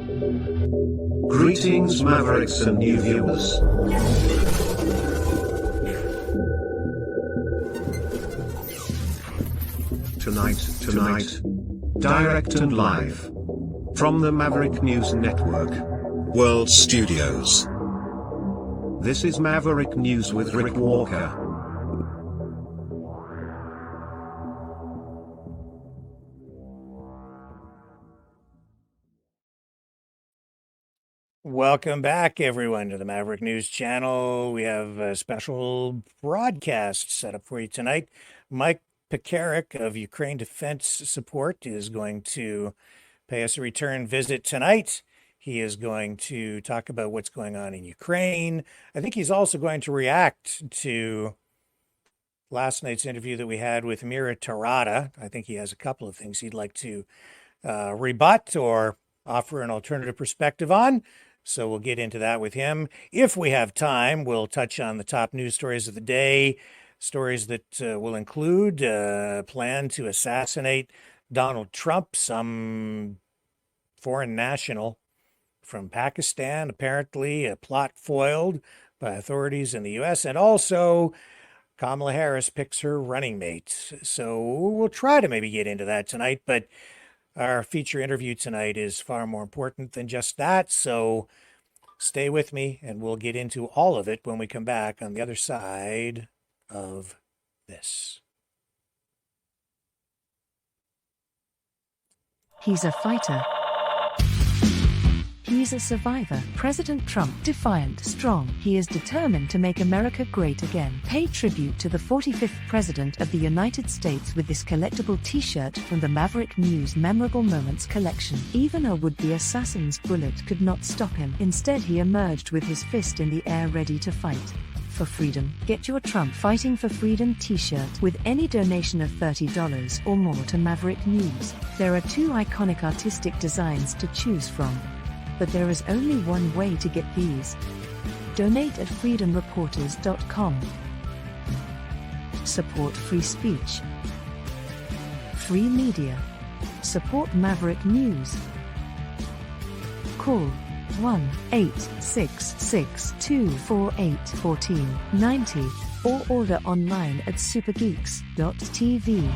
Greetings, Mavericks and new viewers. Tonight, direct and live from the Maverick News Network World Studios. This is Maverick News with Rick Walker. Welcome back, everyone, to the Maverick News channel. We have a special broadcast set up for you tonight. Mike Pekarek of Ukraine Defense Support is going to pay us a return visit tonight. He is going to talk about what's going on in Ukraine. I think he's also going to react to last night's interview that we had with Mira Terada. I think he has a couple of things he'd like to rebut or offer an alternative perspective on. So we'll get into that with him. If we have time, we'll touch on the top news stories of the day, stories that will include plan to assassinate Donald Trump, some foreign national from Pakistan, apparently a plot foiled by authorities in the U.S., and also Kamala Harris picks her running mate. So we'll try to maybe get into that tonight, but our feature interview tonight is far more important than just that, so stay with me and we'll get into all of it when we come back on the other side of this. He's a fighter. He's a survivor. President Trump, defiant, strong. He is determined to make America great again. Pay tribute to the 45th President of the United States with this collectible t-shirt from the Maverick News Memorable Moments collection. Even a would-be assassin's bullet could not stop him. Instead, he emerged with his fist in the air ready to fight. For freedom. Get your Trump Fighting for Freedom t-shirt with any donation of $30 or more to Maverick News. There are two iconic artistic designs to choose from. But there is only one way to get these. Donate at freedomreporters.com. Support free speech. Free media. Support Maverick News. Call 1-866-248-1490 or order online at supergeeks.tv.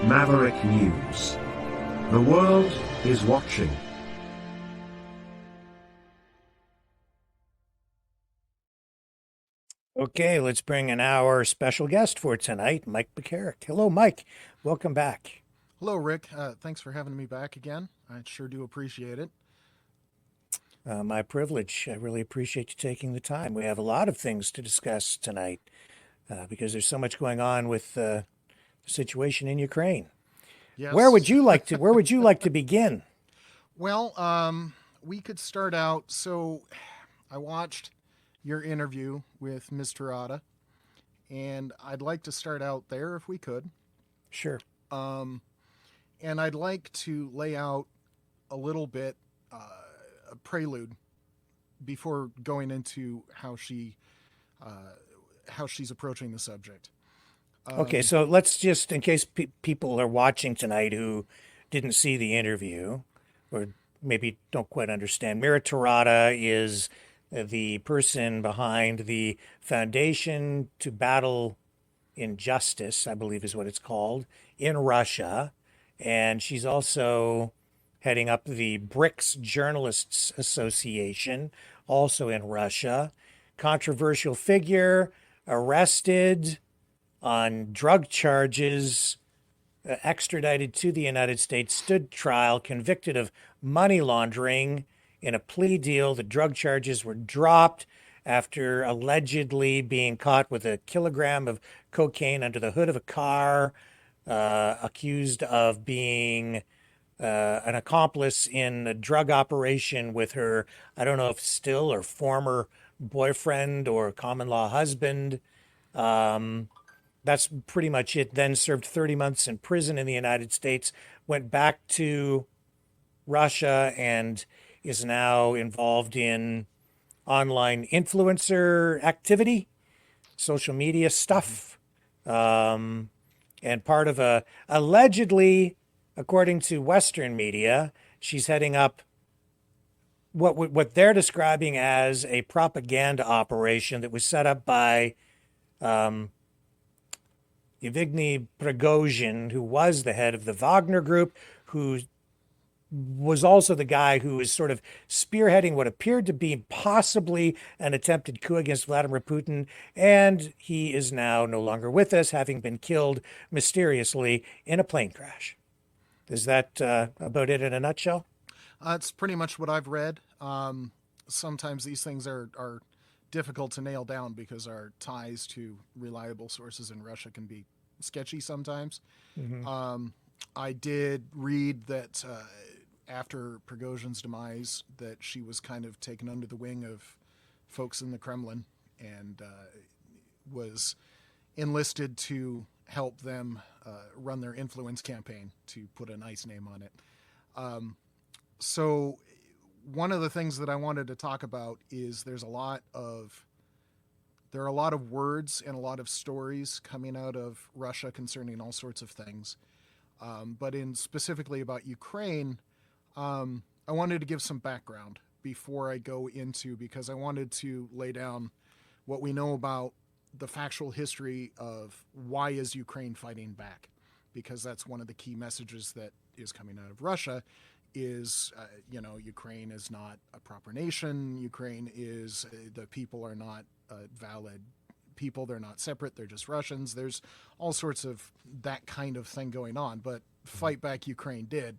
Maverick News. The world is watching. Okay, let's bring in our special guest for tonight, Mike Pekarek. Hello, Mike. Welcome back. Hello, Rick. Thanks for having me back again. I sure do appreciate it. My privilege. I really appreciate you taking the time. We have a lot of things to discuss tonight because there's so much going on with the situation in Ukraine. Yes. Where would you like to begin? Well, we could start out. So I watched your interview with Ms. Terada, and I'd like to start out there if we could. Sure. And I'd like to lay out a little bit a prelude before going into how she's approaching the subject. Okay, so let's just, in case people are watching tonight who didn't see the interview or maybe don't quite understand, Mira Terada is the person behind the Foundation to Battle Injustice, I believe is what it's called, in Russia. And she's also heading up the BRICS Journalists Association, also in Russia. Controversial figure, arrested on drug charges extradited to the United States, stood trial, convicted of money laundering in a plea deal. The drug charges were dropped after allegedly being caught with a kilogram of cocaine under the hood of a car, accused of being an accomplice in a drug operation with her, I don't know if still or former boyfriend or common law husband. That's pretty much it. Then served 30 months in prison in the United States, went back to Russia, and is now involved in online influencer activity, social media stuff, and part of a allegedly, according to Western media, she's heading up what they're describing as a propaganda operation that was set up by Yevgeny Prigozhin, who was the head of the Wagner Group, who was also the guy who was sort of spearheading what appeared to be possibly an attempted coup against Vladimir Putin. And he is now no longer with us, having been killed mysteriously in a plane crash. Is that about it in a nutshell? It's pretty much what I've read. Sometimes these things are difficult to nail down because our ties to reliable sources in Russia can be sketchy sometimes. Mm-hmm. I did read that after Prigozhin's demise, that she was kind of taken under the wing of folks in the Kremlin and was enlisted to help them run their influence campaign, to put a nice name on it. So one of the things that I wanted to talk about is there are a lot of words and a lot of stories coming out of Russia concerning all sorts of things. But in specifically about Ukraine, I wanted to give some background before I go into, because I wanted to lay down what we know about the factual history of why is Ukraine fighting back, because that's one of the key messages that is coming out of Russia is, Ukraine is not a proper nation. Ukraine is, the people are not valid people. They're not separate. They're just Russians. There's all sorts of that kind of thing going on. But fight back Ukraine did,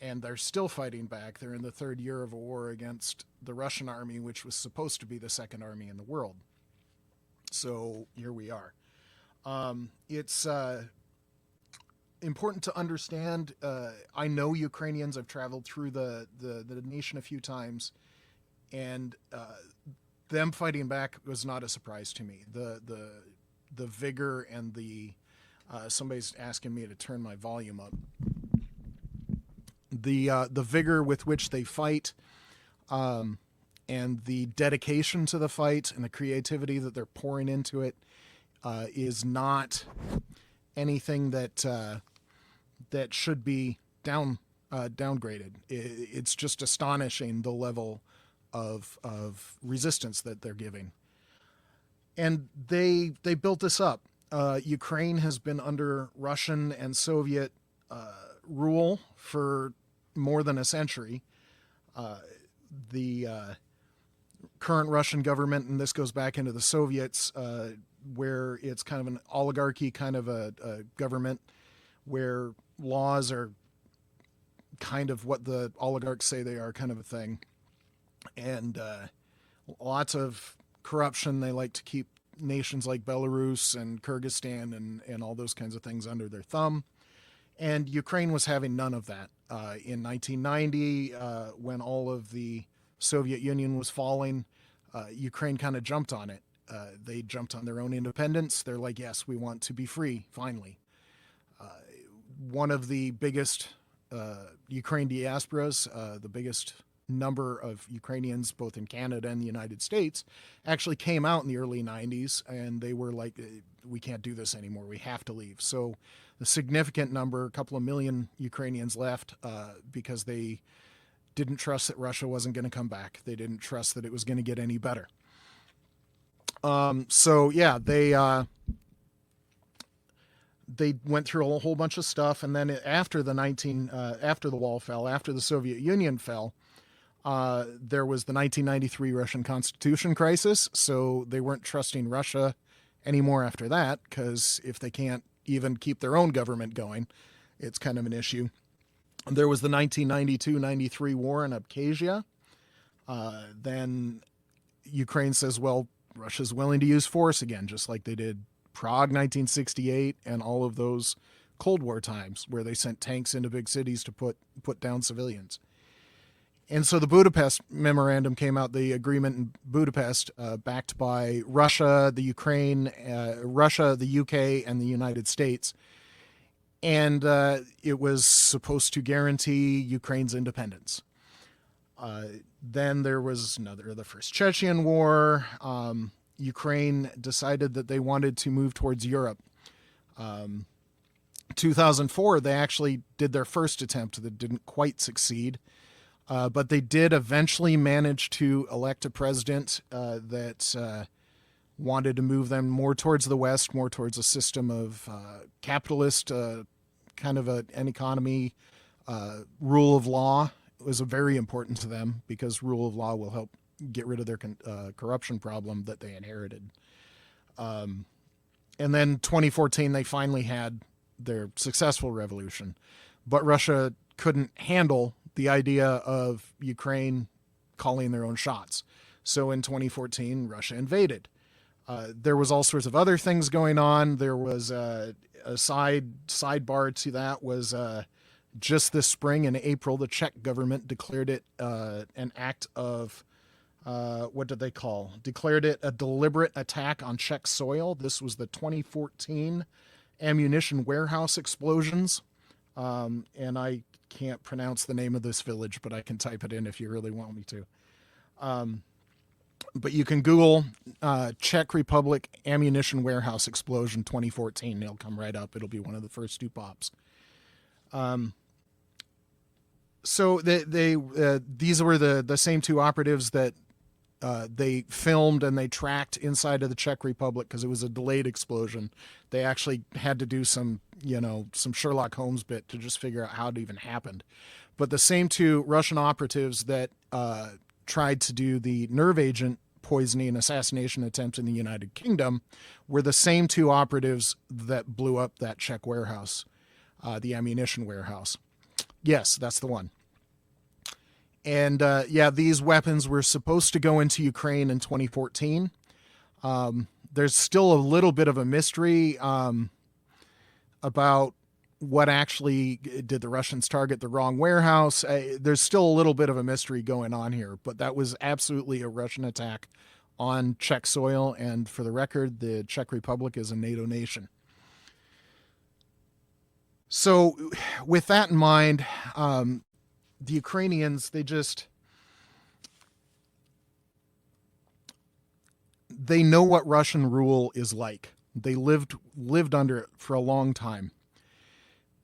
and they're still fighting back. They're in the third year of a war against the Russian army, which was supposed to be the second army in the world. So here we are. It's important to understand. I know Ukrainians. I've traveled through the nation a few times, and them fighting back was not a surprise to me. The vigor and the somebody's asking me to turn my volume up. The vigor with which they fight, and the dedication to the fight and the creativity that they're pouring into it is not anything that should be downgraded. It's just astonishing the level of resistance that they're giving. And they built this up. Ukraine has been under Russian and Soviet rule for more than a century. The current Russian government, and this goes back into the Soviets, where it's kind of an oligarchy kind of a government where laws are kind of what the oligarchs say they are, kind of a thing. And lots of corruption. They like to keep nations like Belarus and Kyrgyzstan and all those kinds of things under their thumb. And Ukraine was having none of that. In 1990, when all of the Soviet Union was falling, Ukraine kind of jumped on it. They jumped on their own independence. They're like, yes, we want to be free, finally. One of the biggest Ukraine diasporas, the biggest number of Ukrainians both in Canada and the United States, actually came out in the early 90s, and they were like, we can't do this anymore. We have to leave. So a significant number, a couple of million Ukrainians left because they didn't trust that Russia wasn't going to come back. They didn't trust that it was going to get any better. They went through a whole bunch of stuff, and then after the wall fell, after the Soviet Union fell, there was the 1993 Russian Constitution crisis. So they weren't trusting Russia anymore after that, because if they can't even keep their own government going, it's kind of an issue. There was the 1992-93 war in Abkhazia. Then Ukraine says, well, Russia's willing to use force again, just like they did Prague 1968 and all of those Cold War times where they sent tanks into big cities to put down civilians. And so the Budapest Memorandum came out, the agreement in Budapest, backed by Russia, the Ukraine, Russia, the UK, and the United States. And it was supposed to guarantee Ukraine's independence. Then there was the First Chechen War. Ukraine decided that they wanted to move towards Europe. 2004, they actually did their first attempt that didn't quite succeed. But they did eventually manage to elect a president that wanted to move them more towards the West, more towards a system of capitalist kind of an economy. Rule of law was very important to them because rule of law will help get rid of their corruption problem that they inherited. And then 2014, they finally had their successful revolution. But Russia couldn't handle the idea of Ukraine calling their own shots. So in 2014, Russia invaded. There was all sorts of other things going on. There was a sidebar to that was just this spring in April, the Czech government declared it an act of, what did they call? Declared it a deliberate attack on Czech soil. This was the 2014 ammunition warehouse explosions. And I can't pronounce the name of this village, but I can type it in if you really want me to. But you can Google Czech Republic ammunition warehouse explosion 2014. It'll come right up. It'll be one of the first two pops. So these were the same two operatives that they filmed and they tracked inside of the Czech Republic because it was a delayed explosion. They actually had to do some Sherlock Holmes bit to just figure out how it even happened. But the same two Russian operatives that tried to do the nerve agent poisoning and assassination attempt in the United Kingdom were the same two operatives that blew up that Czech warehouse, the ammunition warehouse. Yes, that's the one. And these weapons were supposed to go into Ukraine in 2014. There's still a little bit of a mystery about what actually did the Russians target the wrong warehouse. There's still a little bit of a mystery going on here, but that was absolutely a Russian attack on Czech soil. And for the record, the Czech Republic is a NATO nation. So with that in mind, the Ukrainians, they know what Russian rule is like. They lived under it for a long time.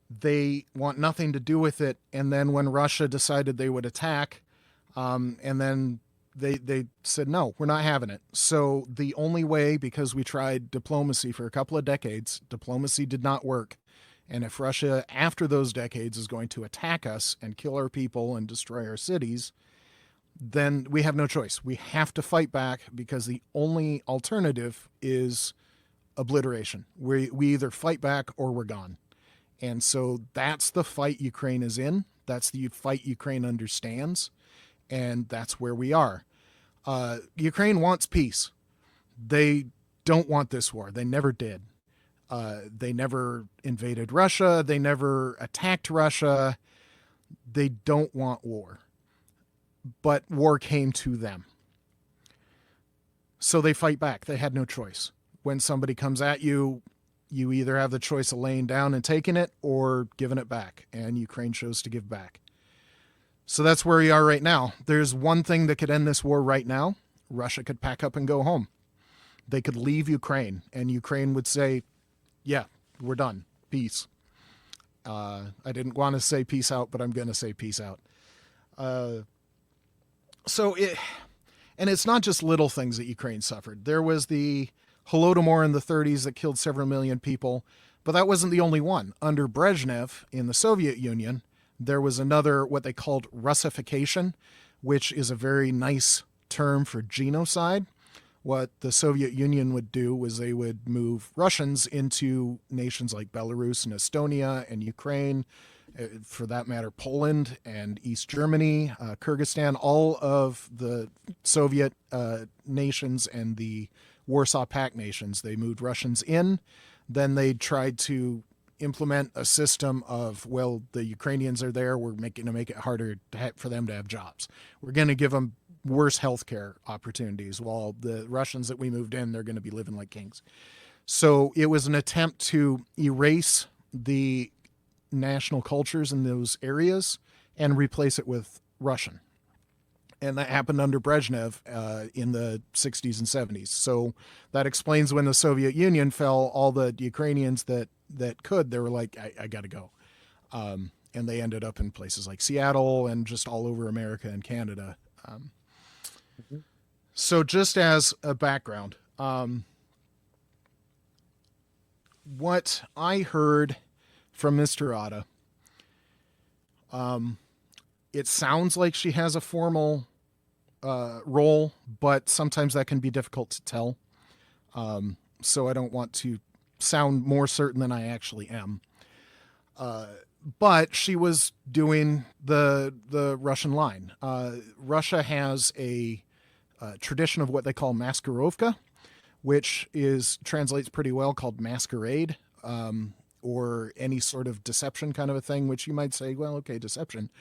They want nothing to do with it. And then when Russia decided they would attack, and then they said, no, we're not having it. So the only way, because we tried diplomacy for a couple of decades, diplomacy did not work. And if Russia, after those decades, is going to attack us and kill our people and destroy our cities, then we have no choice. We have to fight back because the only alternative is obliteration. We either fight back or we're gone. And so that's the fight Ukraine is in. That's the fight Ukraine understands. And that's where we are. Ukraine wants peace. They don't want this war. They never did. They never invaded Russia. They never attacked Russia. They don't want war. But war came to them. So they fight back. They had no choice. When somebody comes at you, you either have the choice of laying down and taking it or giving it back. And Ukraine chose to give back. So that's where we are right now. There's one thing that could end this war right now. Russia could pack up and go home. They could leave Ukraine, and Ukraine would say, yeah, we're done. Peace. I didn't want to say peace out, but I'm going to say peace out. And it's not just little things that Ukraine suffered. There was the Holodomor in the 30s that killed several million people, but that wasn't the only one. Under Brezhnev in the Soviet Union, there was another, what they called Russification, which is a very nice term for genocide. what the Soviet Union would do was they would move Russians into nations like Belarus and Estonia and Ukraine, for that matter, Poland and East Germany, Kyrgyzstan, all of the Soviet nations and the Warsaw Pact nations. They moved Russians in. Then they tried to implement a system of, well, the Ukrainians are there. We're going to make it harder for them to have jobs. We're going to give them worse healthcare opportunities, while the Russians that we moved in, they're going to be living like kings. So it was an attempt to erase the national cultures in those areas and replace it with Russian. And that happened under Brezhnev in the 60s and 70s. So that explains when the Soviet Union fell, all the Ukrainians that could, they were like, I got to go. And they ended up in places like Seattle and just all over America and Canada. So just as a background, what I heard from Miss Terada, it sounds like she has a formal role, but sometimes that can be difficult to tell. So I don't want to sound more certain than I actually am. But she was doing the Russian line. Russia has a tradition of what they call maskirovka, which translates pretty well, called masquerade, or any sort of deception kind of a thing, which you might say, well, okay, deception.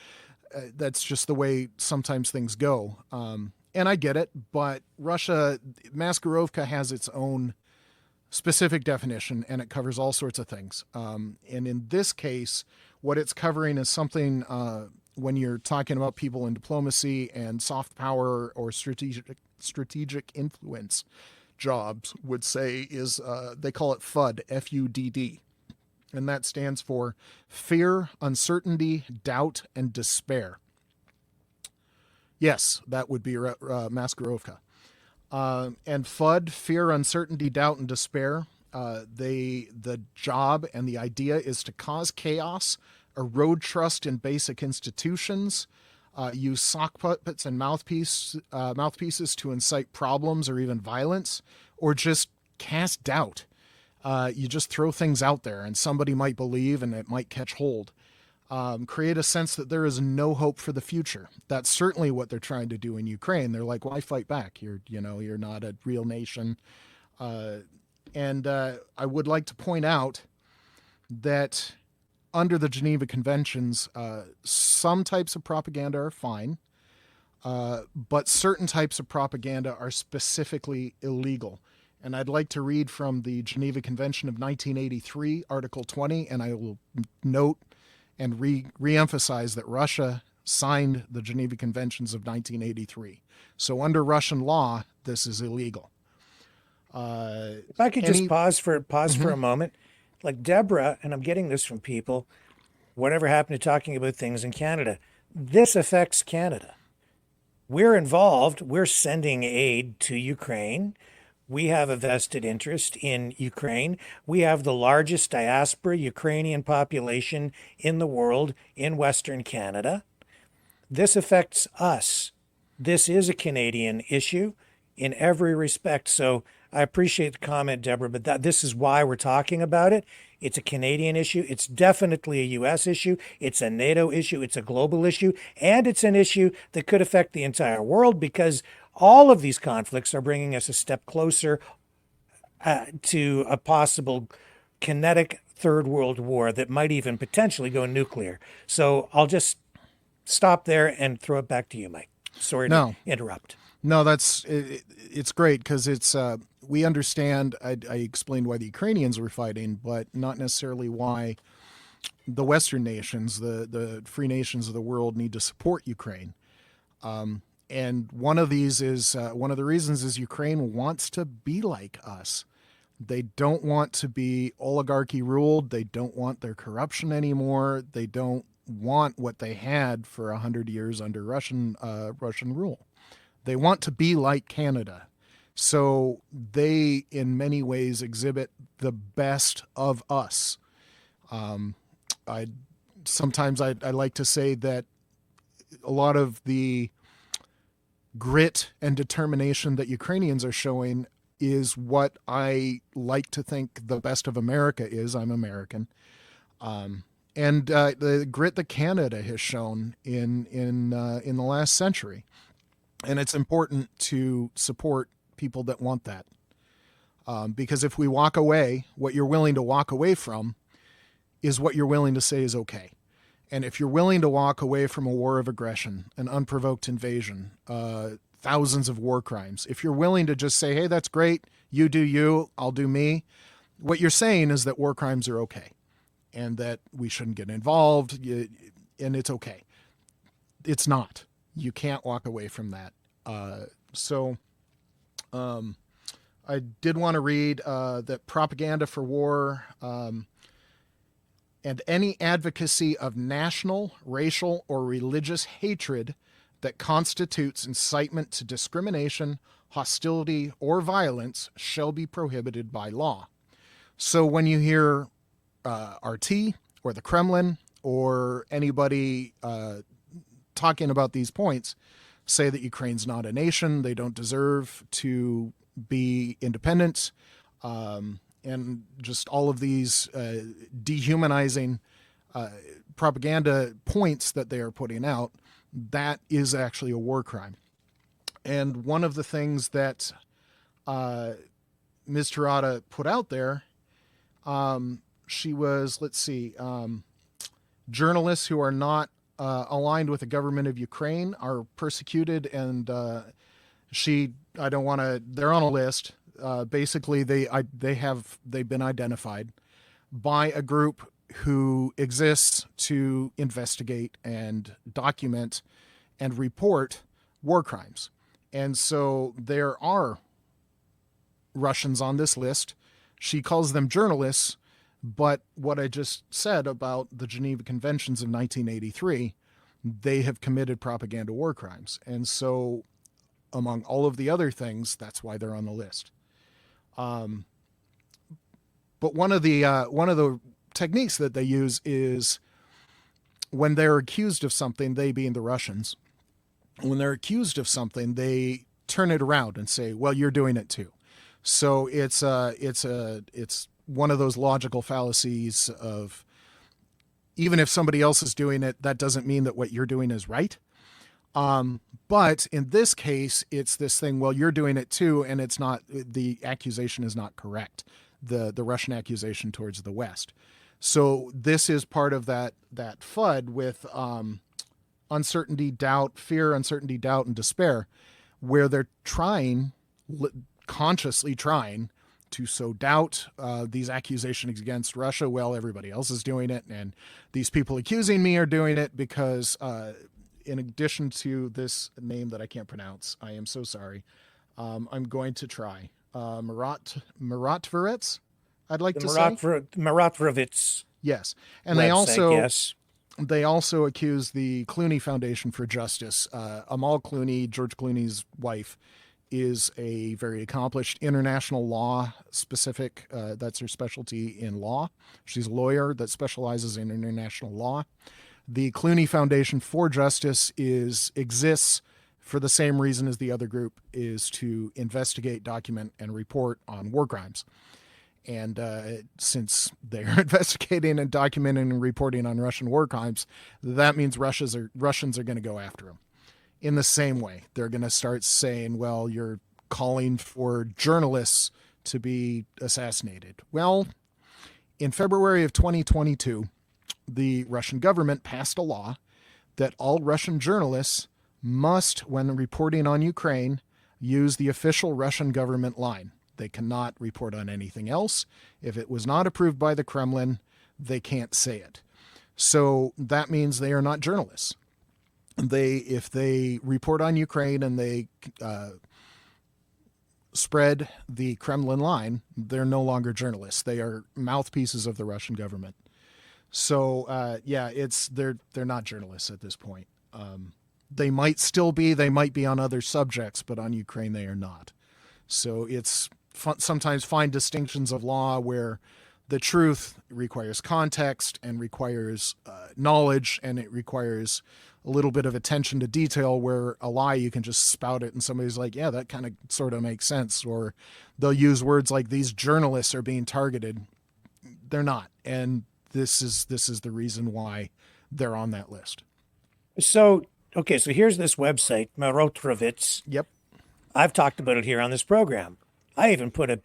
That's just the way sometimes things go. And I get it, but Maskirovka has its own specific definition, and it covers all sorts of things. And in this case, what it's covering is something, when you're talking about people in diplomacy and soft power or strategic influence jobs, would say is, they call it FUD, F-U-D-D. And that stands for fear, uncertainty, doubt, and despair. Yes, that would be Maskirovka. And FUD, fear, uncertainty, doubt, and despair. The job and the idea is to cause chaos, erode trust in basic institutions, use sock puppets and mouthpieces to incite problems or even violence, or just cast doubt. You just throw things out there and somebody might believe and it might catch hold. Create a sense that there is no hope for the future. That's certainly what they're trying to do in Ukraine. They're like, why fight back? You're not a real nation. And I would like to point out that under the Geneva Conventions, some types of propaganda are fine, but certain types of propaganda are specifically illegal. And I'd like to read from the Geneva Convention of 1983, Article 20, and I will note and re-emphasize that Russia signed the Geneva Conventions of 1983. So under Russian law, this is illegal. If I could just pause for a moment. Like Deborah, and I'm getting this from people, whatever happened to talking about things in Canada, this affects Canada. We're involved. We're sending aid to Ukraine. We have a vested interest in Ukraine. We have the largest diaspora Ukrainian population in the world in Western Canada. This affects us. This is a Canadian issue in every respect. So I appreciate the comment, Deborah, but this is why we're talking about it. It's a Canadian issue. It's definitely a U.S. issue. It's a NATO issue. It's a global issue. And it's an issue that could affect the entire world, because all of these conflicts are bringing us a step closer to a possible kinetic third world war that might even potentially go nuclear. So I'll just stop there and throw it back to you, Mike. Sorry to interrupt. No, it's great, because we understand. I explained why the Ukrainians were fighting, but not necessarily why the Western nations, the free nations of the world, need to support Ukraine. And one of these is one of the reasons is Ukraine wants to be like us. They don't want to be oligarchy ruled. They don't want their corruption anymore. They don't want what they had for 100 years under Russian rule. They want to be like Canada. So they, in many ways, exhibit the best of us. Sometimes I like to say that a lot of the grit and determination that Ukrainians are showing is what I like to think the best of America is. I'm American. And the grit that Canada has shown in the last century. And it's important to support people that want that. Because if we walk away, what you're willing to walk away from is what you're willing to say is okay. And if you're willing to walk away from a war of aggression, an unprovoked invasion, thousands of war crimes, if you're willing to just say, hey, that's great, you do you, I'll do me, what you're saying is that war crimes are okay and that we shouldn't get involved, and it's okay. It's not. You can't walk away from that. I did want to read that propaganda for war and any advocacy of national, racial, or religious hatred that constitutes incitement to discrimination, hostility, or violence shall be prohibited by law. So when you hear RT or the Kremlin or anybody talking about these points, say that Ukraine's not a nation, they don't deserve to be independent, and just all of these dehumanizing propaganda points that they are putting out, that is actually a war crime. And one of the things that Ms. Terada put out there, she was, journalists who are not aligned with the government of Ukraine are persecuted, and they're on a list. Basically, they've been identified by a group who exists to investigate and document and report war crimes. And so there are Russians on this list. She calls them journalists, but what I just said about the Geneva Conventions of 1983, they have committed propaganda war crimes. And so among all of the other things, that's why they're on the list. But one of the techniques that they use is when they're accused of something, they being the Russians, when they're accused of something, they turn it around and say, well, you're doing it too. So it's one of those logical fallacies of, even if somebody else is doing it, that doesn't mean that what you're doing is right. But in this case, it's this thing, well, you're doing it too, and it's not, the accusation is not correct, the Russian accusation towards the West. So this is part of that FUD with uncertainty, doubt, fear, uncertainty, doubt, and despair, where they're consciously trying to sow doubt, these accusations against Russia. Well, everybody else is doing it, and these people accusing me are doing it because in addition to this name that I can't pronounce, I am so sorry. I'm going to try. Maratveritz, I'd like to say. Maratveritz. Yes. And website, they also accuse the Clooney Foundation for Justice. Amal Clooney, George Clooney's wife, is a very accomplished international law specific. That's her specialty in law. She's a lawyer that specializes in international law. The Clooney Foundation for Justice exists for the same reason as the other group, is to investigate, document, and report on war crimes. And since they're investigating and documenting and reporting on Russian war crimes, that means Russians are going to go after them. In the same way, they're going to start saying, well, you're calling for journalists to be assassinated. Well, in February of 2022, the Russian government passed a law that all Russian journalists must, when reporting on Ukraine, use the official Russian government line. They cannot report on anything else. If it was not approved by the Kremlin, they can't say it. So that means they are not journalists. If they report on Ukraine and they spread the Kremlin line, they're no longer journalists. They are mouthpieces of the Russian government. So they're not journalists at this point. They might still be. They might be on other subjects, but on Ukraine they are not. So it's sometimes fine distinctions of law where the truth requires context and requires knowledge, and it requires a little bit of attention to detail, where a lie, you can just spout it and somebody's like, yeah, that kind of sort of makes sense. Or they'll use words like, these journalists are being targeted. They're not. And this is the reason why they're on that list. So, okay, so here's this website, Marotrovitz. Yep. I've talked about it here on this program. I even put a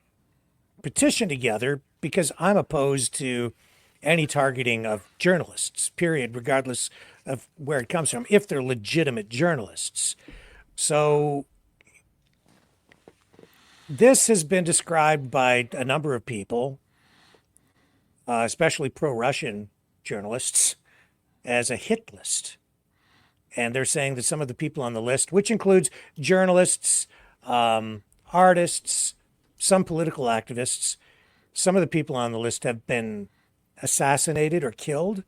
petition together because I'm opposed to any targeting of journalists, period, regardless of where it comes from, if they're legitimate journalists. So this has been described by a number of people, especially pro-Russian journalists, as a hit list. And they're saying that some of the people on the list, which includes journalists, artists, some political activists, some of the people on the list have been assassinated or killed.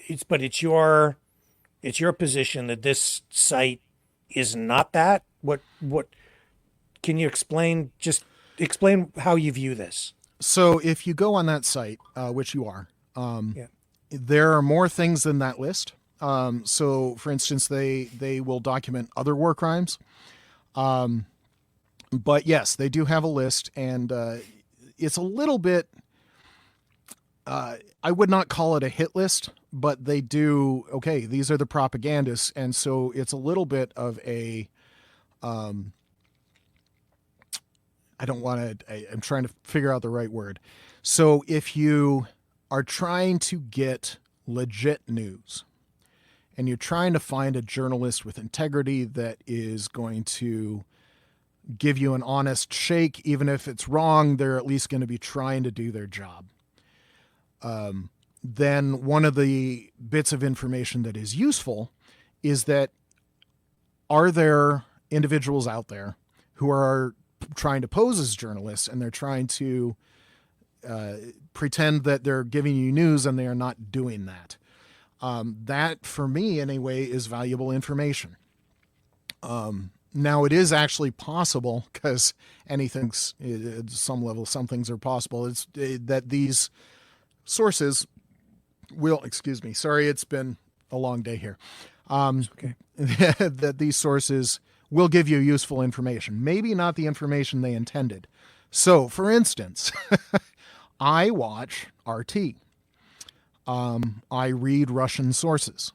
It's your position that this site is not that. What can you explain? Just explain how you view this. So if you go on that site, which you are, Yeah. there are more things than that list. So for instance, they will document other war crimes. But yes, they do have a list, and it's a little bit, I would not call it a hit list, but they do, okay, these are the propagandists. And so it's a little bit of a, I'm trying to figure out the right word. So if you are trying to get legit news and you're trying to find a journalist with integrity that is going to give you an honest shake, even if it's wrong, they're at least going to be trying to do their job. Then one of the bits of information that is useful is that, are there individuals out there who are trying to pose as journalists, and they're trying to pretend that they're giving you news, and they are not doing that. That, for me anyway, is valuable information. Now, it is actually possible, because anything's at some level, some things are possible. It's that these sources will, excuse me, sorry, it's been a long day here. Okay. That these sources will give you useful information, maybe not the information they intended. So, for instance, I watch RT. I read Russian sources.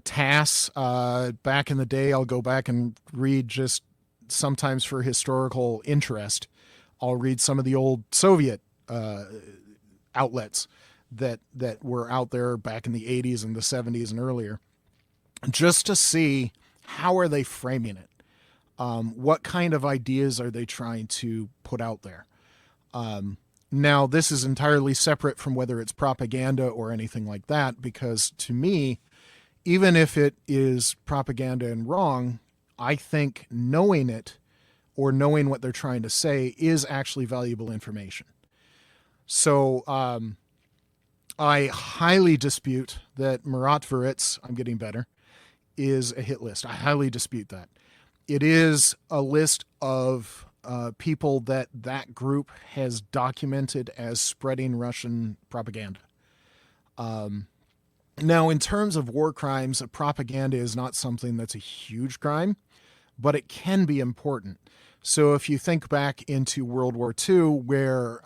TASS, back in the day, I'll go back and read, just sometimes for historical interest. I'll read some of the old Soviet outlets that were out there back in the 80s and the 70s and earlier, just to see how are they framing it. What kind of ideas are they trying to put out there? Now, this is entirely separate from whether it's propaganda or anything like that, because to me, even if it is propaganda and wrong, I think knowing it, or knowing what they're trying to say, is actually valuable information. So I highly dispute that Marotveritz, I'm getting better, is a hit list. I highly dispute that. It is a list of people that group has documented as spreading Russian propaganda. Now, in terms of war crimes, propaganda is not something that's a huge crime, but it can be important. So if you think back into World War II, where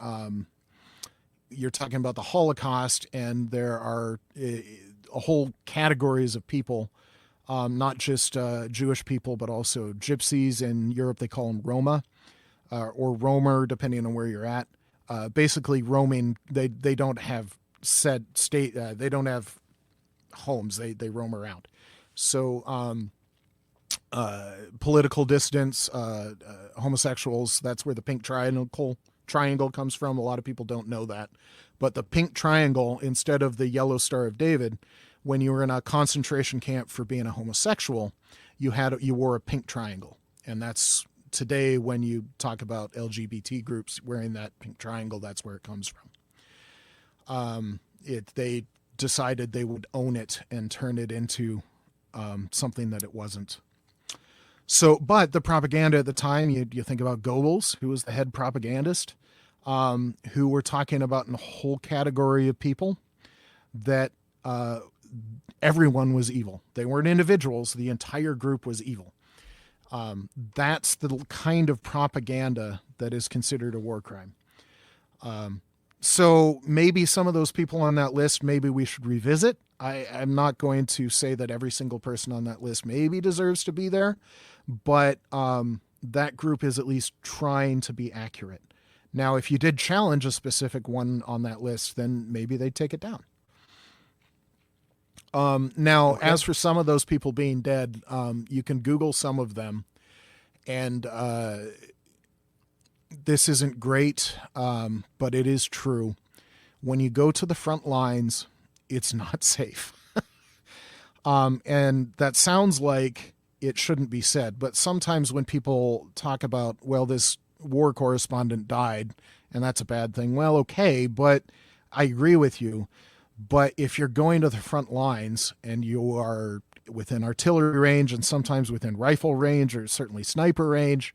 you're talking about the Holocaust, and there are a whole categories of people, not just Jewish people, but also gypsies. In Europe, they call them Roma, or Romer, depending on where you're at. Basically, roaming, they don't have set state, they don't have homes, they roam around. So political dissidents, homosexuals, that's where the pink triangle comes from. A lot of people don't know that, but the pink triangle, instead of the yellow Star of David, when you were in a concentration camp for being a homosexual, you wore a pink triangle. And that's, today, when you talk about LGBT groups wearing that pink triangle, that's where it comes from. They decided they would own it and turn it into something that it wasn't. So, but the propaganda at the time, you think about Goebbels, who was the head propagandist, who were talking about a whole category of people that everyone was evil. They weren't individuals. The entire group was evil. That's the kind of propaganda that is considered a war crime. So maybe some of those people on that list, maybe we should revisit. I'm not going to say that every single person on that list maybe deserves to be there, but that group is at least trying to be accurate. Now, if you did challenge a specific one on that list, then maybe they'd take it down. Now, as for some of those people being dead, you can Google some of them, and this isn't great, but it is true. When you go to the front lines, it's not safe. And that sounds like it shouldn't be said, but sometimes when people talk about, well, this war correspondent died, and that's a bad thing. Well, okay, but I agree with you. But if you're going to the front lines and you are within artillery range and sometimes within rifle range or certainly sniper range,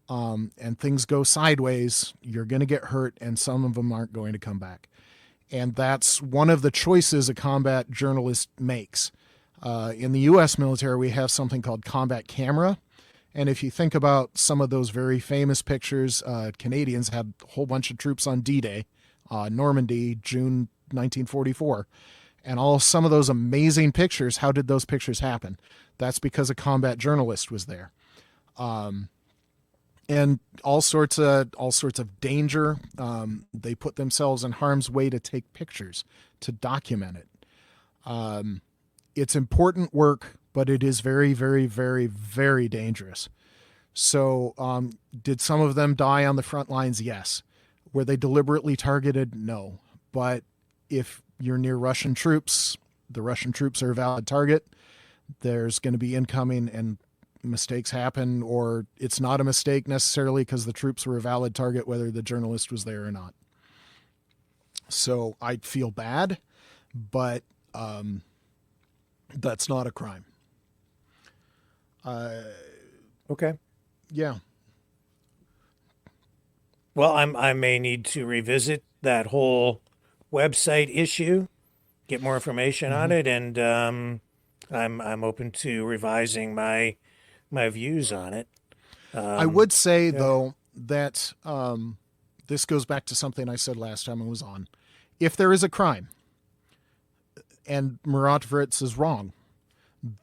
and things go sideways, you're going to get hurt, and some of them aren't going to come back. And that's one of the choices a combat journalist makes. In the U.S. military, we have something called combat camera. And if you think about some of those very famous pictures, Canadians had a whole bunch of troops on D-Day, Normandy, June 1944. And some of those amazing pictures, how did those pictures happen? That's because a combat journalist was there. And all sorts of danger. They put themselves in harm's way to take pictures, to document it. It's important work, but it is very, very, very, very dangerous. So did some of them die on the front lines? Yes. Were they deliberately targeted? No. But if you're near Russian troops, the Russian troops are a valid target. There's going to be incoming, and mistakes happen, or it's not a mistake necessarily because the troops were a valid target, whether the journalist was there or not. So I'd feel bad, but that's not a crime. Okay. Yeah. Well, I may need to revisit that whole website issue, get more information on it, and I'm open to revising my views on it. I would say though that this goes back to something I said last time I was on. If there is a crime and Muratovitz is wrong,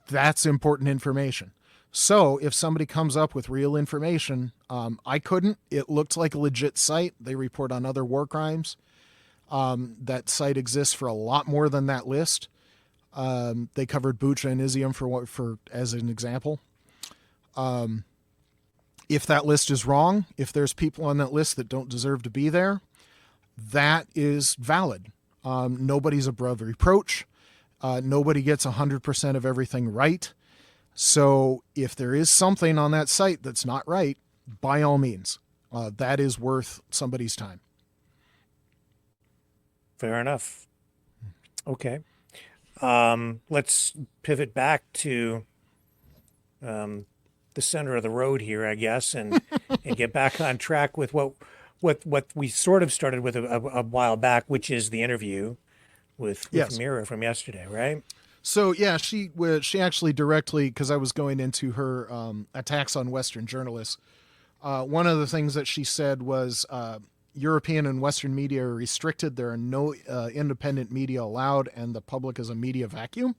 that's important information. So if somebody comes up with real information, I couldn't. It looked like a legit site. They report on other war crimes. That site exists for a lot more than that list. They covered Bucha and Izium for as an example. If that list is wrong, if there's people on that list that don't deserve to be there, that is valid. Nobody's above reproach. Nobody gets 100% of everything right. So if there is something on that site that's not right, by all means, that is worth somebody's time. Fair enough. Okay. Let's pivot back to the center of the road here, I guess, and get back on track with what we sort of started with a while back, which is the interview with Mira from yesterday, right? So yeah, she actually directly, because I was going into her attacks on Western journalists. One of the things that she said was European and Western media are restricted. There are no independent media allowed, and the public is a media vacuum,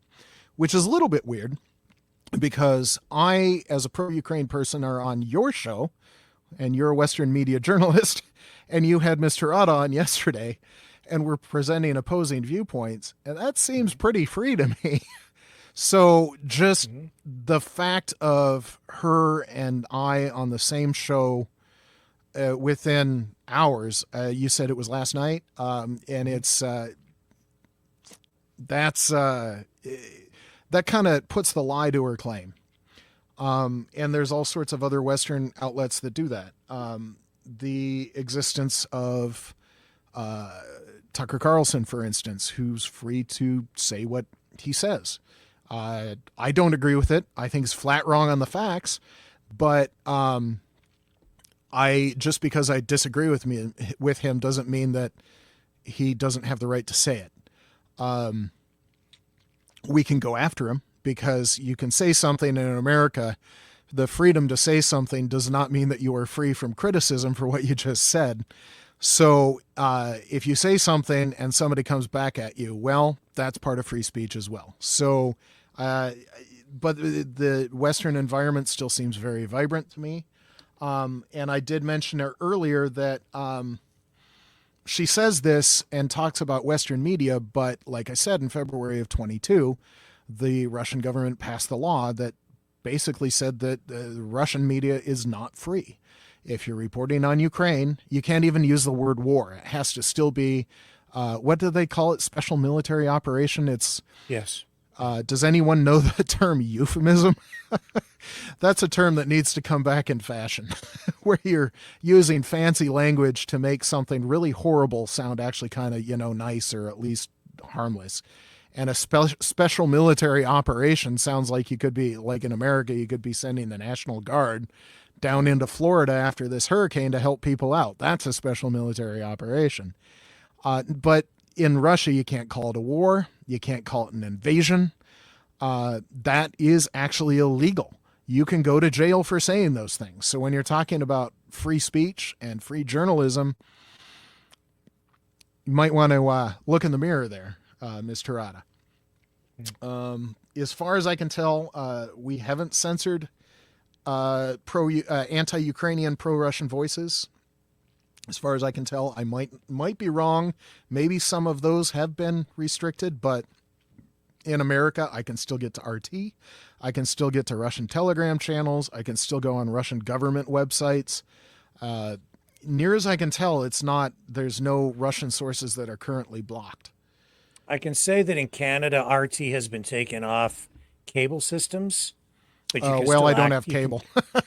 which is a little bit weird because I, as a pro-Ukraine person, are on your show, and you're a Western media journalist, and you had Mr. Terada on yesterday, and we're presenting opposing viewpoints, and that seems pretty free to me. So just the fact of her and I on the same show within hours, you said it was last night, and it's that kind of puts the lie to her claim. And there's all sorts of other Western outlets that do that. The existence of Tucker Carlson, for instance, who's free to say what he says. I don't agree with it. I think it's flat wrong on the facts, but just because I disagree with him doesn't mean that he doesn't have the right to say it. we can go after him, because you can say something in America. The freedom to say something does not mean that you are free from criticism for what you just said. So if you say something and somebody comes back at you, well, that's part of free speech as well. So, but the Western environment still seems very vibrant to me. And I did mention earlier that she says this and talks about Western media, but like I said, in February of 22, the Russian government passed the law that basically said that the Russian media is not free. If you're reporting on Ukraine, you can't even use the word war. It has to still be, what do they call it? Special military operation? It's Yes. Does anyone know the term euphemism? That's a term that needs to come back in fashion, where you're using fancy language to make something really horrible sound actually kind of, nice, or at least harmless. And a special military operation sounds like you could be, like in America, you could be sending the National Guard down into Florida after this hurricane to help people out. That's a special military operation. But in Russia, you can't call it a war. You can't call it an invasion. That is actually illegal. You can go to jail for saying those things. So when you're talking about free speech and free journalism, you might want to look in the mirror there, Ms. Terada. As far as I can tell, we haven't censored anti-Ukrainian, pro-Russian voices. As far as I can tell, I might be wrong. Maybe some of those have been restricted, but in America, I can still get to RT. I can still get to Russian Telegram channels. I can still go on Russian government websites. Near as I can tell, there's no Russian sources that are currently blocked. I can say that in Canada, RT has been taken off cable systems. But you can I don't have cable.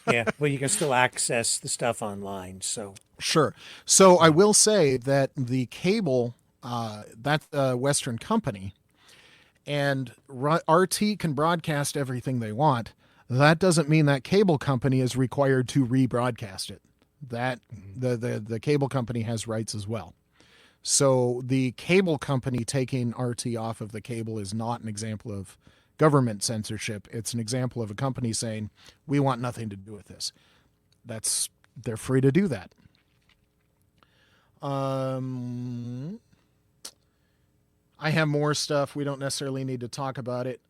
You can still access the stuff online. So sure. So I will say that the cable, that's a Western company, and RT can broadcast everything they want. That doesn't mean that cable company is required to rebroadcast it. That the cable company has rights as well. So the cable company taking RT off of the cable is not an example of government censorship. It's an example of a company saying, we want nothing to do with this. They're free to do that. I have more stuff. We don't necessarily need to talk about it.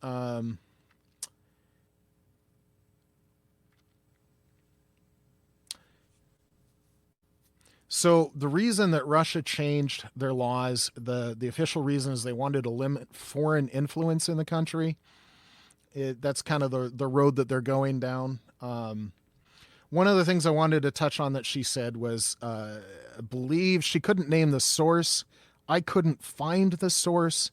So the reason that Russia changed their laws, the official reason is they wanted to limit foreign influence in the country. That's kind of the road that they're going down. One of the things I wanted to touch on that she said was, I believe she couldn't name the source. I couldn't find the source.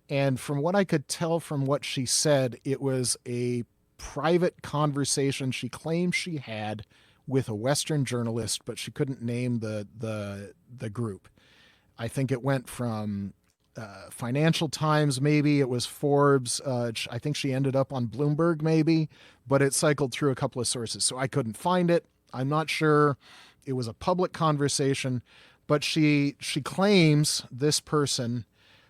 And from what I could tell from what she said, it was a private conversation she claimed she had with a Western journalist, but she couldn't name the group. I think it went from Financial Times, maybe it was Forbes. I think she ended up on Bloomberg, maybe, but it cycled through a couple of sources. So I couldn't find it. I'm not sure. It was a public conversation, but she claims this person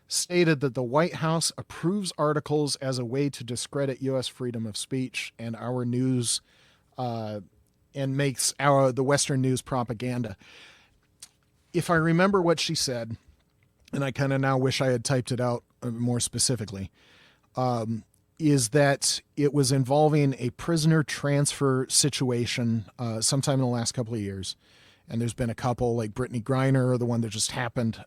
stated that the White House approves articles as a way to discredit U.S. freedom of speech and our news, and makes the Western news propaganda. If I remember what she said, and I kind of now wish I had typed it out more specifically, is that it was involving a prisoner transfer situation sometime in the last couple of years. And there's been a couple, like Brittany Griner, the one that just happened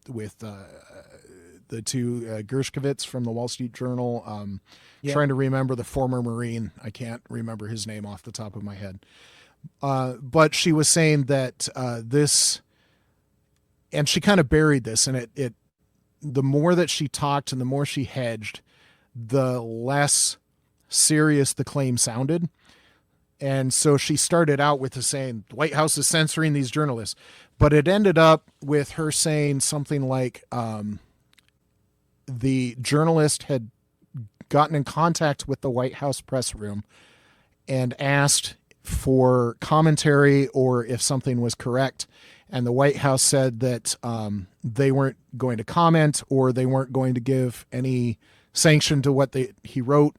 with the two Gershkovits from the Wall Street Journal. Trying to remember the former Marine. I can't remember his name off the top of my head. But she was saying that this... And she kind of buried this, and it the more that she talked and the more she hedged, the less serious the claim sounded. And so she started out with saying, the White House is censoring these journalists. But it ended up with her saying something like the journalist had gotten in contact with the White House press room and asked for commentary or if something was correct. And the White House said that they weren't going to comment or they weren't going to give any sanction to what he wrote.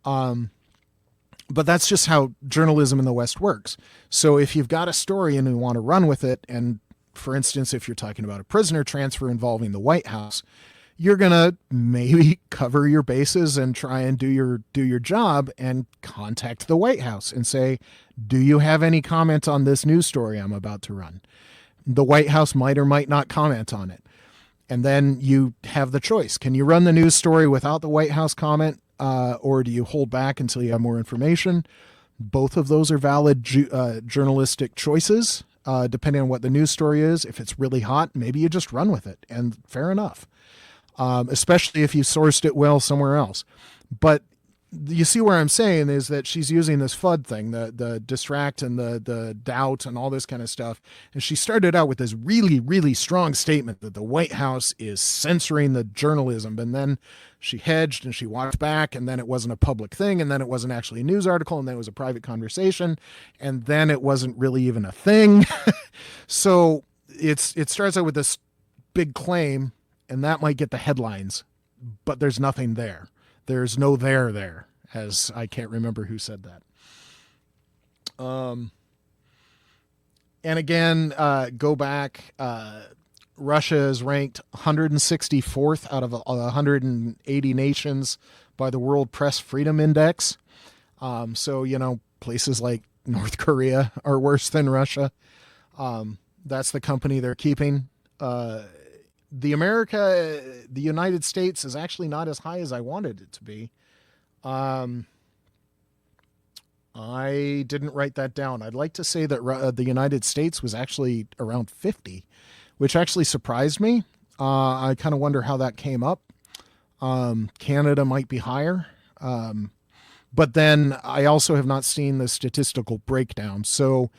But that's just how journalism in the West works. So if you've got a story and you want to run with it, and for instance, if you're talking about a prisoner transfer involving the White House, you're going to maybe cover your bases and try and do your job and contact the White House and say, do you have any comment on this news story I'm about to run? The White House might or might not comment on it. And then you have the choice. Can you run the news story without the White House comment? Or do you hold back until you have more information? Both of those are valid journalistic choices, depending on what the news story is. If it's really hot, maybe you just run with it, and fair enough, especially if you sourced it well somewhere else. But you see where I'm saying is that she's using this FUD thing, the distract and the doubt and all this kind of stuff. And she started out with this really, really strong statement that the White House is censoring the journalism. And then she hedged and she walked back, and then it wasn't a public thing. And then it wasn't actually a news article. And then it was a private conversation. And then it wasn't really even a thing. So it starts out with this big claim, and that might get the headlines, but there's nothing there. There's no there, as I can't remember who said that. And again, go back. Russia is ranked 164th out of 180 nations by the World Press Freedom Index. So, places like North Korea are worse than Russia. That's the company they're keeping. The United States is actually not as high as I wanted it to be. I didn't write that down. I'd like to say that the United States was actually around 50, which actually surprised me. I kind of wonder how that came up. Canada might be higher. But then I also have not seen the statistical breakdown. So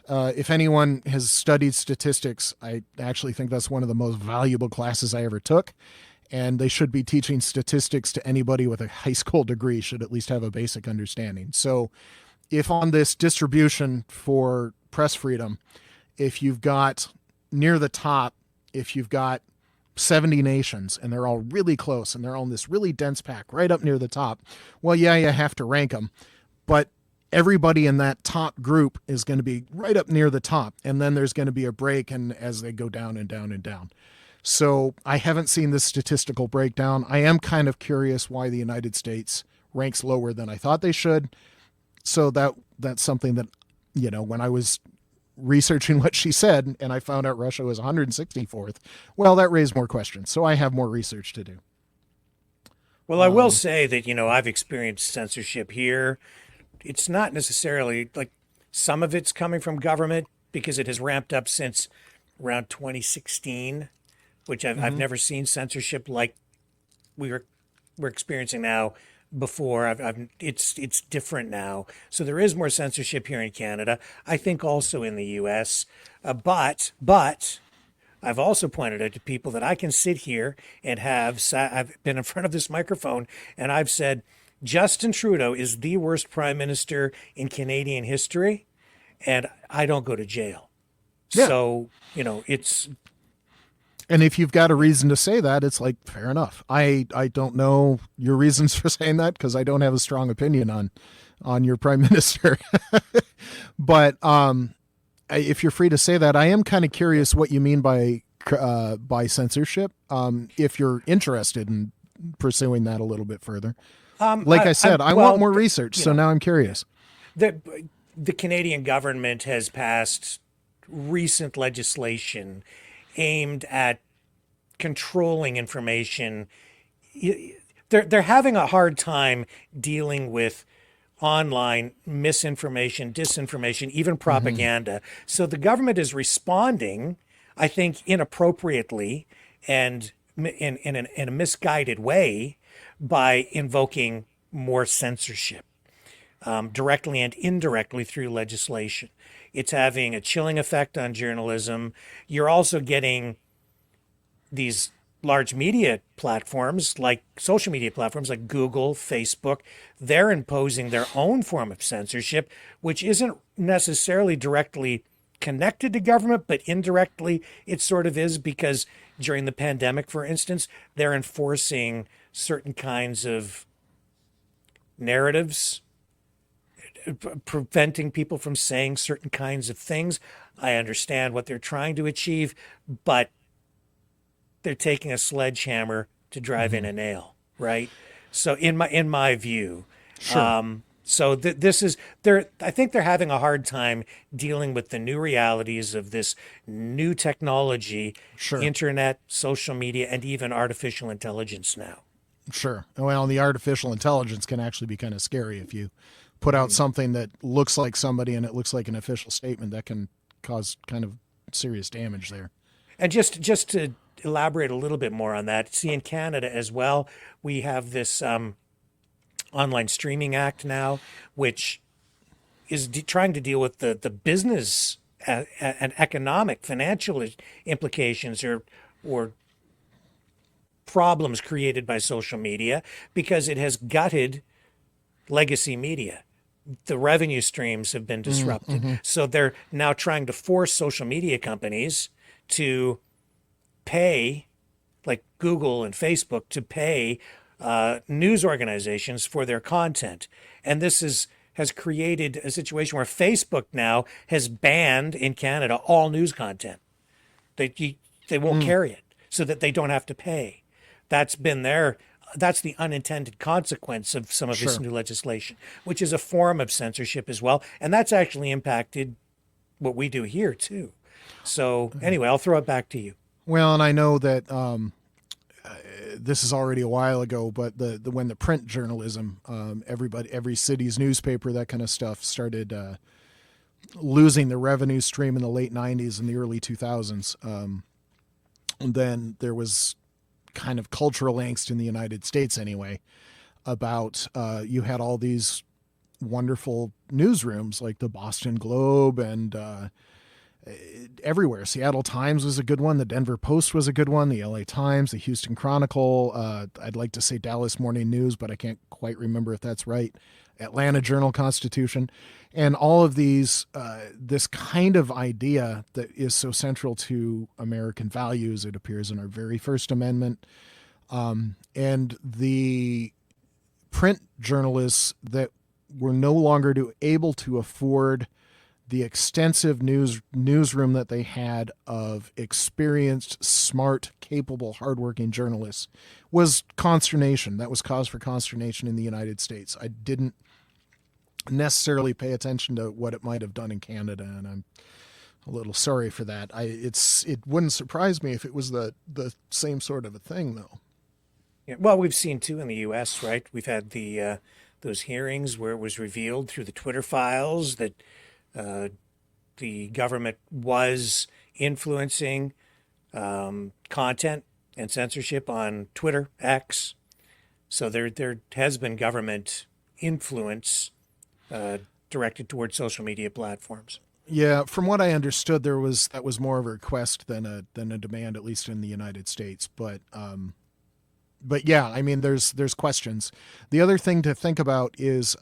if anyone has studied statistics, I actually think that's one of the most valuable classes I ever took. And they should be teaching statistics to anybody with a high school degree, should at least have a basic understanding. So if on this distribution for press freedom, if you've got near the top, if you've got 70 nations and they're all really close and they're all in this really dense pack right up near the top, well, yeah, you have to rank them. But everybody in that top group is going to be right up near the top. And then there's going to be a break, and as they go down and down and down. So I haven't seen this statistical breakdown. I am kind of curious why the United States ranks lower than I thought they should. So that's something that, when I was researching what she said and I found out Russia was 164th, well, that raised more questions. So I have more research to do. Well, I will say that, I've experienced censorship here. It's not necessarily like some of it's coming from government, because it has ramped up since around 2016, which I've never seen censorship like we're experiencing now before. It's different now. So there is more censorship here in Canada. I think also in the U.S. But I've also pointed out to people that I can sit here and I've been in front of this microphone and I've said, Justin Trudeau is the worst prime minister in Canadian history, and I don't go to jail. Yeah. So, it's... And if you've got a reason to say that, it's like, fair enough. I don't know your reasons for saying that, because I don't have a strong opinion on your prime minister. But if you're free to say that, I am kind of curious what you mean by censorship, if you're interested in pursuing that a little bit further. I said, I want more research, so now I'm curious. The Canadian government has passed recent legislation aimed at controlling information. They're having a hard time dealing with online misinformation, disinformation, even propaganda. So the government is responding, I think, inappropriately and in a misguided way by invoking more censorship, directly and indirectly through legislation. It's having a chilling effect on journalism. You're also getting these large media platforms, like social media platforms like Google, Facebook. They're imposing their own form of censorship, which isn't necessarily directly connected to government, but indirectly it sort of is, because during the pandemic, for instance, they're enforcing certain kinds of narratives, preventing people from saying certain kinds of things. I understand what they're trying to achieve, but they're taking a sledgehammer to drive in a nail, right? So in my view, Sure. this is I think they're having a hard time dealing with the new realities of this new technology, Sure. internet, social media, and even artificial intelligence now. Sure. Well, and the artificial intelligence can actually be kind of scary if you put out something that looks like somebody and it looks like an official statement. That can cause kind of serious damage there. And just to elaborate a little bit more on that, see, in Canada as well, we have this online streaming act now, which is trying to deal with the business and economic, financial implications or problems created by social media, because it has gutted legacy media. The revenue streams have been disrupted. So they're now trying to force social media companies to pay, like Google and Facebook, to pay news organizations for their content. And this has created a situation where Facebook now has banned in Canada all news content. They won't carry it so that they don't have to pay. That's the unintended consequence of some of this Sure. new legislation, which is a form of censorship as well. And that's actually impacted what we do here too. So anyway, I'll throw it back to you. Well, and I know that this is already a while ago, but the when the print journalism, every city's newspaper, that kind of stuff, started losing the revenue stream in the late '90s and the early 2000s. And then there was kind of cultural angst in the United States, anyway, about you had all these wonderful newsrooms like the Boston Globe and everywhere. Seattle Times was a good one. The Denver Post was a good one. The LA Times, the Houston Chronicle. I'd like to say Dallas Morning News, but I can't quite remember if that's right. Atlanta Journal-Constitution. And all of these, this kind of idea that is so central to American values. It appears in our very First Amendment. And the print journalists that were no longer able to afford the extensive newsroom that they had of experienced, smart, capable, hardworking journalists was consternation. That was cause for consternation in the United States. I didn't necessarily pay attention to what it might have done in Canada, and I'm a little sorry for that. It wouldn't surprise me if it was the same sort of a thing, though. Yeah, well, we've seen too in the U.S., right? We've had those hearings where it was revealed through the Twitter files that the government was influencing content and censorship on Twitter, X. So there has been government influence directed towards social media platforms. Yeah, from what I understood, that was more of a request than a demand, at least in the United States. But yeah, I mean, there's questions. The other thing to think about is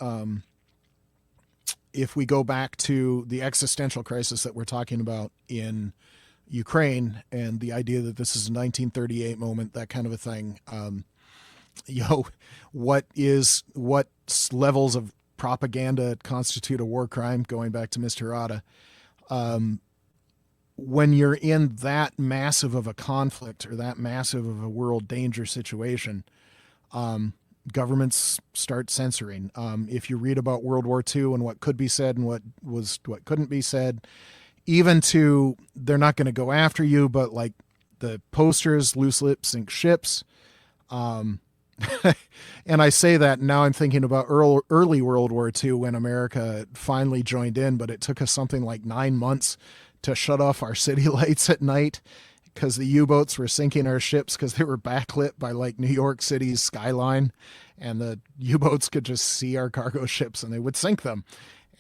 if we go back to the existential crisis that we're talking about in Ukraine and the idea that this is a 1938 moment, that kind of a thing. What levels of propaganda constitute a war crime? Going back to Ms. Terada, when you're in that massive of a conflict or that massive of a world danger situation, governments start censoring. If you read about World War II and what could be said and what couldn't be said, even to, they're not going to go after you, but like the posters, loose lips sink ships. And I say that now I'm thinking about early World War II when America finally joined in, but it took us something like 9 months to shut off our city lights at night because the U-boats were sinking our ships because they were backlit by like New York City's skyline, and the U-boats could just see our cargo ships and they would sink them.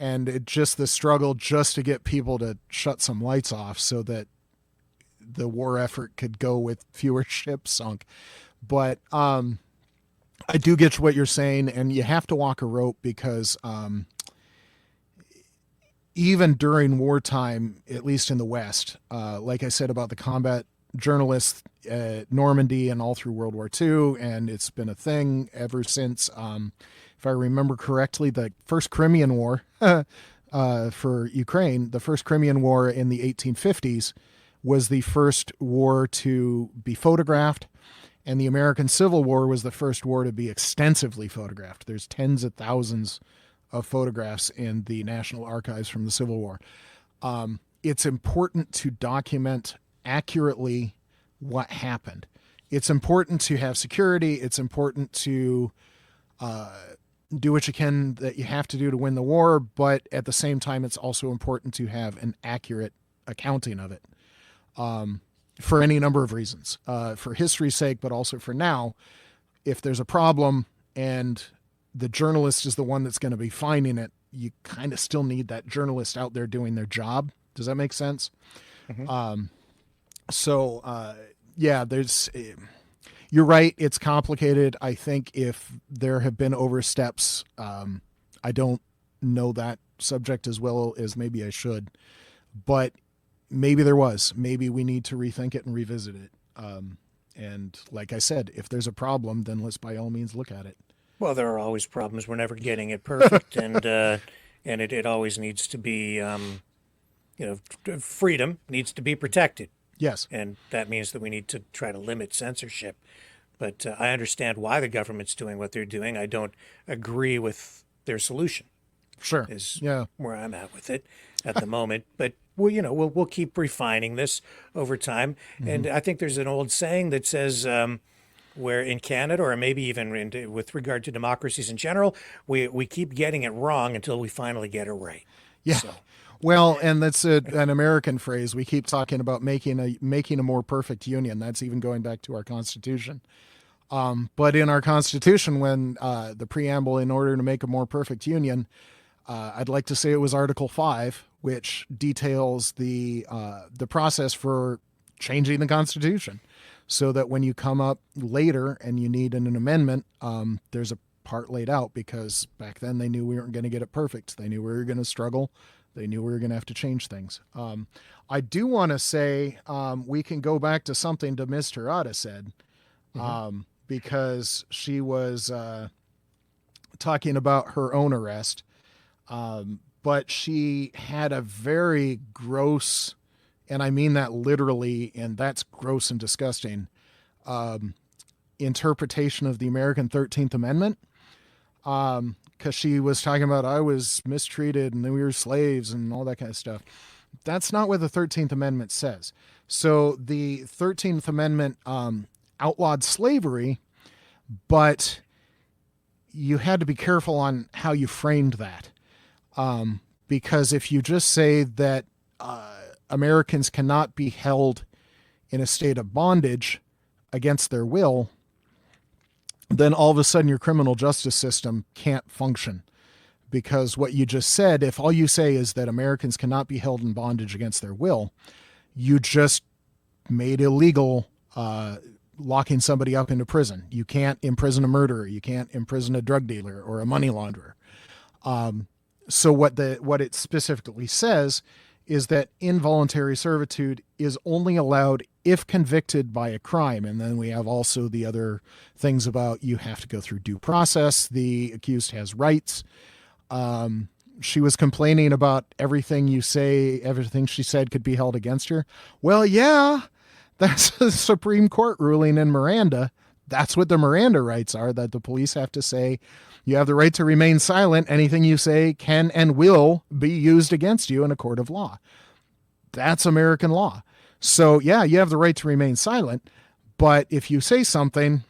And it just the struggle just to get people to shut some lights off so that the war effort could go with fewer ships sunk. But I do get what you're saying, and you have to walk a rope because even during wartime, at least in the West, like I said about the combat journalists at Normandy and all through World War II, and it's been a thing ever since. If I remember correctly, the first Crimean War for Ukraine, the first Crimean War in the 1850s, was the first war to be photographed, and the American Civil War was the first war to be extensively photographed. There's tens of thousands of photographs in the National Archives from the Civil War. It's important to document accurately what happened. It's important to have security. It's important to do what you can that you have to do to win the war, but at the same time, it's also important to have an accurate accounting of it for any number of reasons, for history's sake, but also for now. If there's a problem and the journalist is the one that's going to be finding it, you kind of still need that journalist out there doing their job. Does that make sense? Mm-hmm. Yeah, you're right. It's complicated. I think if there have been oversteps, I don't know that subject as well as maybe I should, but maybe there was. Maybe we need to rethink it and revisit it. And like I said, if there's a problem, then let's by all means look at it. Well, there are always problems. We're never getting it perfect, and it always needs to be, freedom needs to be protected. Yes. And that means that we need to try to limit censorship. But I understand why the government's doing what they're doing. I don't agree with their solution. Sure. Is yeah. where I'm at with it at the moment. But we'll keep refining this over time. Mm-hmm. And I think there's an old saying that says, where in Canada, or maybe even with regard to democracies in general, we keep getting it wrong until we finally get it right. Yeah. So. Well, and that's an American phrase. We keep talking about making a more perfect union. That's even going back to our Constitution. But in our Constitution, when the preamble, in order to make a more perfect union, I'd like to say it was Article 5, which details the process for changing the Constitution, so that when you come up later and you need an amendment, there's a part laid out, because back then they knew we weren't going to get it perfect. They knew we were going to struggle. They knew we were going to have to change things. I do want to say we can go back to something that Ms. Terada said, because she was talking about her own arrest, but she had a very gross, and I mean that literally, and that's gross and disgusting, interpretation of the American 13th Amendment. Because she was talking about, I was mistreated and we were slaves and all that kind of stuff. That's not what the 13th Amendment says. So the 13th Amendment outlawed slavery, but you had to be careful on how you framed that. Because if you just say that Americans cannot be held in a state of bondage against their will, then all of a sudden your criminal justice system can't function. Because what you just said, if all you say is that Americans cannot be held in bondage against their will, you just made illegal locking somebody up into prison. You can't imprison a murderer. You can't imprison a drug dealer or a money launderer. So what it specifically says is that involuntary servitude is only allowed if convicted by a crime. And then we have also the other things about you have to go through due process. The accused has rights. She was complaining about everything you say, everything she said could be held against her. Well, yeah, that's a Supreme Court ruling in Miranda. That's what the Miranda rights are, that the police have to say, you have the right to remain silent. Anything you say can and will be used against you in a court of law. That's American law. So, yeah, you have the right to remain silent, but if you say something,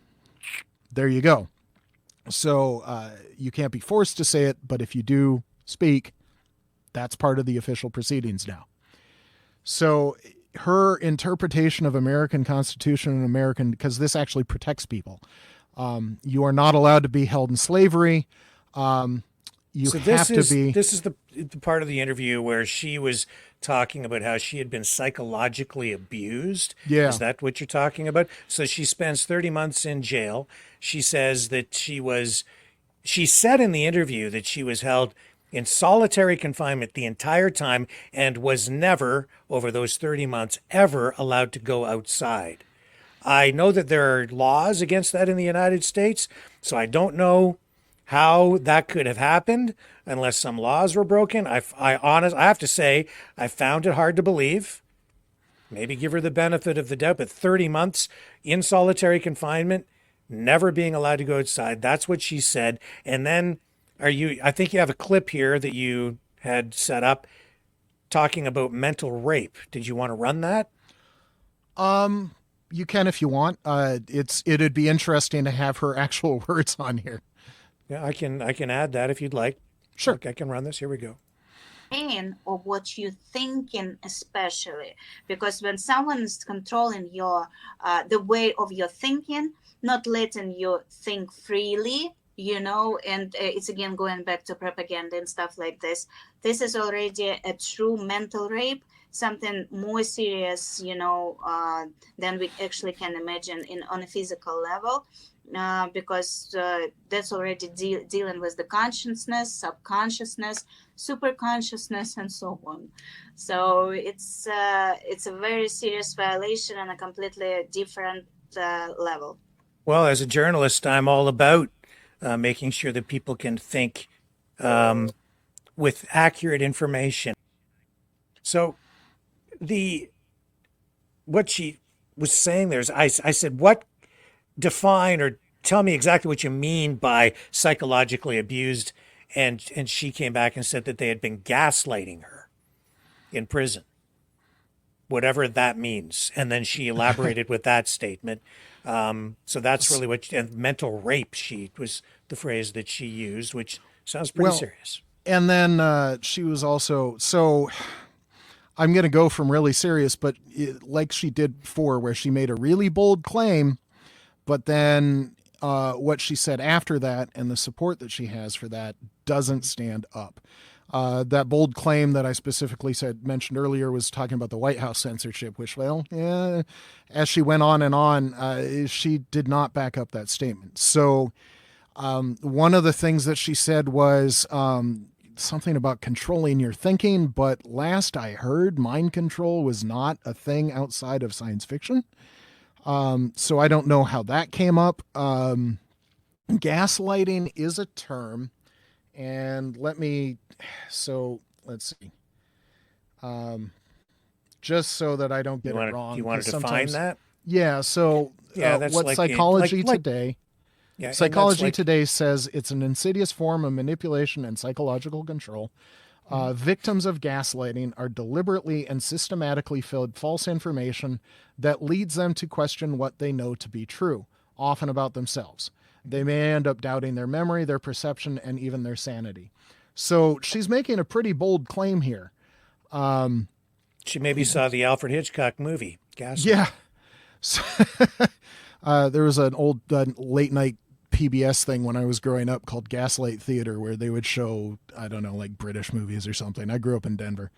there you go. So you can't be forced to say it, but if you do speak, that's part of the official proceedings now. So her interpretation of American Constitution and American, because this actually protects people. You are not allowed to be held in slavery. This is the part of the interview where she was talking about how she had been psychologically abused. Yeah. Is that what you're talking about? So she spends 30 months in jail. She says that she said in the interview that she was held in solitary confinement the entire time and was never, over those 30 months, ever allowed to go outside. I know that there are laws against that in the United States, so I don't know how that could have happened unless some laws were broken. I have to say, I found it hard to believe. Maybe give her the benefit of the doubt, but 30 months in solitary confinement, never being allowed to go outside. That's what she said. And then I think you have a clip here that you had set up talking about mental rape. Did you want to run that? You can if you want. It'd be interesting to have her actual words on here. Yeah, I can add that if you'd like. Sure. I can run this. Here we go. Of what you're thinking, especially because when someone is controlling your the way of your thinking, not letting you think freely, and it's again going back to propaganda and stuff like this. This is already a true mental rape, something more serious, than we actually can imagine on a physical level. Because that's already dealing with the consciousness, subconsciousness, superconsciousness, and so on. So it's a very serious violation on a completely different level. Well, as a journalist, I'm all about making sure that people can think with accurate information. So what she was saying there is, I said, what define or tell me exactly what you mean by psychologically abused, and she came back and said that they had been gaslighting her in prison, whatever that means. And then she elaborated with that statement. So that's really what and mental rape was the phrase that she used, which sounds pretty serious. And then she was also, so I'm going to go from really serious, but like she did before, where she made a really bold claim, but then what she said after that and the support that she has for that doesn't stand up. That bold claim that I specifically mentioned earlier was talking about the White House censorship, which, as she went on and on, she did not back up that statement. So one of the things that she said was something about controlling your thinking, but last I heard, mind control was not a thing outside of science fiction. So I don't know how that came up. Gaslighting is a term, and let's see. Just so that I don't get it wrong. You want to define that? Yeah. So that's what like Psychology Today. Yeah, Psychology Today says it's an insidious form of manipulation and psychological control. Victims of gaslighting are deliberately and systematically fed false information that leads them to question what they know to be true, often about themselves. They may end up doubting their memory, their perception, and even their sanity. So she's making a pretty bold claim here. She maybe saw the Alfred Hitchcock movie, Gaslight. Yeah. So, there was an old late night PBS thing when I was growing up called Gaslight Theater, where they would show, I don't know, like British movies or something. I grew up in Denver.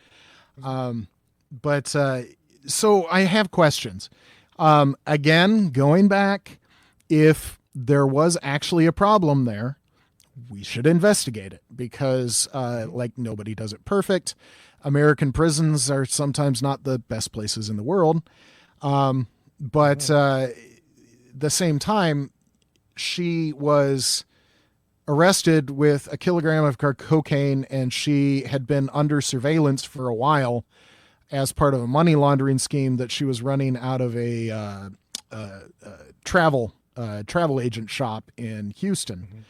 So I have questions. Again, going back, if there was actually a problem there, we should investigate it because, nobody does it perfect. American prisons are sometimes not the best places in the world. But the same time, she was arrested with a kilogram of cocaine, and she had been under surveillance for a while as part of a money laundering scheme that she was running out of a travel agent shop in Houston,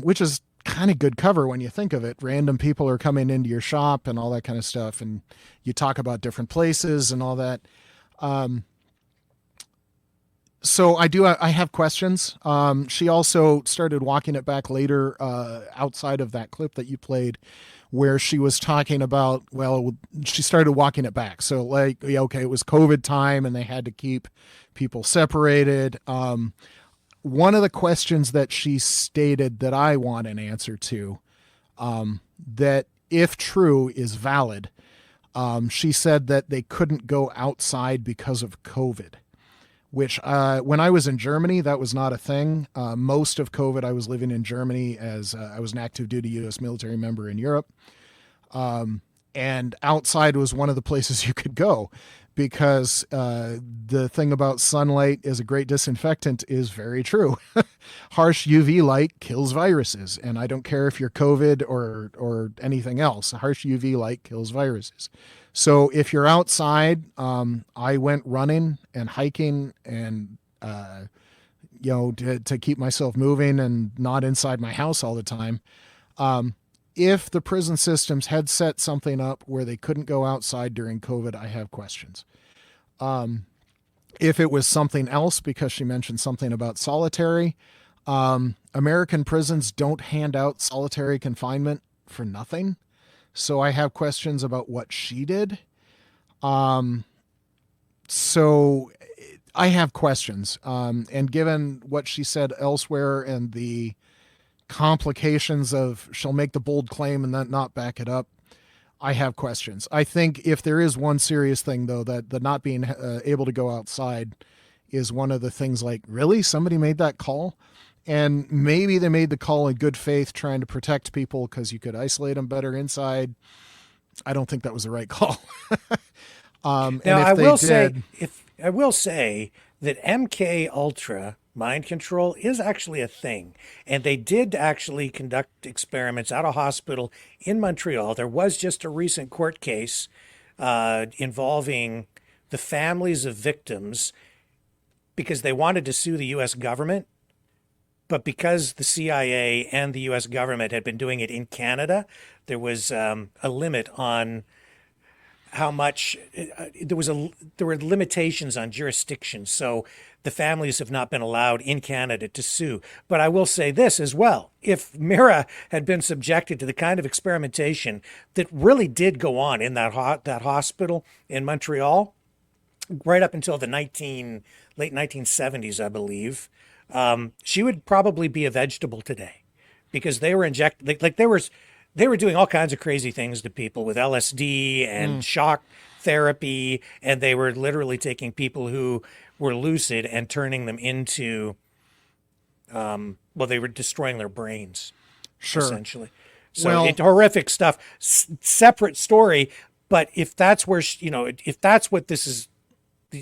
which is kind of good cover when you think of it. Random people are coming into your shop and all that kind of stuff, and you talk about different places and all that. So I have questions. She also started walking it back later outside of that clip that you played, where she was talking about, she started walking it back. So it was COVID time and they had to keep people separated. One of the questions that she stated that I want an answer to, that if true is valid, she said that they couldn't go outside because of COVID. which when I was in Germany, that was not a thing. Most of COVID, I was living in Germany as I was an active duty U.S. military member in Europe. And outside was one of the places you could go because the thing about sunlight is a great disinfectant is very true. Harsh UV light kills viruses. And I don't care if you're COVID or anything else. Harsh UV light kills viruses. So if you're outside, I went running and hiking and, to keep myself moving and not inside my house all the time. If the prison systems had set something up where they couldn't go outside during COVID, I have questions. If it was something else, because she mentioned something about solitary, American prisons don't hand out solitary confinement for nothing. So I have questions about what she did. So I have questions. And given what she said elsewhere and the complications of she'll make the bold claim and then not back it up, I have questions. I think if there is one serious thing, though, that the not being able to go outside is one of the things like, really? Somebody made that call? And maybe they made the call in good faith, trying to protect people because you could isolate them better inside. I don't think that was the right call. Now, I will say that MK Ultra mind control is actually a thing, and they did actually conduct experiments at a hospital in Montreal. There was just a recent court case involving the families of victims because they wanted to sue the U.S. government. But because the CIA and the U.S. government had been doing it in Canada, there was a limit on how much there were limitations on jurisdiction. So the families have not been allowed in Canada to sue. But I will say this as well. If Mira had been subjected to the kind of experimentation that really did go on in that hospital in Montreal, right up until the late 1970s, I believe, she would probably be a vegetable today because they were injecting, they were doing all kinds of crazy things to people with LSD and shock therapy. And they were literally taking people who were lucid and turning them into, they were destroying their brains, essentially. So horrific stuff, separate story. But if that's where, if that's what this is,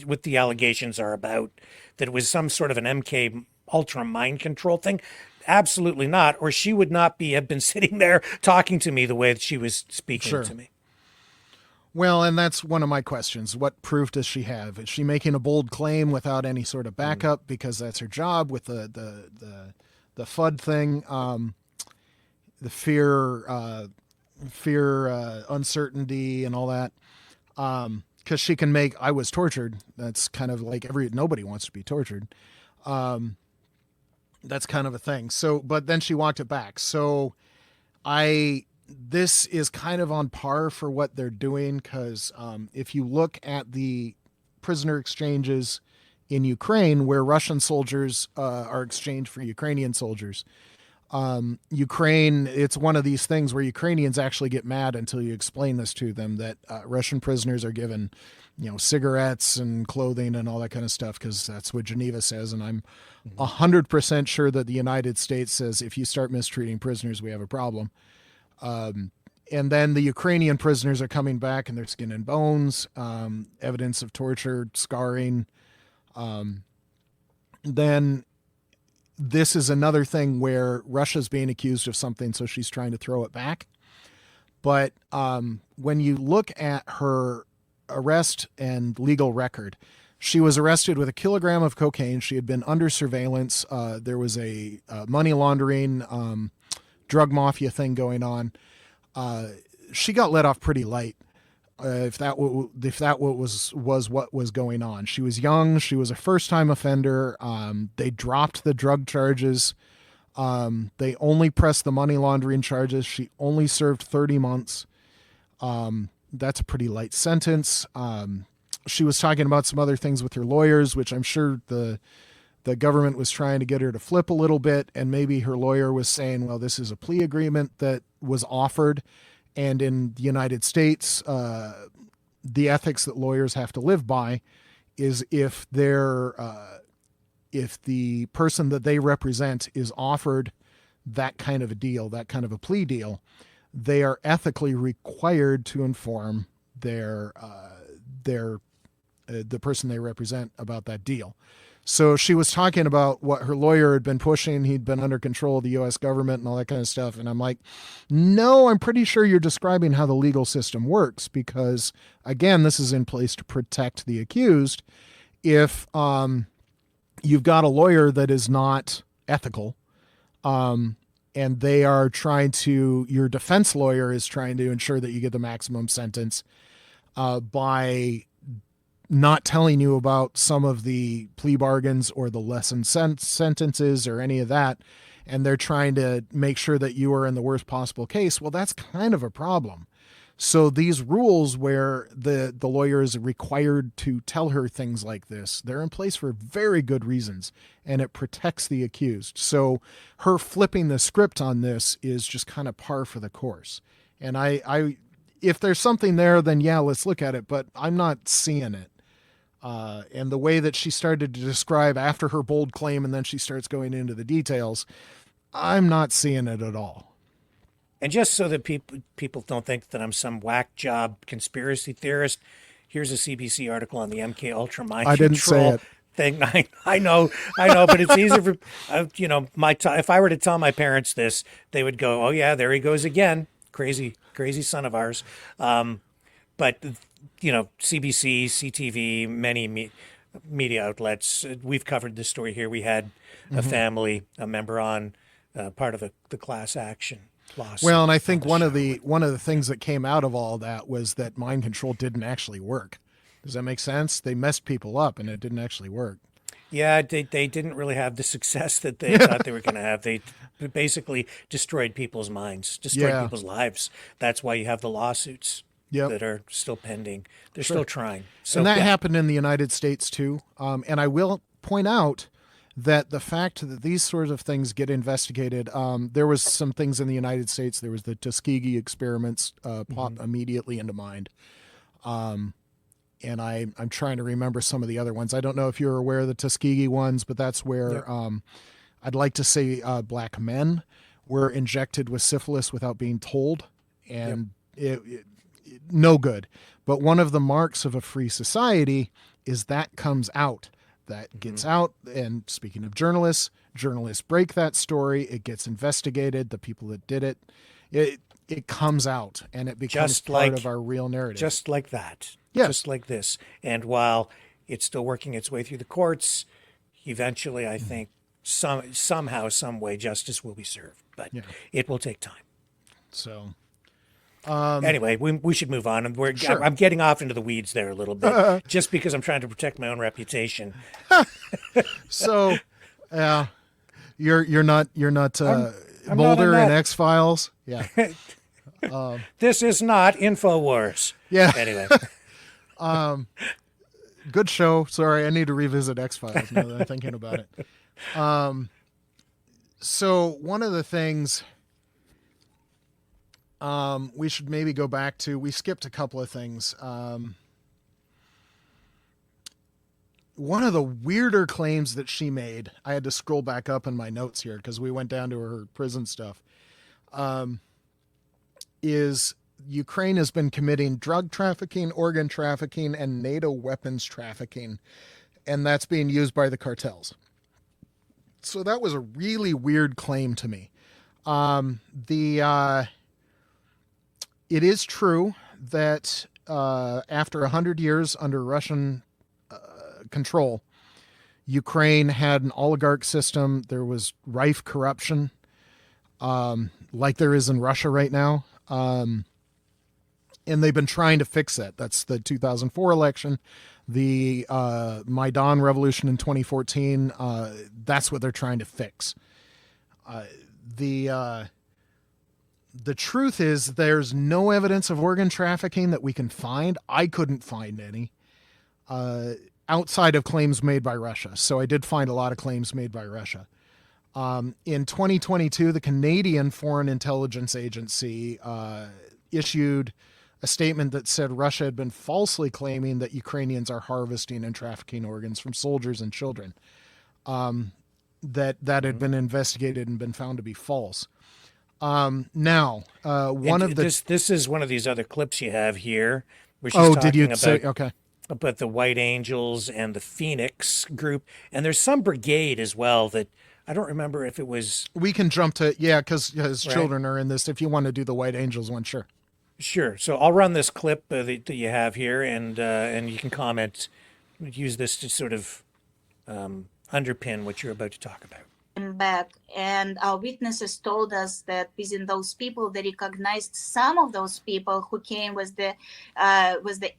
what the allegations are about, that it was some sort of an MK Ultra mind control thing, absolutely not. Or she would not have been sitting there talking to me the way that she was speaking to me. Well, and that's one of my questions. What proof does she have? Is she making a bold claim without any sort of backup because that's her job with the FUD thing, the fear, uncertainty, and all that? Because she can make, I was tortured. That's kind of like nobody wants to be tortured. That's kind of a thing. So, but then she walked it back. So this is kind of on par for what they're doing. Cause, if you look at the prisoner exchanges in Ukraine, where Russian soldiers, are exchanged for Ukrainian soldiers, Ukraine, it's one of these things where Ukrainians actually get mad until you explain this to them, that Russian prisoners are given, cigarettes and clothing and all that kind of stuff, because that's what Geneva says. And I'm 100% sure that the United States says, if you start mistreating prisoners, we have a problem. And then the Ukrainian prisoners are coming back and their skin and bones, evidence of torture, scarring. Then this is another thing where Russia's being accused of something, so she's trying to throw it back. But when you look at her arrest and legal record, she was arrested with 1 kilogram of cocaine. She had been under surveillance. There was a money laundering, drug mafia thing going on. She got let off pretty light. If that was what was going on. She was young. She was a first-time offender. They dropped the drug charges. They only pressed the money laundering charges. She only served 30 months. That's a pretty light sentence. She was talking about some other things with her lawyers, which I'm sure the government was trying to get her to flip a little bit. And maybe her lawyer was saying, well, this is a plea agreement that was offered. And in the United States, the ethics that lawyers have to live by is if they're if the person that they represent is offered that kind of a deal, that kind of a plea deal, they are ethically required to inform the person they represent about that deal. So she was talking about what her lawyer had been pushing. He'd been under control of the U.S. government and all that kind of stuff. And I'm like, no, I'm pretty sure you're describing how the legal system works, because, again, this is in place to protect the accused. If you've got a lawyer that is not ethical, and they are trying to, your defense lawyer is trying to ensure that you get the maximum sentence by not telling you about some of the plea bargains or the lessened sentences or any of that, and they're trying to make sure that you are in the worst possible case, well, that's kind of a problem. So these rules where the lawyer is required to tell her things like this, they're in place for very good reasons, and it protects the accused. So her flipping the script on this is just kind of par for the course. And I if there's something there, then yeah, let's look at it, but I'm not seeing it. And the way that she started to describe after her bold claim, and then she starts going into the details, I'm not seeing it at all. And just so that people don't think that I'm some whack job conspiracy theorist, here's a CBC article on the MK Ultra mind I didn't say control it. thing. I know, but it's easier for if I were to tell my parents this, they would go, "Oh yeah, there he goes again, crazy son of ours." But CBC, CTV, many media outlets, we've covered this story here. We had a member on part of the class action lawsuit. Well, and I think one of the things that came out of all that was that mind control didn't actually work. Does that make sense? They messed people up, and it didn't actually work. Yeah, they didn't really have the success that they thought they were going to have. They basically destroyed people's minds, destroyed people's lives. That's why you have the lawsuits that are still pending. They're still trying. So, and that happened in the United States too. And I will point out that the fact that these sorts of things get investigated, there was some things in the United States. There was the Tuskegee experiments pop immediately into mind. And I'm trying to remember some of the other ones. I don't know if you're aware of the Tuskegee ones, but that's where I'd like to say black men were injected with syphilis without being told, and it no good. But one of the marks of a free society is that comes out. That gets out, and speaking of journalists break that story. It gets investigated. The people that did it, it comes out, and it becomes part of our real narrative. Just like that. Yes. Just like this. And while it's still working its way through the courts, eventually I think somehow, some way, justice will be served. But it will take time. So... anyway, we should move on. Sure. I'm getting off into the weeds there a little bit, just because I'm trying to protect my own reputation. So, you're not I'm Mulder not and X-Files. Yeah. This is not Infowars. Yeah. Anyway, good show. Sorry, I need to revisit X-Files now that I'm thinking about it. So one of the things we should maybe go back to, we skipped a couple of things. One of the weirder claims that she made, I had to scroll back up in my notes here because we went down to her prison stuff, is Ukraine has been committing drug trafficking, organ trafficking, and NATO weapons trafficking, and that's being used by the cartels. So that was a really weird claim to me. It is true that after 100 years under Russian control, Ukraine had an oligarch system. There was rife corruption, like there is in Russia right now. And they've been trying to fix that. That's the 2004 election, the Maidan revolution in 2014. That's what they're trying to fix. The truth is there's no evidence of organ trafficking that we can find. I couldn't find any outside of claims made by Russia. So I did find a lot of claims made by Russia. In 2022, the Canadian Foreign Intelligence Agency issued a statement that said Russia had been falsely claiming that Ukrainians are harvesting and trafficking organs from soldiers and children. That had been investigated and been found to be false. Now, this is one of these other clips you have here, where she's talking did you about say okay? About the White Angels and the Phoenix group, and there's some brigade as well that I don't remember if it was. We can jump to because Right. children are in this. If you want to do the White Angels one, sure. Sure. So I'll run this clip that you have here, and you can comment. Use this to sort of underpin what you're about to talk about. Back, and our witnesses told us that within those people they recognized some of those people who came with the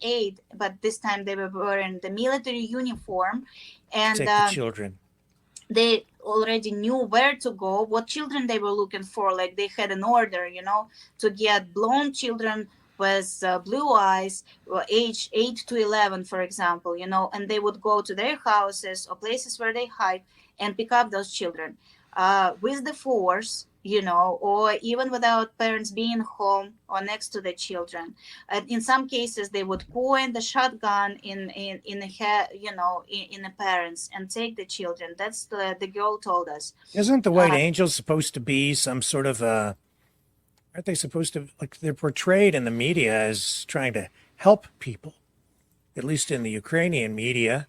aid, but this time they were wearing the military uniform, and Take the children. They already knew where to go, what children they were looking for. Like they had an order, to get blonde children with blue eyes, age 8 to 11, for example, and they would go to their houses or places where they hide and pick up those children with the force, or even without parents being home or next to the children. And in some cases, they would point the shotgun in the head, in the parents and take the children. That's the girl told us. Isn't the White Angels supposed to be some sort of aren't they supposed to, like, they're portrayed in the media as trying to help people, at least in the Ukrainian media?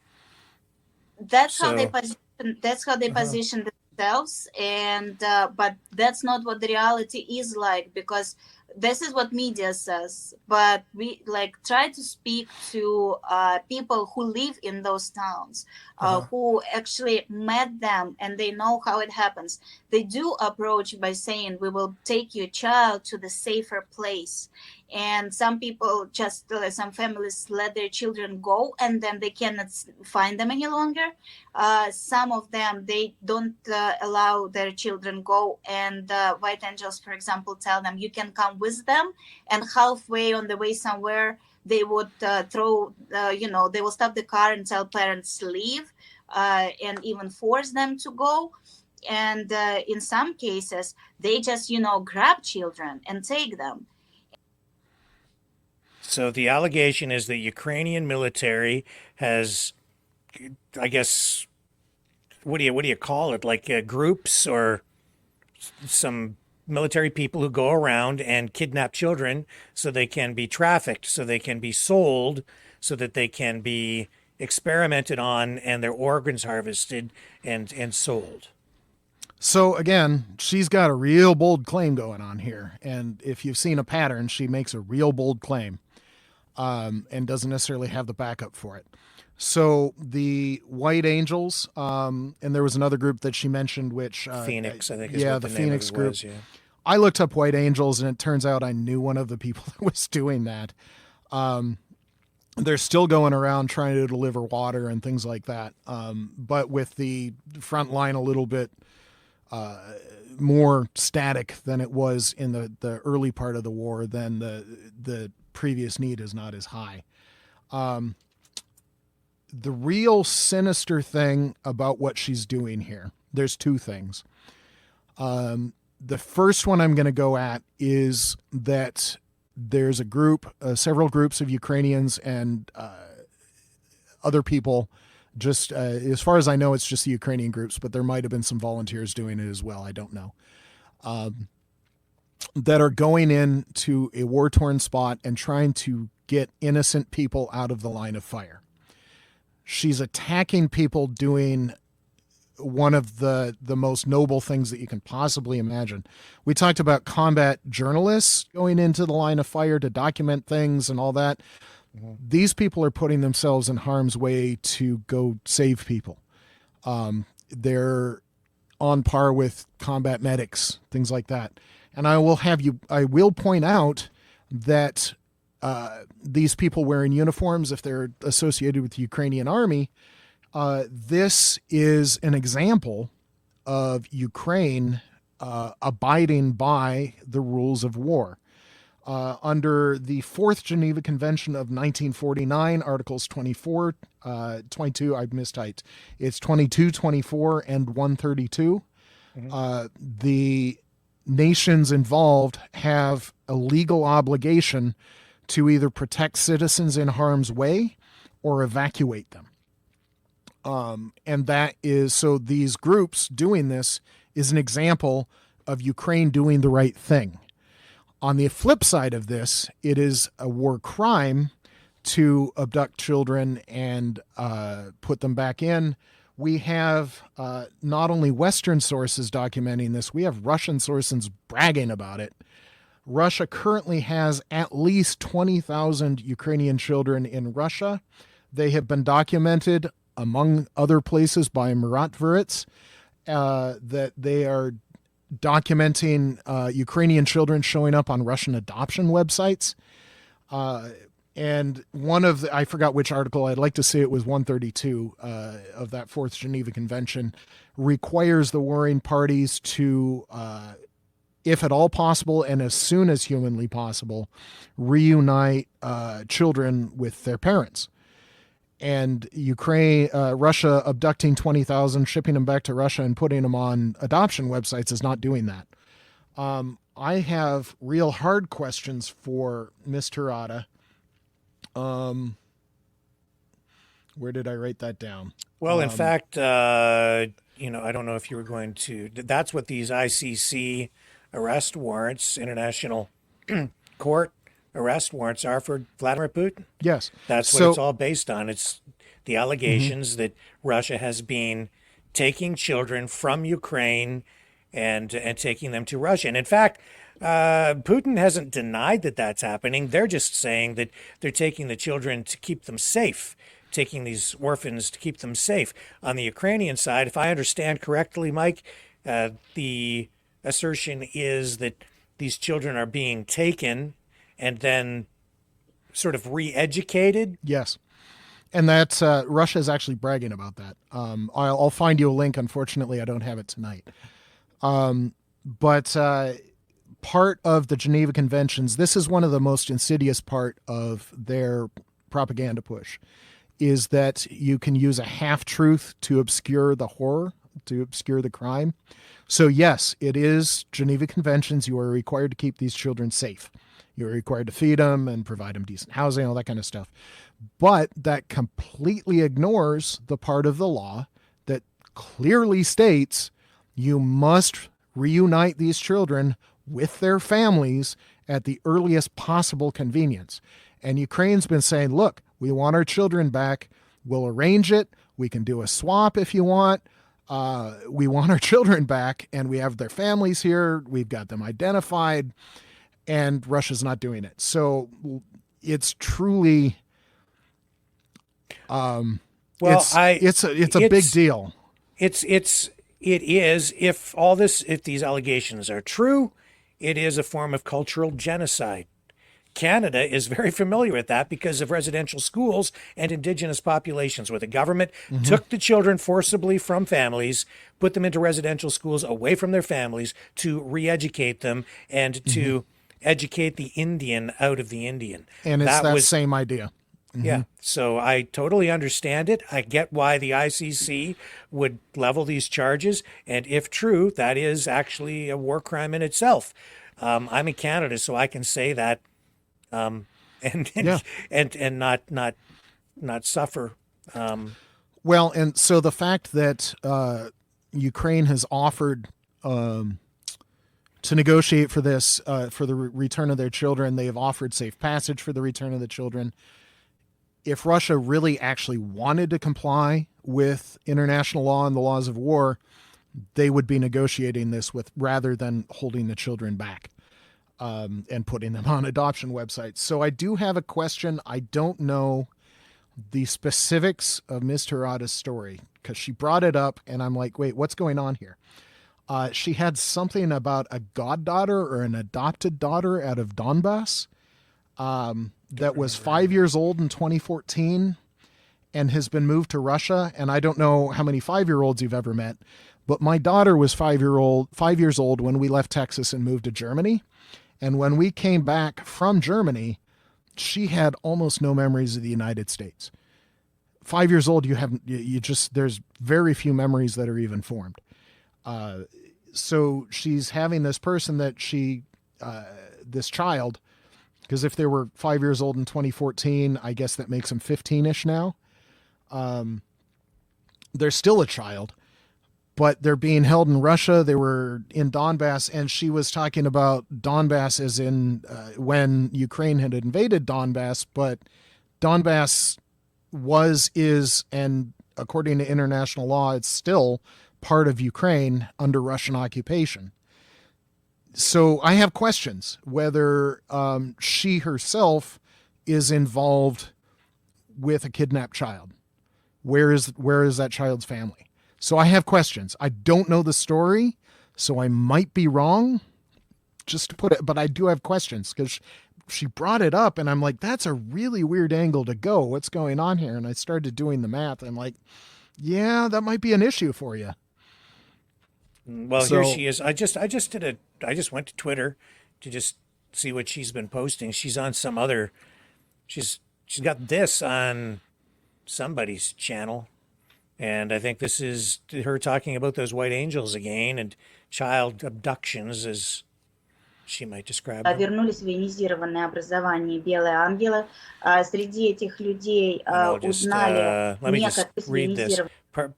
That's how they position themselves, and but that's not what the reality is like, because this is what media says, but we try to speak to people who live in those towns, who actually met them, and they know how it happens. They do approach by saying, we will take your child to the safer place. And some people just, some families let their children go, and then they cannot find them any longer. Some of them, they don't allow their children go. And White Angels, for example, tell them, you can come with them. And halfway on the way somewhere, they would they will stop the car and tell parents leave, and even force them to go. And in some cases, they just, grab children and take them. So the allegation is the Ukrainian military has, I guess, what do you call it? Like groups or some military people who go around and kidnap children so they can be trafficked, so they can be sold, so that they can be experimented on and their organs harvested and sold. So again, she's got a real bold claim going on here. And if you've seen a pattern, she makes a real bold claim. And doesn't necessarily have the backup for it. So the White Angels, and there was another group that she mentioned, which Phoenix, I think. Is what the Phoenix group. Was, yeah. I looked up White Angels, and it turns out I knew one of the people that was doing that. They're still going around trying to deliver water and things like that, but with the front line a little bit more static than it was in the early part of the war. Then the previous need is not as high. The real sinister thing about what she's doing here, there's two things. The first one I'm going to go at is that there's a group, several groups of Ukrainians and other people, just as far as I know, it's just the Ukrainian groups, but there might have been some volunteers doing it as well. I don't know. That are going into a war-torn spot and trying to get innocent people out of the line of fire. She's attacking people doing one of the most noble things that you can possibly imagine. We talked about combat journalists going into the line of fire to document things and all that. Mm-hmm. These people are putting themselves in harm's way to go save people. They're on par with combat medics, things like that. And I will point out that these people wearing uniforms, if they're associated with the Ukrainian army, this is an example of Ukraine abiding by the rules of war. Under the Fourth Geneva Convention of 1949, Articles 22, I mistyped. It's 22, 24, and 132. Mm-hmm. The nations involved have a legal obligation to either protect citizens in harm's way or evacuate them. And that is, so these groups doing this is an example of Ukraine doing the right thing. On the flip side of this, it is a war crime to abduct children and put them back in. We have not only Western sources documenting this, we have Russian sources bragging about it. Russia currently has at least 20,000 Ukrainian children in Russia. They have been documented, among other places, by Maverick, that they are documenting Ukrainian children showing up on Russian adoption websites. And one of the, I forgot which article, I'd like to say it was 132 of that Fourth Geneva Convention, requires the warring parties to, if at all possible and as soon as humanly possible, reunite children with their parents. And Russia abducting 20,000, shipping them back to Russia and putting them on adoption websites is not doing that. I have real hard questions for Ms. Terada. Where did I write that down? Well, in fact, I don't know if you were going to, that's what these ICC arrest warrants, International Court arrest warrants, are for Vladimir Putin. Yes. That's what it's all based on. It's the allegations that Russia has been taking children from Ukraine and taking them to Russia. And in fact, Putin hasn't denied that that's happening. They're just saying that they're taking the children to keep them safe, taking these orphans to keep them safe. On the Ukrainian side, if I understand correctly, Mike, the assertion is that these children are being taken and then sort of re-educated. Yes. And that's, Russia is actually bragging about that. I'll find you a link. Unfortunately, I don't have it tonight. But part of the Geneva Conventions, this is one of the most insidious part of their propaganda push, is that you can use a half-truth to obscure the horror, to obscure the crime. So yes, it is Geneva Conventions. You are required to keep these children safe. You're required to feed them and provide them decent housing, all that kind of stuff. But that completely ignores the part of the law that clearly states you must reunite these children with their families at the earliest possible convenience. And Ukraine's been saying, look, we want our children back. We'll arrange it. We can do a swap if you want. We want our children back, and we have their families here. We've got them identified. And Russia's not doing it. So it's truly, it's a big deal. It is, if these allegations are true, it is a form of cultural genocide. Canada is very familiar with that because of residential schools and Indigenous populations, where the government took the children forcibly from families, put them into residential schools away from their families to re-educate them and to educate the Indian out of the Indian. And it's that same idea. Yeah. So I totally understand it. I get why the ICC would level these charges. And if true, that is actually a war crime in itself. I'm in Canada, so I can say that and not suffer. Well, and so the fact that Ukraine has offered to negotiate for this, for the return of their children, they have offered safe passage for the return of the children. If Russia really actually wanted to comply with international law and the laws of war, they would be negotiating this with, rather than holding the children back and putting them on adoption websites. So I do have a question. I don't know the specifics of Ms. Terada's story because she brought it up and I'm like, wait, what's going on here? She had something about a goddaughter or an adopted daughter out of Donbass that was 5 years old in 2014 and has been moved to Russia. And I don't know how many 5-year-olds you've ever met, but my daughter was 5 years old when we left Texas and moved to Germany. And when we came back from Germany, she had almost no memories of the United States. 5 years old, there's very few memories that are even formed. So she's having this person that this child Because if they were 5 years old in 2014, I guess that makes them 15-ish now. They're still a child, but they're being held in Russia. They were in Donbass, and she was talking about Donbass as in when Ukraine had invaded Donbass, but Donbass is, and according to international law, it's still part of Ukraine under Russian occupation. So I have questions whether she herself is involved with a kidnapped child. Where is that child's family? So I have questions. I don't know the story, so I might be wrong, just to put it, but I do have questions because she brought it up and I'm like, that's a really weird angle to go. What's going on here? And I started doing the math. I'm like, yeah, that might be an issue for you. Well, here she is. I just went to Twitter to just see what she's been posting. She's on some other, she's got this on somebody's channel. And I think this is her talking about those white angels again and child abductions, as she might describe them. Вернулись в ионизированное образование белые ангелы. Среди этих людей узнали let me just read this.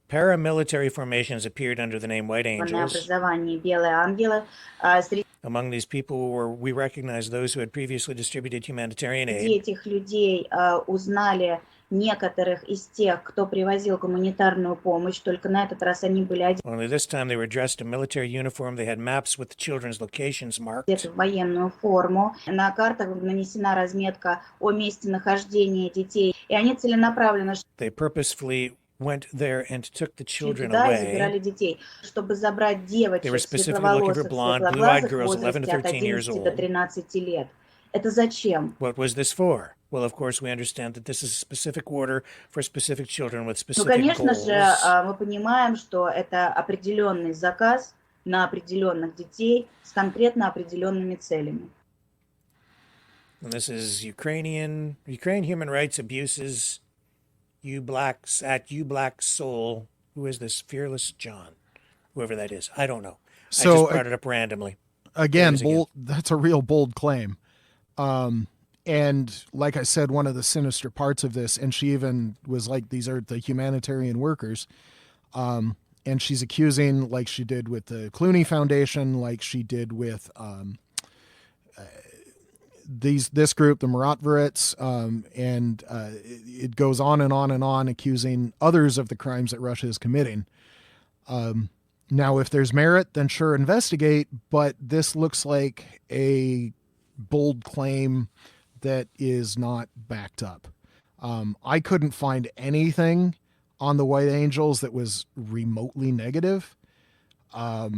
Paramilitary formations appeared under the name White Angels. Among these people we recognized those who had previously distributed humanitarian aid. Среди этих людей узнали некоторых из тех, кто привозил гуманитарную помощь, только на этот раз они были одеты Only this time they were dressed in military uniform. They had maps with the children's locations marked. в военную форму. На картах нанесена разметка о месте нахождения детей, и они целенаправленно They purposefully went there and took the children туда и away. забирали детей, чтобы забрать They were девочек specifically looking for светловолосых, blonde, blue-eyed светлоглазых в girls 11 to возрасте от 13 years 11 до old. 13 лет. Это зачем? What was this for? Well, of course, we understand that this is a specific order for specific children with Ну, specific конечно goals. же, мы понимаем, что это определенный заказ на определенных детей с конкретно определенными целями. And this is Ukraine human rights abuses, you black soul. Who is this? Fearless John, whoever that is. I don't know. So, I just brought it up randomly. Again, bold. That's a real bold claim. And like I said, one of the sinister parts of this, and she even was like, these are the humanitarian workers. And she's accusing, like she did with the Clooney Foundation, like she did with this group, the Maratverites, and it goes on and on and on, accusing others of the crimes that Russia is committing. Now, if there's merit, then sure, investigate, but this looks like a bold claim that is not backed up. I couldn't find anything on the White Angels that was remotely negative. I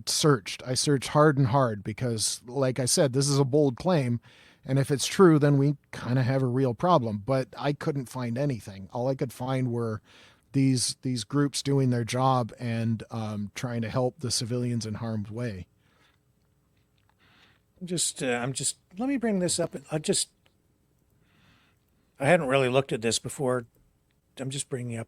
searched hard and hard because, like I said, this is a bold claim. And if it's true, then we kind of have a real problem. But I couldn't find anything. All I could find were these groups doing their job and trying to help the civilians in harm's way. Let me bring this up. I hadn't really looked at this before. I'm just bringing up.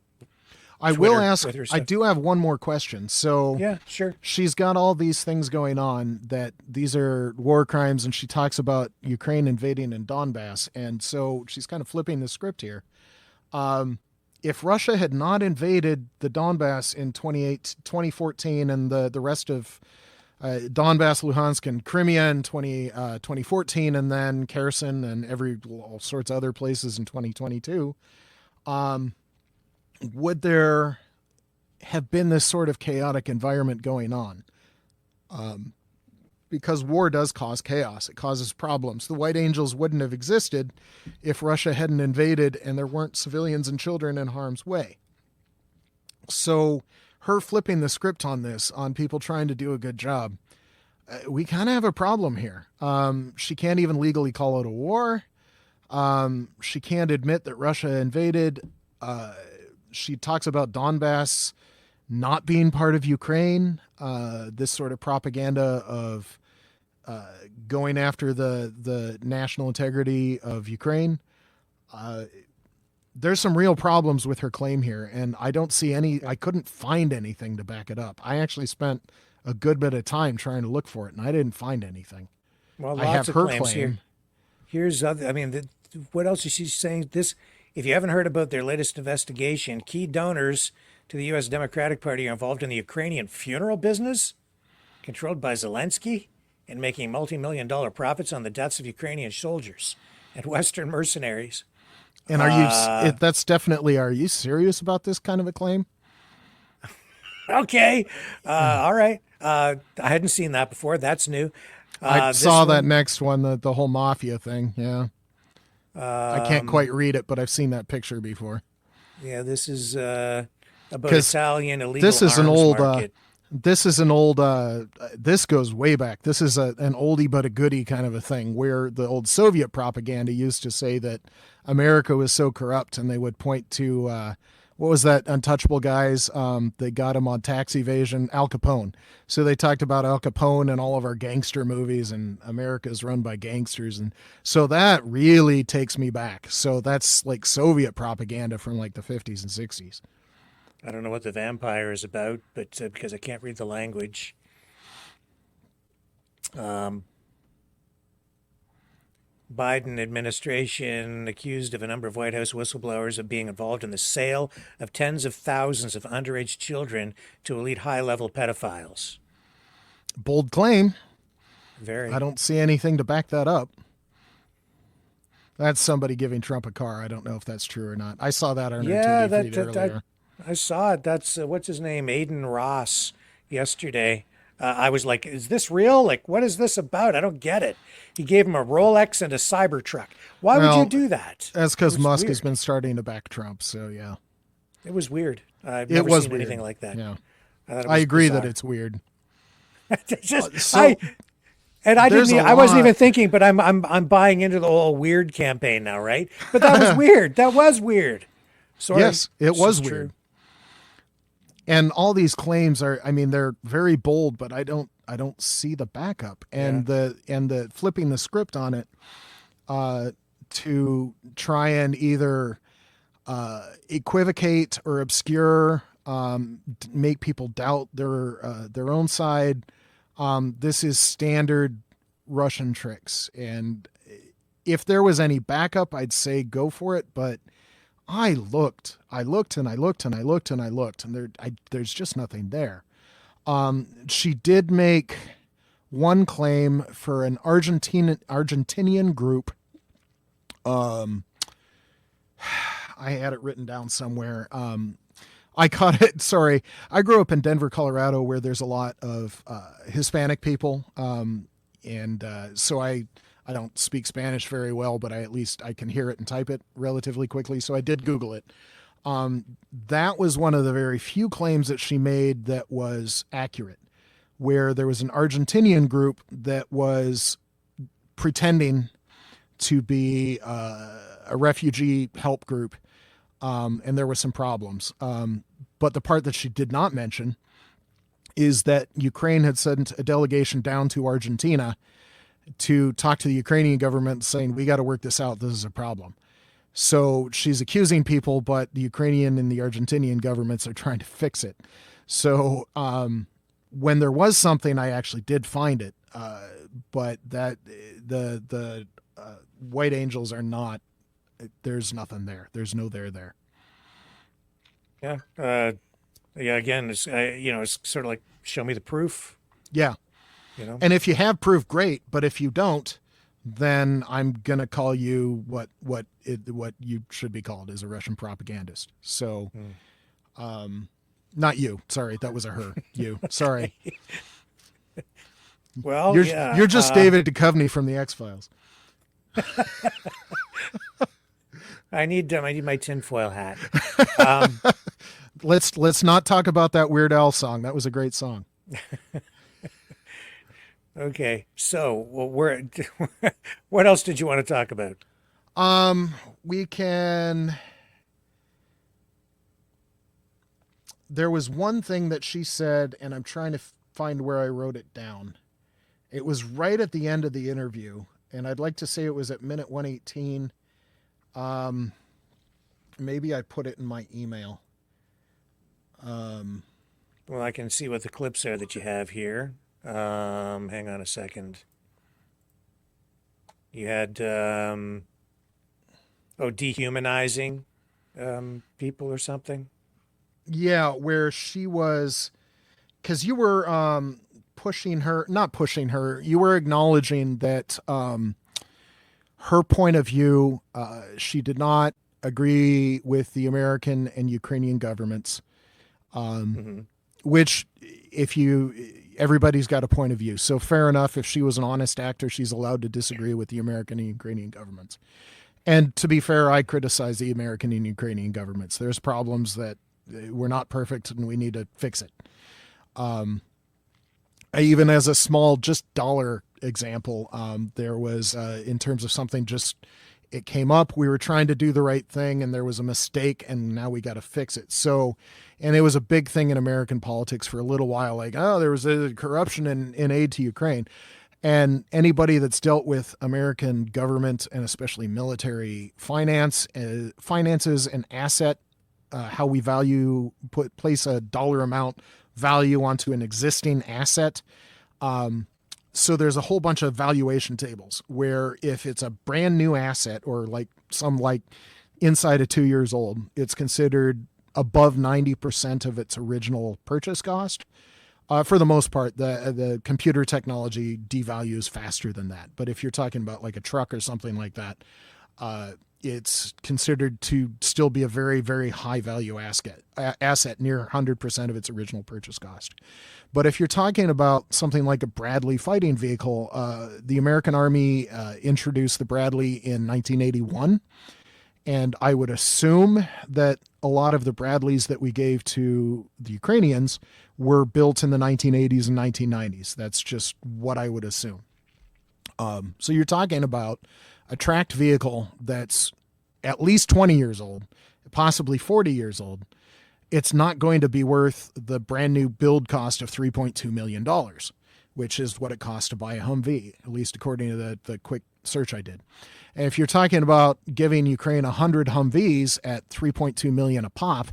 I will ask, I do have one more question. So yeah, sure. She's got all these things going on that these are war crimes, and she talks about Ukraine invading in Donbass. And so she's kind of flipping the script here. If Russia had not invaded the Donbass in 2014 and the rest of Donbass, Luhansk, and Crimea in 2014, and then Kherson and all sorts of other places in 2022, would there have been this sort of chaotic environment going on? Because war does cause chaos. It causes problems. The White Angels wouldn't have existed if Russia hadn't invaded and there weren't civilians and children in harm's way. So her flipping the script on this, on people trying to do a good job, we kind of have a problem here. She can't even legally call it a war. She can't admit that Russia invaded. She talks about Donbass not being part of Ukraine, this sort of propaganda of going after the national integrity of Ukraine. There's some real problems with her claim here, and I couldn't find anything to back it up. I actually spent a good bit of time trying to look for it, and I didn't find anything. Well, I have lots of her claims here. claim. Here's other. I mean, what else is she saying? This, if you haven't heard about their latest investigation, key donors to the U.S. Democratic Party are involved in the Ukrainian funeral business, controlled by Zelensky, and making multi-million-dollar profits on the deaths of Ukrainian soldiers and Western mercenaries. And are you? That's definitely. Are you serious about this kind of a claim? Okay, all right. I hadn't seen that before. That's new. I This saw that one, next one, the whole mafia thing. Yeah, I can't quite read it, but I've seen that picture before. yeah, this is about 'Cause Italian illegal this is an arms old. market. This is an old. This goes way back. This is an oldie but a goodie kind of a thing, where the old Soviet propaganda used to say that America was so corrupt, and they would point to what was that Untouchable guys? They got him on tax evasion, Al Capone. So they talked about Al Capone and all of our gangster movies, and America is run by gangsters, and so that really takes me back. So that's like Soviet propaganda from like the 50s and 60s. I don't know what the vampire is about, but because I can't read the language. Biden administration accused of a number of White House whistleblowers of being involved in the sale of tens of thousands of underage children to elite high-level pedophiles. Bold claim. Very. I don't see anything to back that up. That's somebody giving Trump a car. I don't know if that's true or not. I saw that on Yeah, our feed earlier. I saw it. That's what's his name, Aiden Ross, yesterday. I was like, "Is this real? Like, what is this about? I don't get it." He gave him a Rolex and a Cybertruck. Why would you do that? That's because Musk has weird. been starting to back Trump. So yeah, It was weird. I've it never was seen weird. anything like that. Yeah, I thought it I was agree bizarre. that it's weird. It's just, So I there's didn't. a I wasn't lot- even thinking, but I'm buying into the whole weird campaign now, right? But that was weird. That was weird. Sorry. Yes, it It's was just weird. true. And all these claims are, I mean, they're very bold, but I don't see the backup and the flipping the script on it to try and either equivocate or obscure, make people doubt their own side. This is standard Russian tricks, and if there was any backup, I'd say go for it, but I looked, and there's just nothing there. She did make one claim for an Argentinian group. I had it written down somewhere. I caught it. Sorry. I grew up in Denver, Colorado, where there's a lot of Hispanic people. So I don't speak Spanish very well, but at least I can hear it and type it relatively quickly. So I did Google it. That was one of the very few claims that she made that was accurate, where there was an Argentinian group that was pretending to be a refugee help group, and there were some problems. But the part that she did not mention is that Ukraine had sent a delegation down to Argentina to talk to the Ukrainian government saying, we got to work this out. This is a problem. So she's accusing people, but the Ukrainian and the Argentinian governments are trying to fix it. So when there was something, I actually did find it. But that the White Angels are not, there's nothing there. There's no there. Yeah. Yeah. Again, it's it's sort of like show me the proof. Yeah. And if you have proof, great. But if you don't, then I'm gonna call you what you should be called, as a Russian propagandist. So, not you. Sorry, that was a her. You. Sorry. Well, you're just David Duchovny from the X-Files. I need my tinfoil hat. Let's not talk about that Weird Al song. That was a great song. Okay, so what else did you want to talk about? We can. There was one thing that she said, and I'm trying to find where I wrote it down. It was right at the end of the interview, and I'd like to say it was at minute 118. Maybe I put it in my email. Well, I can see what the clips are that you have here. Hang on a second. You had dehumanizing people or something. Yeah, where she was, because you were not pushing her, you were acknowledging that her point of view, she did not agree with the American and Ukrainian governments, which everybody's got a point of view. So fair enough. If she was an honest actor, she's allowed to disagree with the American and Ukrainian governments. And to be fair, I criticize the American and Ukrainian governments. There's problems that we're not perfect and we need to fix it. Even as a small, just dollar example, there was, in terms of something it came up, we were trying to do the right thing and there was a mistake and now we got to fix it. So, and it was a big thing in American politics for a little while, like, oh, there was a corruption in aid to Ukraine. And anybody that's dealt with American government and especially military finances and asset, how we place a dollar amount value onto an existing asset. So there's a whole bunch of valuation tables where if it's a brand new asset or like inside of 2 years old, it's considered above 90% of its original purchase cost. For the most part, the computer technology devalues faster than that. But if you're talking about like a truck or something like that, it's considered to still be a very, very high value asset, near 100% of its original purchase cost. But if you're talking about something like a Bradley fighting vehicle, the American Army introduced the Bradley in 1981. And I would assume that a lot of the Bradleys that we gave to the Ukrainians were built in the 1980s and 1990s. That's just what I would assume. So you're talking about a tracked vehicle that's at least 20 years old, possibly 40 years old. It's not going to be worth the brand new build cost of $3.2 million, which is what it costs to buy a Humvee, at least according to the quick search I did. And if you're talking about giving Ukraine 100 Humvees at $3.2 million a pop,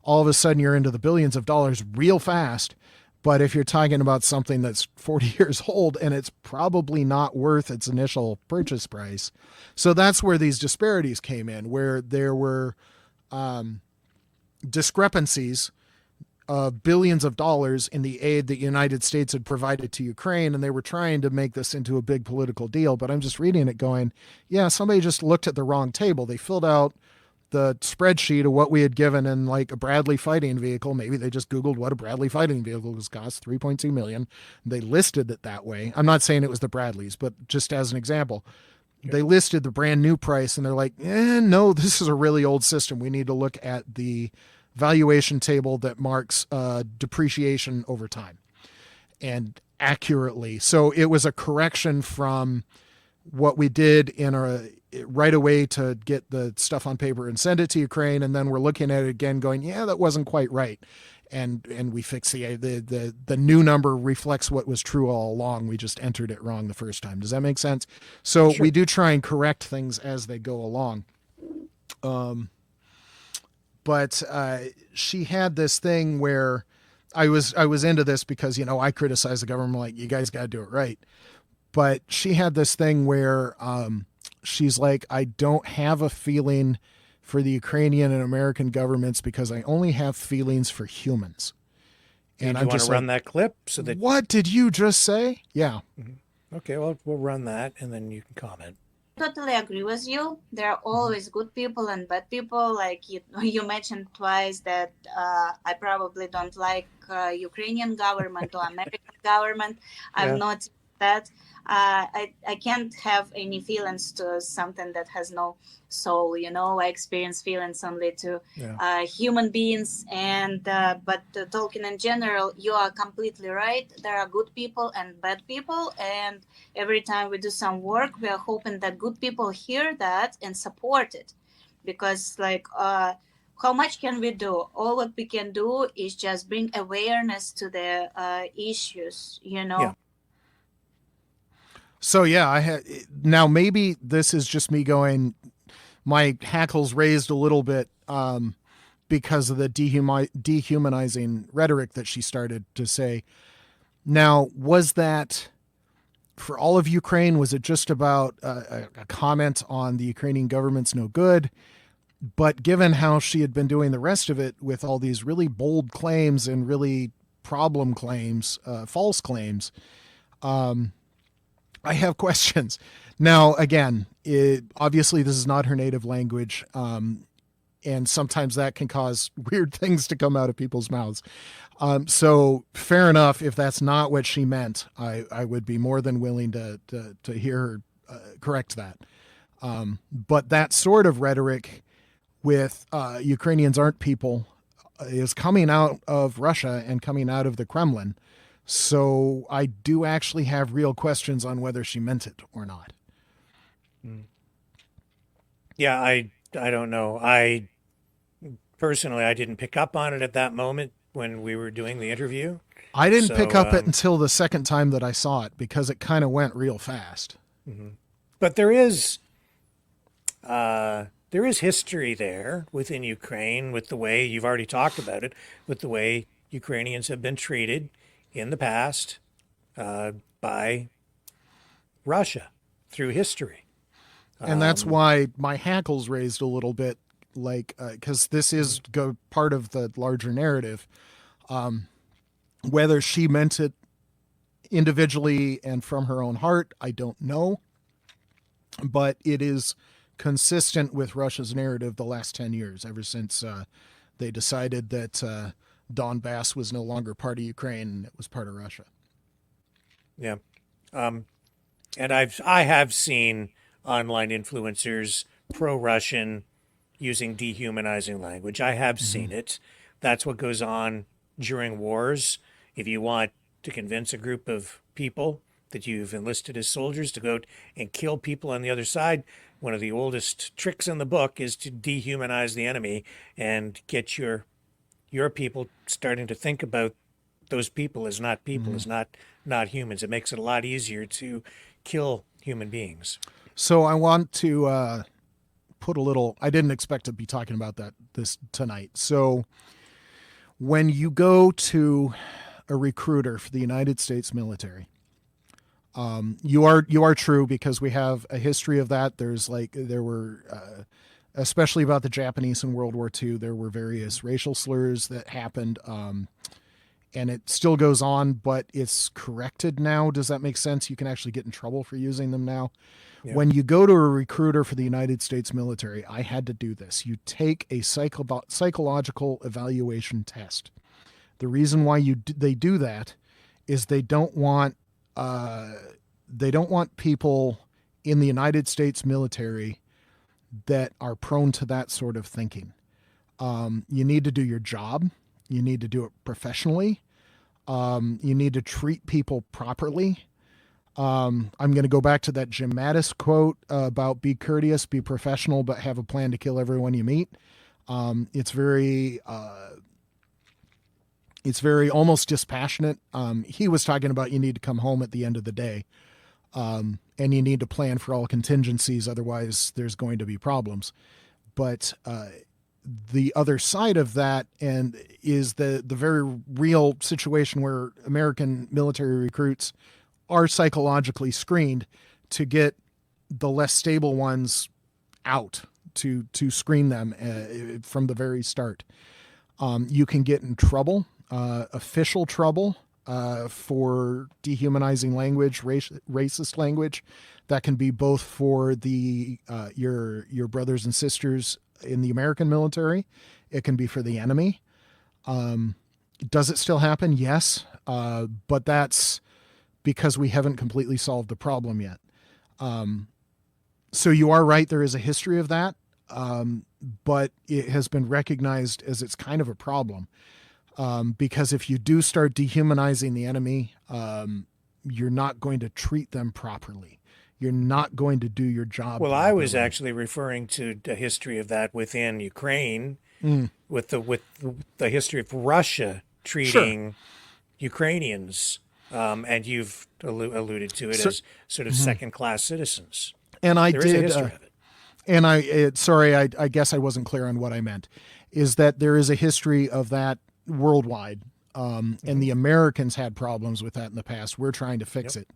all of a sudden you're into the billions of dollars real fast. But if you're talking about something that's 40 years old and it's probably not worth its initial purchase price. So that's where these disparities came in, where there were discrepancies of billions of dollars in the aid that the United States had provided to Ukraine. And they were trying to make this into a big political deal. But I'm just reading it going, yeah, somebody just looked at the wrong table. They filled out the spreadsheet of what we had given in like a Bradley fighting vehicle. Maybe they just Googled what a Bradley fighting vehicle was cost, $3.2 million. They listed it that way. I'm not saying it was the Bradleys, but just as an example, they listed the brand new price and they're like, no, this is a really old system. We need to look at the valuation table that marks depreciation over time and accurately. So it was a correction from what we did right away to get the stuff on paper and send it to Ukraine. And then we're looking at it again going, yeah, that wasn't quite right. And we fix the new number reflects what was true all along. We just entered it wrong the first time. Does that make sense? So sure. We do try and correct things as they go along. But she had this thing where I was into this because, I criticize the government, like, you guys got to do it right. But she had this thing where she's like, I don't have a feeling for the Ukrainian and American governments because I only have feelings for humans. And I want to run that clip so that. What did you just say? Yeah. Mm-hmm. Okay, well, we'll run that and then you can comment. Totally agree with you. There are always good people and bad people. Like you mentioned twice that I probably don't like Ukrainian government or American government. I've not said that. I can't have any feelings to something that has no soul. I experience feelings only to human beings. And but talking in general, you are completely right. There are good people and bad people, and every time we do some work, we are hoping that good people hear that and support it, because how much can we do? All what we can do is just bring awareness to the issues. Yeah. So now maybe this is just me going, my hackles raised a little bit because of the dehumanizing rhetoric that she started to say. Now, was that for all of Ukraine? Was it just about a comment on the Ukrainian government's no good? But given how she had been doing the rest of it with all these really bold claims and really problem claims, false claims, I have questions. Now, again, obviously this is not her native language, and sometimes that can cause weird things to come out of people's mouths. So fair enough, if that's not what she meant, I would be more than willing to hear her correct that. But that sort of rhetoric with Ukrainians aren't people is coming out of Russia and coming out of the Kremlin. So I do actually have real questions on whether she meant it or not. Yeah, I don't know. I personally, I didn't pick up on it at that moment when we were doing the interview. I didn't pick up it until the second time that I saw it because it kind of went real fast. But there is history there within Ukraine with the way you've already talked about it, with the way Ukrainians have been treated in the past by Russia through history. And that's why my hackles raised a little bit, like, because this is part of the larger narrative. Whether she meant it individually and from her own heart, I don't know. But it is consistent with Russia's narrative the last 10 years, ever since they decided that Donbass was no longer part of Ukraine and it was part of Russia. Yeah. And I have seen online influencers pro-Russian using dehumanizing language. I have seen it. That's what goes on during wars. If you want to convince a group of people that you've enlisted as soldiers to go out and kill people on the other side, one of the oldest tricks in the book is to dehumanize the enemy and get your people starting to think about those people as not people, as not humans. It makes it a lot easier to kill human beings. So I want to put a little, I didn't expect to be talking about this tonight. So when you go to a recruiter for the United States military, you are true, because we have a history of that. There were, especially about the Japanese in World War II, there were various racial slurs that happened, and it still goes on, but it's corrected now. Does that make sense? You can actually get in trouble for using them now. Yeah. When you go to a recruiter for the United States military, I had to do this. You take a psychological evaluation test. The reason why they do that is they don't want people in the United States military that are prone to that sort of thinking. You need to do your job. You need to do it professionally. You need to treat people properly. I'm going to go back to that Jim Mattis quote about be courteous, be professional, but have a plan to kill everyone you meet. It's very almost dispassionate. He was talking about you need to come home at the end of the day, and you need to plan for all contingencies. Otherwise, there's going to be problems. But the other side of that is the very real situation where American military recruits are psychologically screened to get the less stable ones out, to screen them from the very start. You can get in trouble, official trouble, for dehumanizing language, racist language. That can be both for your brothers and sisters in the American military. It can be for the enemy. Does it still happen? Yes. But that's because we haven't completely solved the problem yet. So you are right. There is a history of that. But it has been recognized as it's kind of a problem. Because if you do start dehumanizing the enemy, you're not going to treat them properly. You're not going to do your job. Well, properly. I was actually referring to the history of that within Ukraine, with the history of Russia treating Ukrainians, and you've alluded to it as sort of second-class citizens. And there is a history of it. And I guess I wasn't clear on what I meant. Is that there is a history of that worldwide, and the Americans had problems with that in the past. We're trying to fix it.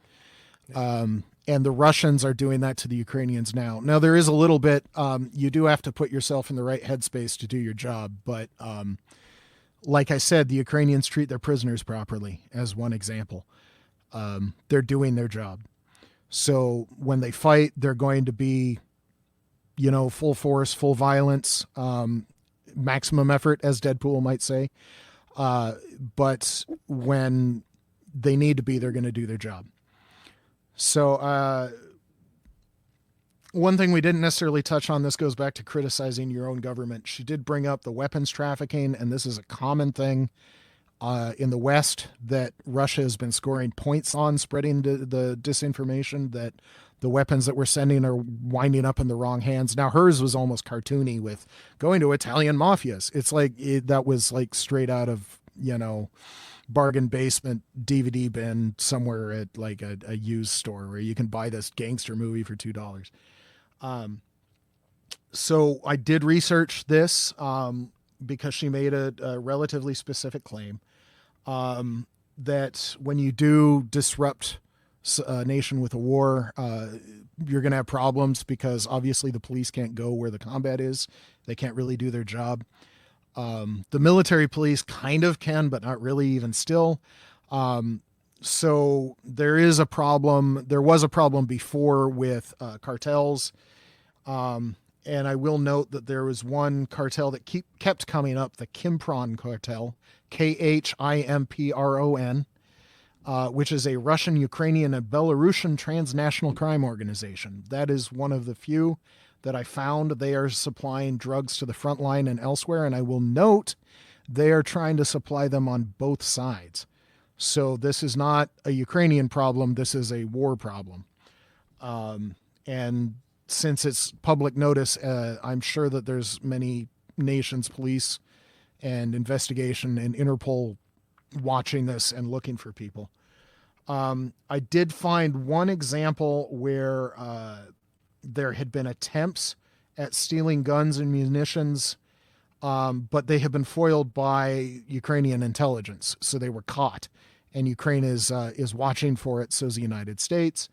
And the Russians are doing that to the Ukrainians now. Now, there is a little bit, you do have to put yourself in the right headspace to do your job. But like I said, the Ukrainians treat their prisoners properly, as one example. They're doing their job. So when they fight, they're going to be, full force, full violence, maximum effort, as Deadpool might say. But when they need to be, they're going to do their job. So one thing we didn't necessarily touch on, this goes back to criticizing your own government. She did bring up the weapons trafficking, and this is a common thing in the West that Russia has been scoring points on, spreading the disinformation that the weapons that we're sending are winding up in the wrong hands. Now, hers was almost cartoony with going to Italian mafias. It's like that was like straight out of, bargain basement DVD bin somewhere at like a used store where you can buy this gangster movie for $2. So I did research this because she made a relatively specific claim that when you do disrupt a nation with a war, you're going to have problems because obviously the police can't go where the combat is. They can't really do their job. The military police kind of can, but not really even still. So there is a problem. There was a problem before with cartels. And I will note that there was one cartel that kept coming up, the Khimpron cartel, Khimpron, which is a Russian, Ukrainian, and Belarusian transnational crime organization. That is one of the few that I found. They are supplying drugs to the front line and elsewhere, and I will note they are trying to supply them on both sides. So this is not a Ukrainian problem. This is a war problem. And since it's public notice, I'm sure that there's many nations, police, and investigation and Interpol watching this and looking for people. I did find one example where there had been attempts at stealing guns and munitions, but they have been foiled by Ukrainian intelligence. So they were caught, and Ukraine is watching for it. So is the United States.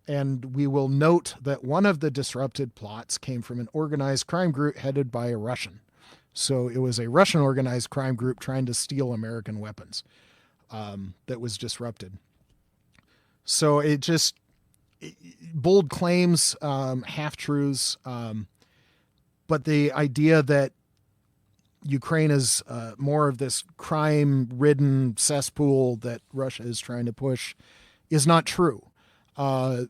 And we will note that one of the disrupted plots came from an organized crime group headed by a Russian. So it was a Russian organized crime group trying to steal American weapons that was disrupted. So it just bold claims, half-truths, but the idea that Ukraine is more of this crime-ridden cesspool that Russia is trying to push is not true. Are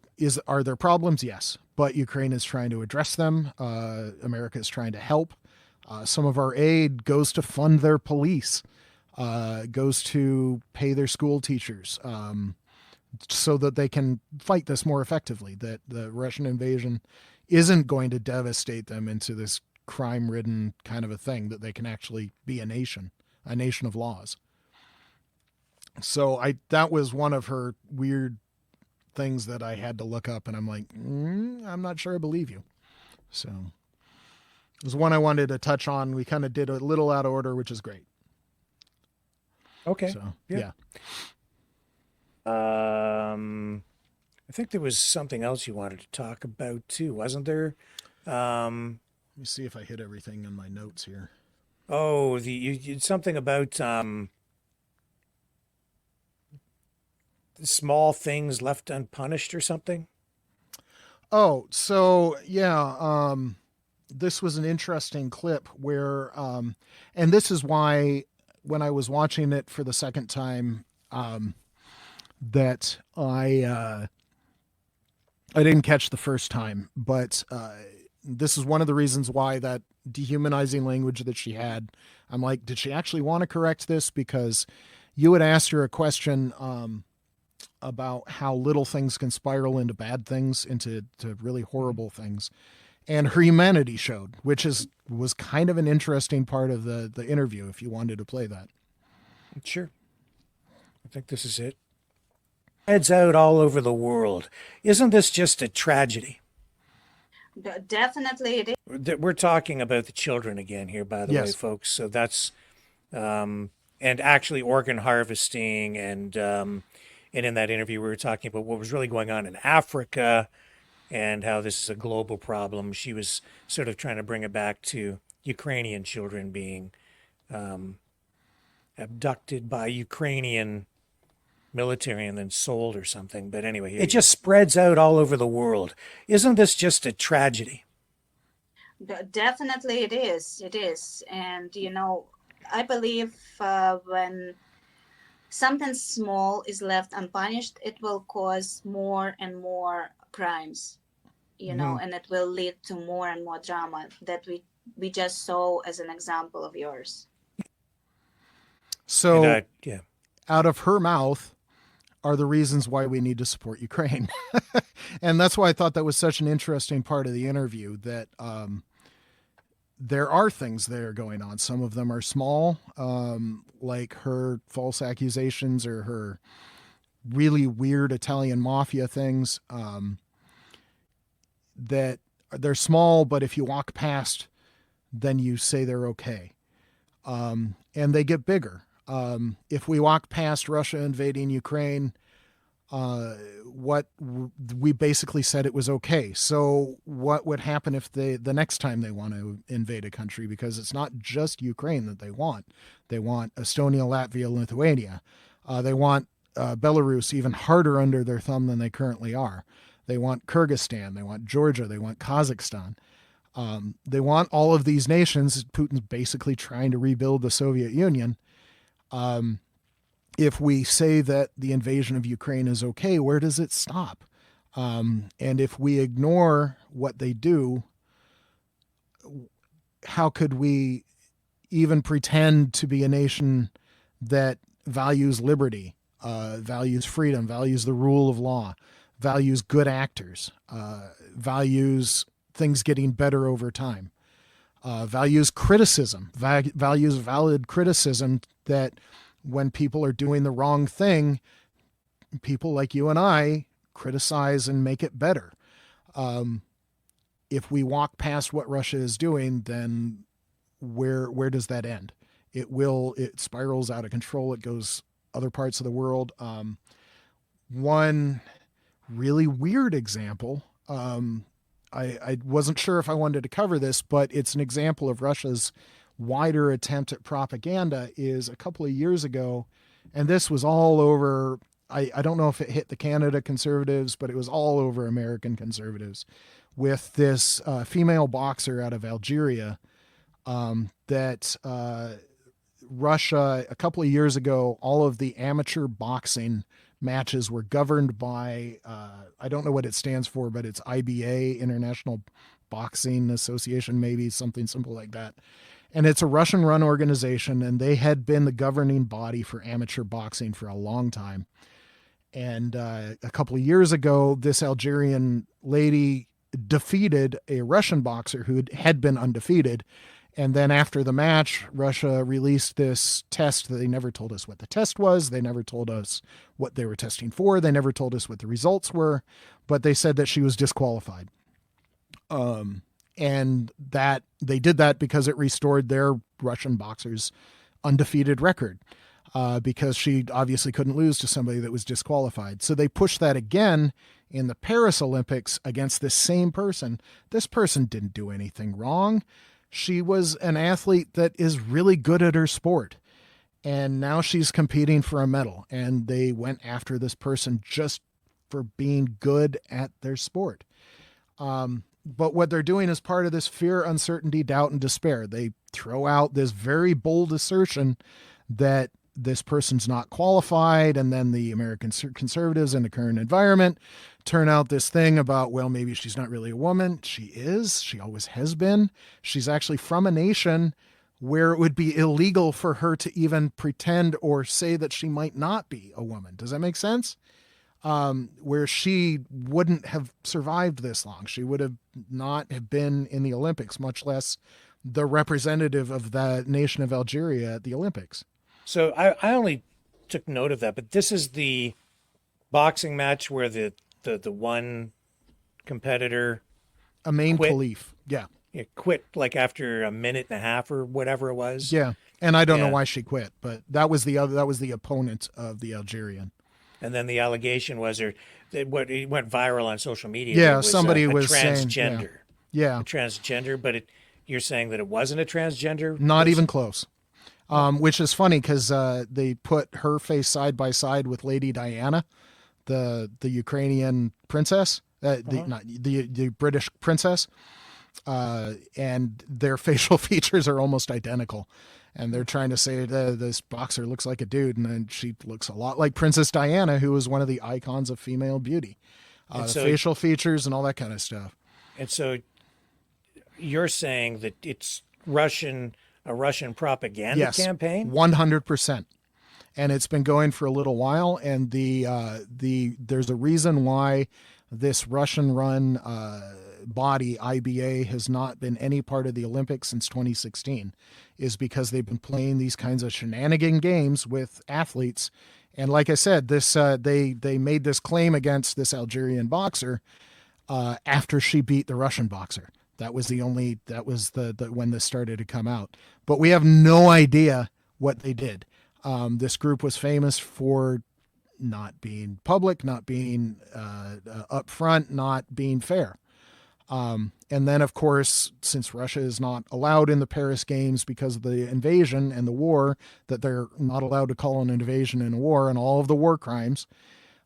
there problems? Yes, but Ukraine is trying to address them. America is trying to help. Some of our aid goes to fund their police, goes to pay their school teachers, so that they can fight this more effectively, that the Russian invasion isn't going to devastate them into this crime-ridden kind of a thing, that they can actually be a nation of laws. So that was one of her weird things that I had to look up, and I'm like, I'm not sure I believe you. So it was one I wanted to touch on. We kind of did a little out of order, which is great. Okay. So, yeah. I think there was something else you wanted to talk about too, wasn't there? Let me see if I hit everything in my notes here. Oh, you something about small things left unpunished or something? Oh, so yeah, this was an interesting clip where, and this is why when I was watching it for the second time, that I didn't catch the first time, but this is one of the reasons why that dehumanizing language that she had, I'm like, did she actually want to correct this? Because you had asked her a question about how little things can spiral into bad things, into really horrible things. And her humanity showed, which was kind of an interesting part of the interview, if you wanted to play that. Sure. I think this is it. Heads out all over the world. Isn't this just a tragedy? Definitely it is. We're talking about the children again here, by the way, Yes. folks. So that's, and actually organ harvesting and And in that interview, we were talking about what was really going on in Africa and how this is a global problem. She was sort of trying to bring it back to Ukrainian children being abducted by Ukrainian military and then sold or something. But anyway, it just spreads out all over the world. Isn't this just a tragedy? Definitely it is. It is. And, I believe when something small is left unpunished, it will cause more and more crimes, and it will lead to more and more drama that we just saw as an example of yours. So out of her mouth are the reasons why we need to support Ukraine. And that's why I thought that was such an interesting part of the interview, that there are things that are going on. Some of them are small, like her false accusations or her really weird Italian mafia things, that they're small, but if you walk past, then you say they're okay. And they get bigger. If we walk past Russia invading Ukraine, what we basically said it was okay. So what would happen if the next time they want to invade a country? Because it's not just Ukraine that they want. They want Estonia, Latvia, Lithuania. They want Belarus even harder under their thumb than they currently are. They want Kyrgyzstan. They want Georgia. They want Kazakhstan. They want all of these nations. Putin's basically trying to rebuild the Soviet Union. If we say that the invasion of Ukraine is okay, where does it stop? And if we ignore what they do, how could we even pretend to be a nation that values liberty, values freedom, values the rule of law, values good actors, values things getting better over time, values criticism, values valid criticism, that when people are doing the wrong thing, people like you and I criticize and make it better. If we walk past what Russia is doing, then where does that end? It spirals out of control. It goes other parts of the world. One really weird example, I wasn't sure if I wanted to cover this, but it's an example of Russia's wider attempt at propaganda. Is a couple of years ago, and this was all over, I don't know if it hit the Canada conservatives, but it was all over American conservatives, with this female boxer out of Algeria, that Russia, a couple of years ago, all of the amateur boxing matches were governed by, I don't know what it stands for, but it's IBA, International Boxing Association, maybe something simple like that. And it's a Russian-run organization, and they had been the governing body for amateur boxing for a long time. And a couple of years ago, this Algerian lady defeated a Russian boxer who had been undefeated. And then after the match, Russia released this test that they never told us what the test was. They never told us what they were testing for. They never told us what the results were, but they said that she was disqualified. And that they did that because it restored their Russian boxer's undefeated record, because she obviously couldn't lose to somebody that was disqualified. So they pushed that again in the Paris Olympics against this same person. This person didn't do anything wrong. She was an athlete that is really good at her sport. And now she's competing for a medal. And they went after this person just for being good at their sport. But what they're doing is part of this fear, uncertainty, doubt, and despair. They throw out this very bold assertion that this person's not qualified. And then the American conservatives in the current environment turn out this thing about, well, maybe she's not really a woman. She is. She always has been. She's actually from a nation where it would be illegal for her to even pretend or say that she might not be a woman. Does that make sense? Where she wouldn't have survived this long. She would have not have been in the Olympics, much less the representative of the nation of Algeria at the Olympics. So I only took note of that, but this is the boxing match where the one competitor, Amain quit. Khalif. Yeah. It quit like after a minute and a half or whatever it was. Yeah. And I don't know why she quit, but that was the opponent of the Algerian. And then the allegation was, or what it went viral on social media. Yeah, It was somebody a was saying, transgender, yeah, a transgender, but you're saying that it wasn't a transgender not person? even close. Which is funny because they put her face side by side with Lady Diana, the Ukrainian princess, not the British princess, and their facial features are almost identical. And they're trying to say this boxer looks like a dude, and then she looks a lot like Princess Diana, who was one of the icons of female beauty. The facial features and all that kind of stuff. And so you're saying that it's a Russian propaganda Yes, campaign? 100%. And it's been going for a little while. And there's a reason why this Russian-run body, IBA, has not been any part of the Olympics since 2016, is because they've been playing these kinds of shenanigan games with athletes. And like I said, this they made this claim against this Algerian boxer after she beat the Russian boxer. That was the when this started to come out. But we have no idea what they did. This group was famous for not being public, not being upfront, not being fair. And then, of course, since Russia is not allowed in the Paris Games because of the invasion and the war, that they're not allowed to call an invasion in a war and all of the war crimes,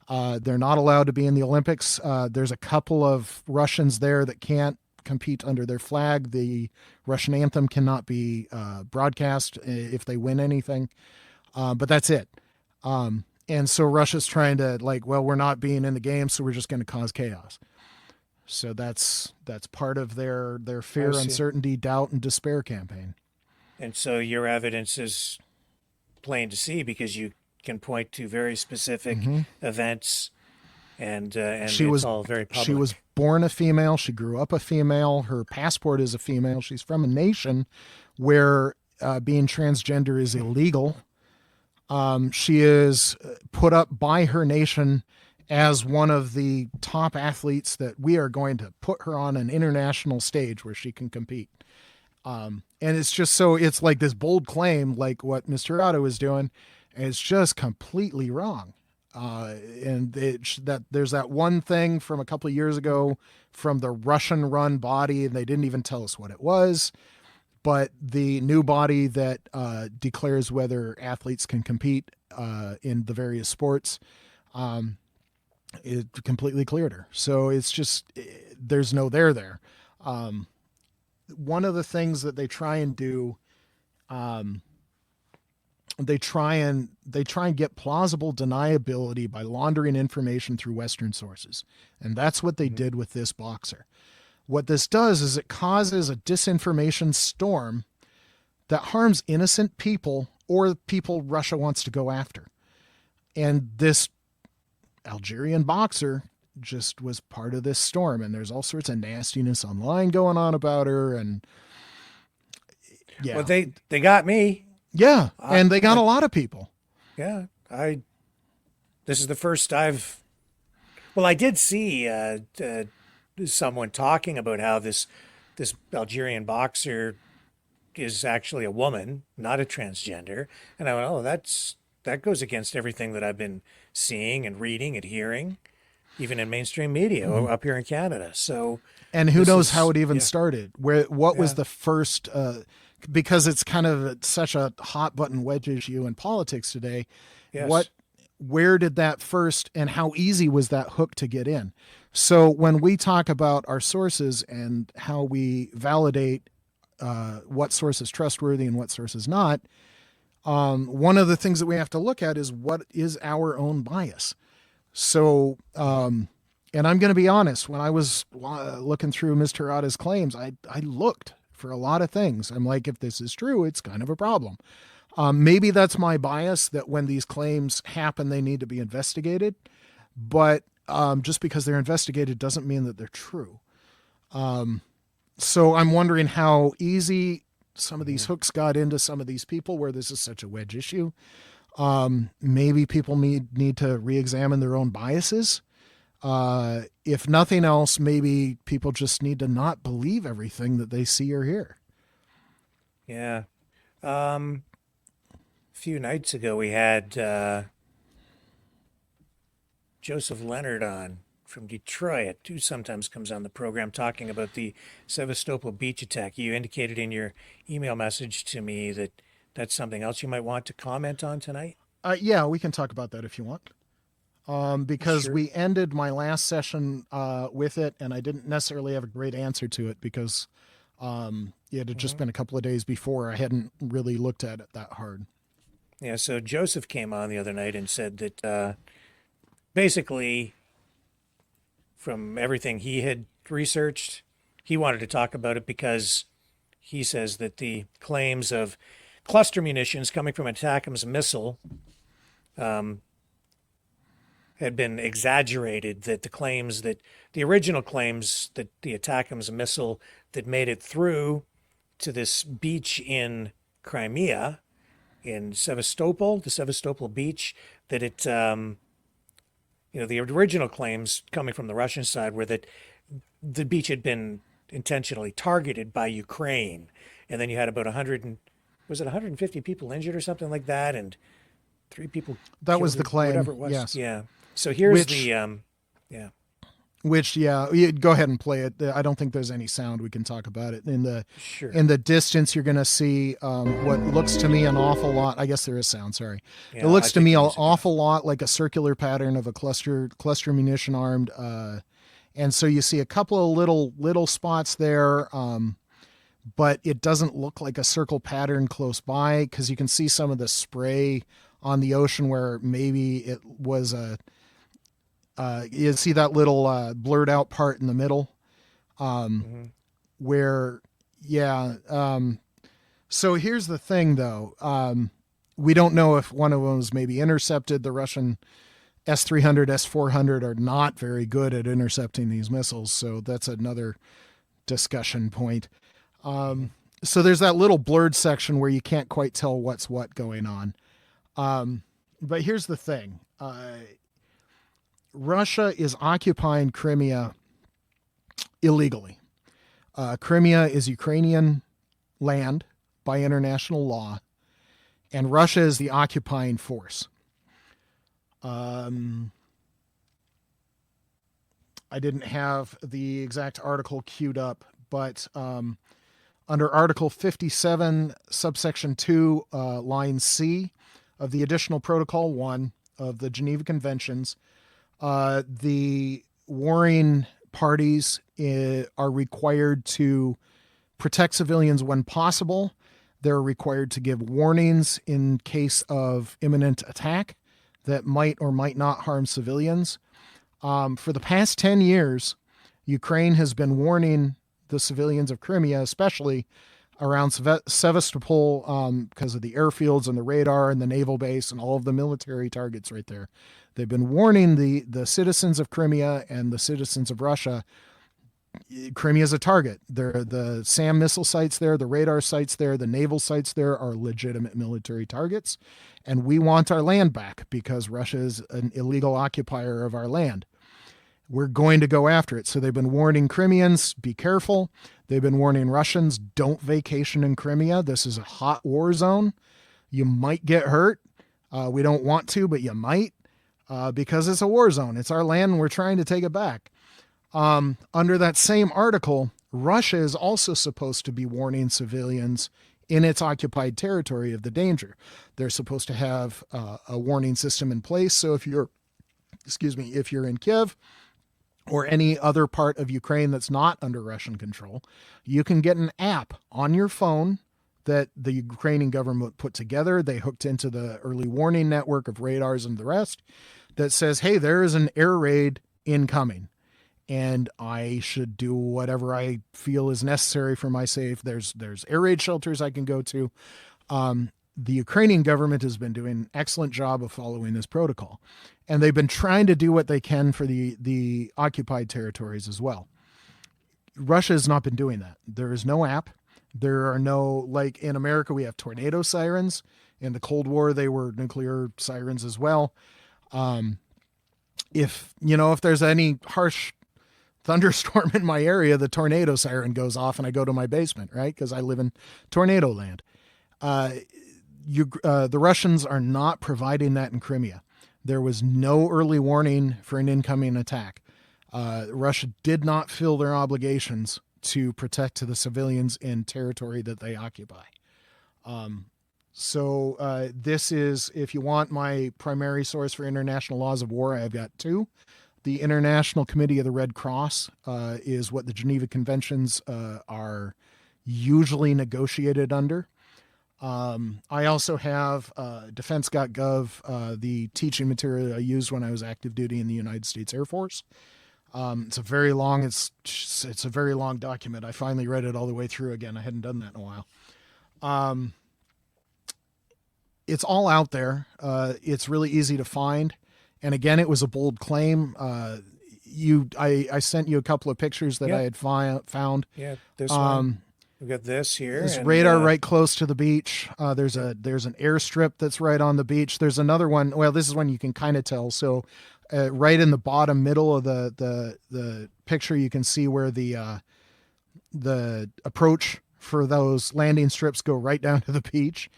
they're not allowed to be in the Olympics. There's a couple of Russians there that can't compete under their flag. The Russian anthem cannot be broadcast if they win anything, but that's it. And so Russia's trying to we're not being in the game, so we're just going to cause chaos. So that's part of their fear, uncertainty, doubt, and despair campaign. And so your evidence is plain to see because you can point to very specific events, and it's all very public. She was born a female. She grew up a female. Her passport is a female. She's from a nation where being transgender is illegal. She is put up by her nation as one of the top athletes that we are going to put her on an international stage where she can compete. And it's just it's like this bold claim, like what Mr. Terada was doing, and it's just completely wrong. And there's that one thing from a couple of years ago from the Russian-run body, and they didn't even tell us what it was. But the new body that declares whether athletes can compete in the various sports, it completely cleared her. So it's just there's no there. One of the things that they try and do, they try and get plausible deniability by laundering information through Western sources, and that's what they did with this boxer. What this does is it causes a disinformation storm that harms innocent people or people Russia wants to go after. And this Algerian boxer just was part of this storm, and there's all sorts of nastiness online going on about her. And yeah, well, they got me. Yeah, and they got a lot of people. Yeah, this is the first I did see someone talking about how this Algerian boxer is actually a woman, not a transgender. And I went, oh, that goes against everything that I've been seeing and reading and hearing, even in mainstream media up here in Canada. So, and who knows how it even started? What was the first? Because it's kind of such a hot button wedge issue in politics today. Yes. Where did that first, and how easy was that hook to get in? So when we talk about our sources and how we validate what source is trustworthy and what source is not, one of the things that we have to look at is what is our own bias. So, and I'm going to be honest, when I was looking through Mr. Terada's claims, I looked for a lot of things. I'm like, if this is true, it's kind of a problem. Maybe that's my bias that when these claims happen, they need to be investigated. But just because they're investigated doesn't mean that they're true. So I'm wondering how easy some of these hooks got into some of these people where this is such a wedge issue. Maybe people need to re-examine their own biases. If nothing else, maybe people just need to not believe everything that they see or hear. Yeah. A few nights ago, we had Joseph Leonard on from Detroit, who sometimes comes on the program talking about the Sevastopol beach attack. You indicated in your email message to me that that's something else you might want to comment on tonight. Yeah, we can talk about that if you want. Because Sure. we ended my last session with it, and I didn't necessarily have a great answer to it because it had just been a couple of days before. I hadn't really looked at it that hard. Yeah, so Joseph came on the other night and said that basically, from everything he had researched, he wanted to talk about it because he says that the claims of cluster munitions coming from ATACMS missile had been exaggerated, that the original claims that the ATACMS missile that made it through to this beach in Crimea, in Sevastopol, the Sevastopol beach, that it, the original claims coming from the Russian side were that the beach had been intentionally targeted by Ukraine. And then you had about 150 people injured or something like that, and 3 people That was killed the or claim. whatever it was. Yes. Yeah. So here's Which- the Which, yeah, go ahead and play it. I don't think there's any sound. We can talk about it. Sure. In the distance, you're going to see what looks to me an awful lot. I guess there is sound. Sorry. Yeah, It looks I to think me the an music awful lot like a circular pattern of a cluster munition armed. And so you see a couple of little spots there, but it doesn't look like a circle pattern close by because you can see some of the spray on the ocean where maybe it was a. You see that little blurred out part in the middle, where, yeah. So here's the thing, though. We don't know if one of them was maybe intercepted. The Russian S-300, S-400 are not very good at intercepting these missiles, so that's another discussion point. So there's that little blurred section where you can't quite tell what's what going on. But here's the thing. Russia is occupying Crimea illegally. Crimea is Ukrainian land by international law, and Russia is the occupying force. I didn't have the exact article queued up, but under Article 57, subsection 2, line C of the Additional Protocol 1 of the Geneva Conventions, the warring parties are required to protect civilians when possible. They're required to give warnings in case of imminent attack that might or might not harm civilians. For the past 10 years, Ukraine has been warning the civilians of Crimea, especially around Sevastopol, because of the airfields and the radar and the naval base and all of the military targets right there. They've been warning the citizens of Crimea and the citizens of Russia. Crimea is a target. The SAM missile sites there, the radar sites there, the naval sites there are legitimate military targets. And we want our land back because Russia is an illegal occupier of our land. We're going to go after it. So they've been warning Crimeans, be careful. They've been warning Russians, don't vacation in Crimea. This is a hot war zone. You might get hurt. We don't want to, but you might. Because it's a war zone. It's our land and we're trying to take it back. Under that same article, Russia is also supposed to be warning civilians in its occupied territory of the danger. They're supposed to have a warning system in place. So if you're in Kiev or any other part of Ukraine that's not under Russian control, you can get an app on your phone that the Ukrainian government put together. They hooked into the early warning network of radars and the rest that says, hey, there is an air raid incoming and I should do whatever I feel is necessary for my safe. There's air raid shelters I can go to. The Ukrainian government has been doing an excellent job of following this protocol, and they've been trying to do what they can for the occupied territories as well. Russia has not been doing that. There is no app. There are no, like in America, we have tornado sirens. In the Cold War, they were nuclear sirens as well. If there's any harsh thunderstorm in my area, the tornado siren goes off and I go to my basement, right? Because I live in tornado land. The Russians are not providing that in Crimea. There was no early warning for an incoming attack. Russia did not fill their obligations to protect the civilians in territory that they occupy. So this is, if you want my primary source for international laws of war, I've got two. The International Committee of the Red Cross is what the Geneva Conventions are usually negotiated under. I also have defense.gov, the teaching material I used when I was active duty in the United States Air Force. It's a very long document. I finally read it all the way through again. I hadn't done that in a while. It's all out there. It's really easy to find. And again, it was a bold claim. I sent you a couple of pictures that I had found. Yeah, this one. We've got this here. There's radar right close to the beach. There's an airstrip that's right on the beach. There's another one. Well, this is one you can kind of tell. So right in the bottom middle of the picture, you can see where the approach for those landing strips go right down to the beach.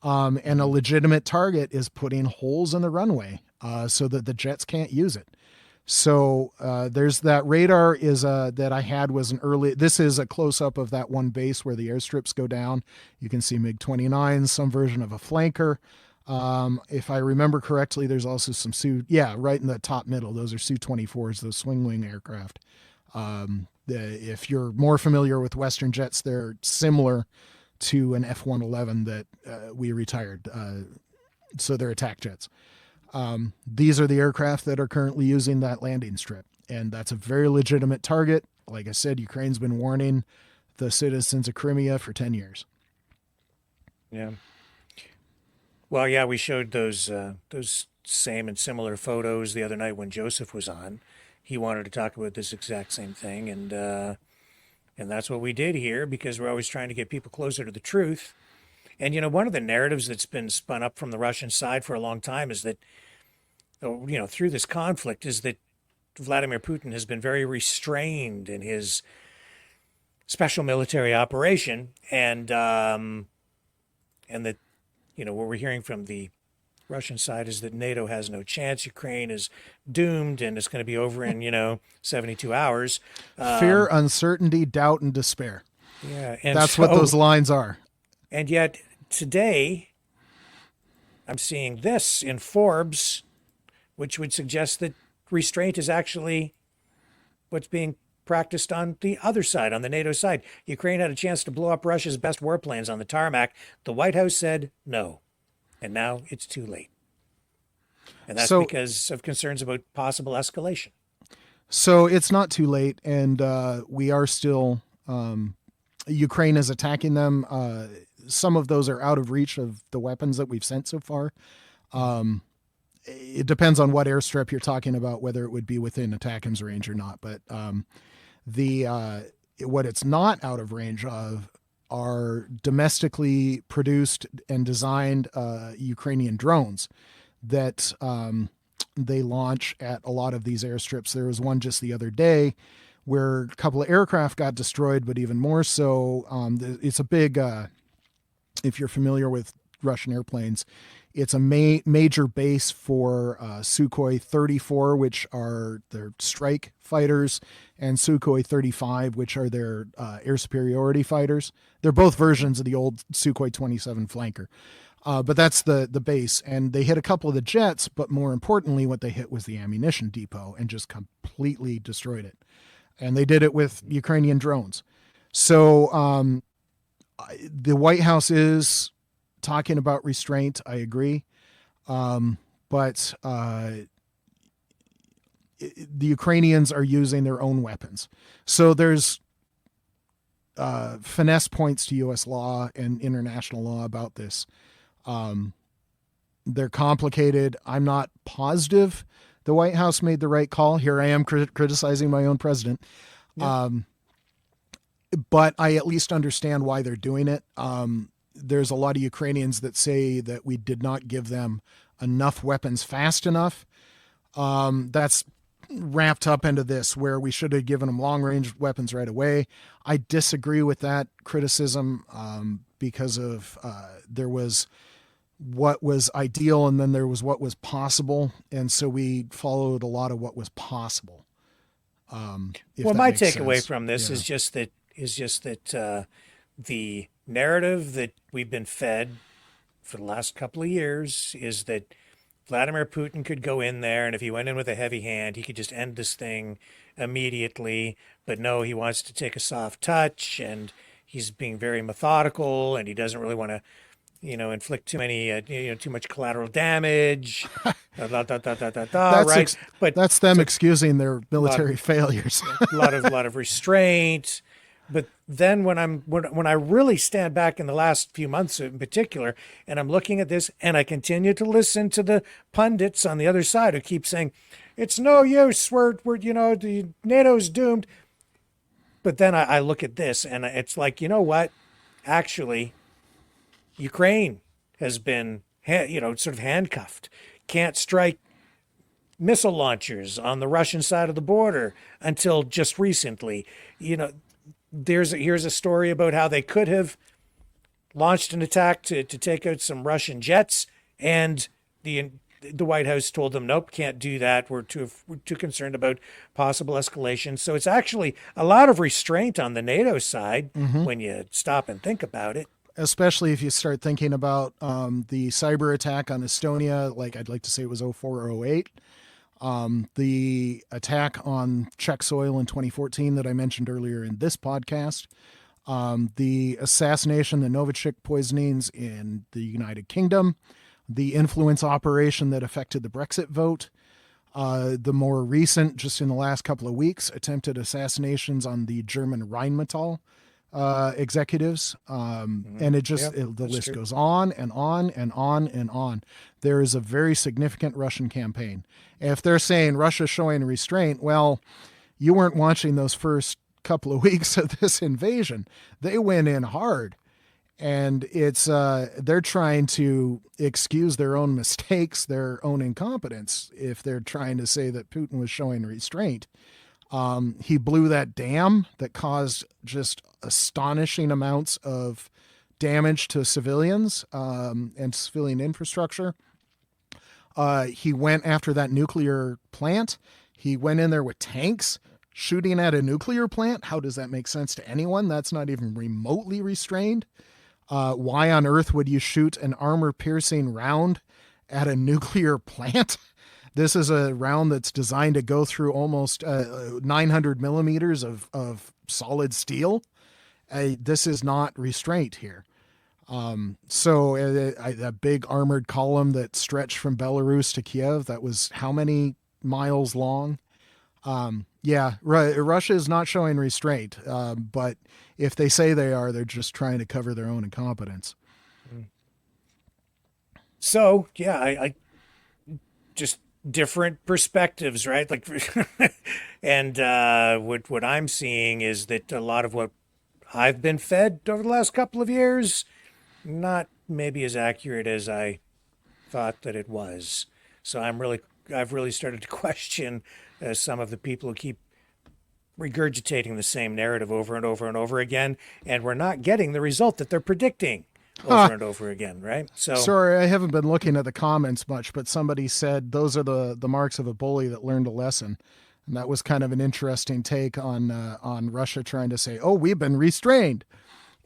And a legitimate target is putting holes in the runway so that the jets can't use it. So there's that radar that I had was an early. This is a close up of that one base where the airstrips go down. You can see MiG-29s, some version of a flanker. If I remember correctly, there's also some right in the top middle. Those are Su-24s, those swing wing aircraft. If you're more familiar with Western jets, they're similar to an F-111 that we retired. So they're attack jets. These are the aircraft that are currently using that landing strip, and that's a very legitimate target. Like I said, Ukraine's been warning the citizens of Crimea for 10 years. Yeah. Well, yeah, we showed those same and similar photos the other night when Joseph was on. He wanted to talk about this exact same thing, and that's what we did here, because we're always trying to get people closer to the truth. And, one of the narratives that's been spun up from the Russian side for a long time is that, through this conflict, is that Vladimir Putin has been very restrained in his special military operation. And that, what we're hearing from the Russian side is that NATO has no chance. Ukraine is doomed, and it's going to be over in, 72 hours. Fear, uncertainty, doubt, and despair. Yeah. And that's what those lines are. And yet today, I'm seeing this in Forbes, which would suggest that restraint is actually what's being practiced on the other side, on the NATO side. Ukraine had a chance to blow up Russia's best warplanes on the tarmac. The White House said no, and now it's too late. And that's because of concerns about possible escalation. So it's not too late, and we are still... Ukraine is attacking them. Some of those are out of reach of the weapons that we've sent so far. It depends on what airstrip you're talking about, whether it would be within ATACMS range or not. But what it's not out of range of are domestically produced and designed Ukrainian drones that they launch at a lot of these airstrips. There was one just the other day where a couple of aircraft got destroyed, but even more so, it's a big, if you're familiar with Russian airplanes, it's a major base for Sukhoi 34, which are their strike fighters, and Sukhoi 35, which are their air superiority fighters. They're both versions of the old Sukhoi 27 flanker. But that's the base. And they hit a couple of the jets, but more importantly, what they hit was the ammunition depot and just completely destroyed it. And they did it with Ukrainian drones. So the White House is talking about restraint. I agree. But the Ukrainians are using their own weapons. So there's finesse points to U.S. law and international law about this. They're complicated. I'm not positive the White House made the right call. Here I am criticizing my own president. Yeah. But I at least understand why they're doing it. There's a lot of Ukrainians that say that we did not give them enough weapons fast enough. That's wrapped up into this, where we should have given them long-range weapons right away. I disagree with that criticism because of there was what was ideal, and then there was what was possible, and so we followed a lot of what was possible. Well, my takeaway from this is just that the narrative that we've been fed for the last couple of years is that Vladimir Putin could go in there, and if he went in with a heavy hand, he could just end this thing immediately. But no, he wants to take a soft touch, and he's being very methodical, and he doesn't really want to, inflict too much collateral damage. Right? But that's them excusing their military failures. a lot of restraint. But then when I really stand back in the last few months in particular, and I'm looking at this, and I continue to listen to the pundits on the other side who keep saying, it's no use, we're the NATO's doomed. But then I look at this, and it's like, you know what? Actually, Ukraine has been, sort of handcuffed. Can't strike missile launchers on the Russian side of the border until just recently. Here's a story about how they could have launched an attack to take out some Russian jets, and the White House told them, nope, can't do that. We're too concerned about possible escalation. So it's actually a lot of restraint on the NATO side when you stop and think about it. Especially if you start thinking about the cyber attack on Estonia, like I'd like to say it was 04 or 08. The attack on Czech soil in 2014 that I mentioned earlier in this podcast, the assassination, the Novichok poisonings in the United Kingdom, the influence operation that affected the Brexit vote, the more recent, just in the last couple of weeks, attempted assassinations on the German Rheinmetall executives. And the list goes on and on and on and on. There is a very significant Russian campaign. If they're saying Russia's showing restraint, well, you weren't watching those first couple of weeks of this invasion. They went in hard, and it's they're trying to excuse their own mistakes, their own incompetence, if they're trying to say that Putin was showing restraint. He blew that dam that caused just astonishing amounts of damage to civilians and civilian infrastructure. He went after that nuclear plant. He went in there with tanks shooting at a nuclear plant. How does that make sense to anyone? That's not even remotely restrained. Why on earth would you shoot an armor-piercing round at a nuclear plant? This is a round that's designed to go through almost 900 millimeters of solid steel. This is not restraint here. So a big armored column that stretched from Belarus to Kiev, that was how many miles long? Russia is not showing restraint. But if they say they are, they're just trying to cover their own incompetence. So, yeah, I just different perspectives, right? Like, and what I'm seeing is that a lot of what I've been fed over the last couple of years, not maybe as accurate as I thought that it was. So I've really started to question some of the people who keep regurgitating the same narrative over and over and over again, and we're not getting the result that they're predicting over and over again, right? So sorry, I haven't been looking at the comments much, but somebody said those are the marks of a bully that learned a lesson. And that was kind of an interesting take on Russia trying to say, "Oh, we've been restrained,"